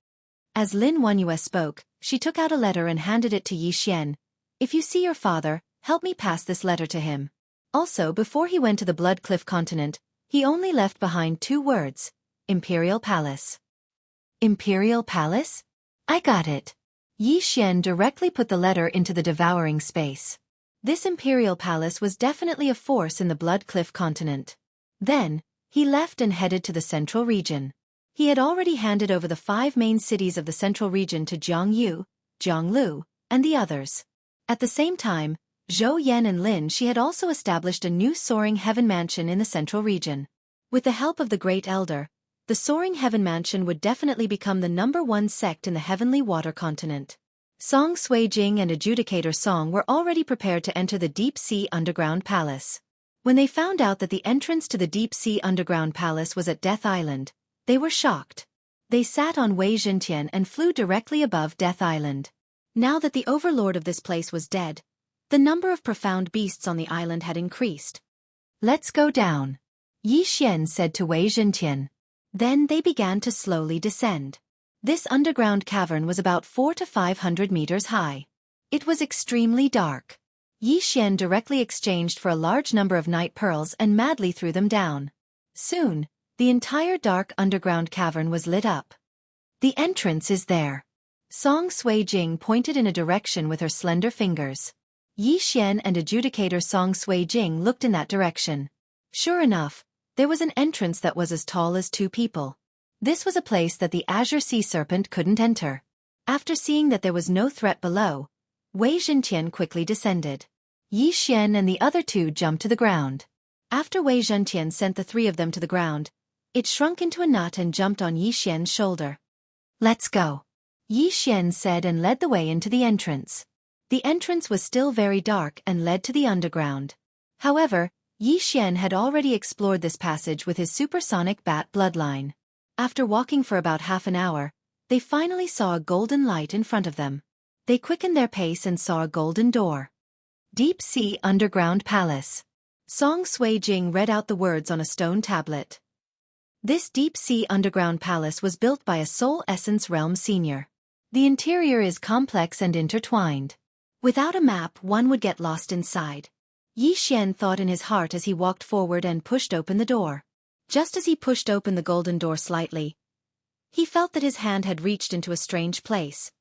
As Lin Wenyue spoke, she took out a letter and handed it to Yi Xian. "If you see your father, help me pass this letter to him." Also, before he went to the Blood Cliff continent, he only left behind 2 words: Imperial Palace. Imperial Palace? I got it. Yi Xian directly put the letter into the devouring space. This Imperial Palace was definitely a force in the Blood Cliff continent. Then, he left and headed to the central region. He had already handed over the 5 main cities of the central region to Jianghu, Jianglu, and the others. At the same time, Zhou Yan and Lin Shi had also established a new Soaring Heaven Mansion in the central region. With the help of the Great Elder, the Soaring Heaven Mansion would definitely become the #1 sect in the Heavenly Water Continent. Song Suijing and Adjudicator Song were already prepared to enter the Deep-Sea Underground Palace. When they found out that the entrance to the Deep-Sea Underground Palace was at Death Island, they were shocked. They sat on Wei Zhentian and flew directly above Death Island. Now that the overlord of this place was dead, the number of profound beasts on the island had increased. "Let's go down," Yi Xian said to Wei Zhentian. Then they began to slowly descend. This underground cavern was about 400 to 500 meters high. It was extremely dark. Yi Xian directly exchanged for a large number of night pearls and madly threw them down. Soon, the entire dark underground cavern was lit up. The entrance is there. Song Sui Jing pointed in a direction with her slender fingers. Yi Xian and adjudicator Song Sui Jing looked in that direction. Sure enough, there was an entrance that was as tall as 2 people. This was a place that the Azure Sea Serpent couldn't enter. After seeing that there was no threat below, Wei Zhentian quickly descended. Yi Xian and the other 2 jumped to the ground. After Wei Zhentian sent the 3 of them to the ground, it shrunk into a nut and jumped on Yi Xian's shoulder. "Let's go," Yi Xian said and led the way into the entrance. The entrance was still very dark and led to the underground. However, Yi Xian had already explored this passage with his supersonic bat bloodline. After walking for about half an hour, they finally saw a golden light in front of them. They quickened their pace and saw a golden door. Deep Sea Underground Palace. Song Sui Jing read out the words on a stone tablet. This Deep Sea Underground Palace was built by a Soul Essence Realm senior. The interior is complex and intertwined. Without a map, one would get lost inside. Yi Xian thought in his heart as he walked forward and pushed open the door. Just as he pushed open the golden door slightly, he felt that his hand had reached into a strange place.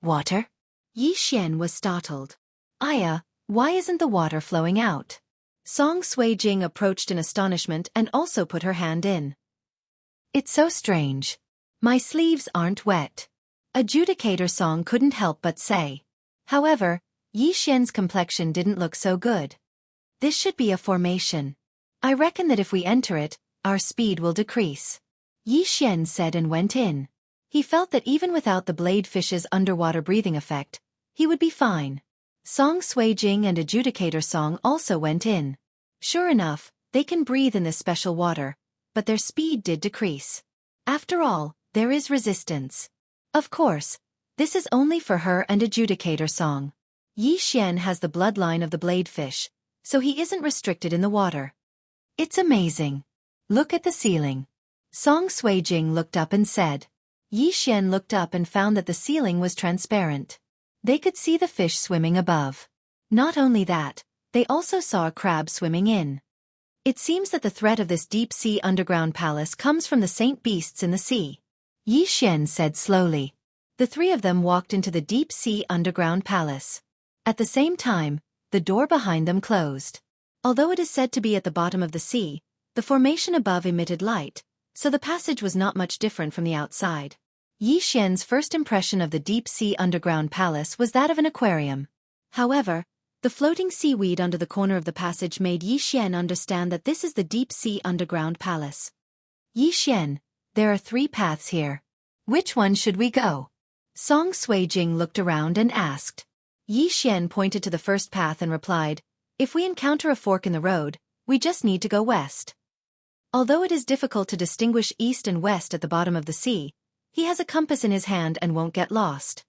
Water? Yi Xian was startled. Aya, why isn't the water flowing out? Song Sui Jing approached in astonishment and also put her hand in. It's so strange. My sleeves aren't wet. Adjudicator Song couldn't help but say. However, Yi Xian's complexion didn't look so good. This should be a formation. I reckon that if we enter it, our speed will decrease. Yi Xian said and went in. He felt that even without the blade fish's underwater breathing effect, he would be fine. Song Sui Jing and Adjudicator Song also went in. Sure enough, they can breathe in this special water, but their speed did decrease. After all, there is resistance. Of course, this is only for her and Adjudicator Song. Yi Xian has the bloodline of the bladefish, so he isn't restricted in the water. It's amazing. Look at the ceiling. Song Sui Jing looked up and said. Yi Xian looked up and found that the ceiling was transparent. They could see the fish swimming above. Not only that, they also saw a crab swimming in. It seems that the threat of this deep sea underground palace comes from the saint beasts in the sea. Yi Xian said slowly. The 3 of them walked into the deep sea underground palace. At the same time, the door behind them closed. Although it is said to be at the bottom of the sea, the formation above emitted light, so the passage was not much different from the outside. Yi Xian's first impression of the deep sea underground palace was that of an aquarium. However, the floating seaweed under the corner of the passage made Yi Xian understand that this is the deep sea underground palace. Yi Xian, there are 3 paths here. Which one should we go? Song Sui Jing looked around and asked. Yi Xian pointed to the first path and replied, if we encounter a fork in the road, we just need to go west. Although it is difficult to distinguish east and west at the bottom of the sea, he has a compass in his hand and won't get lost.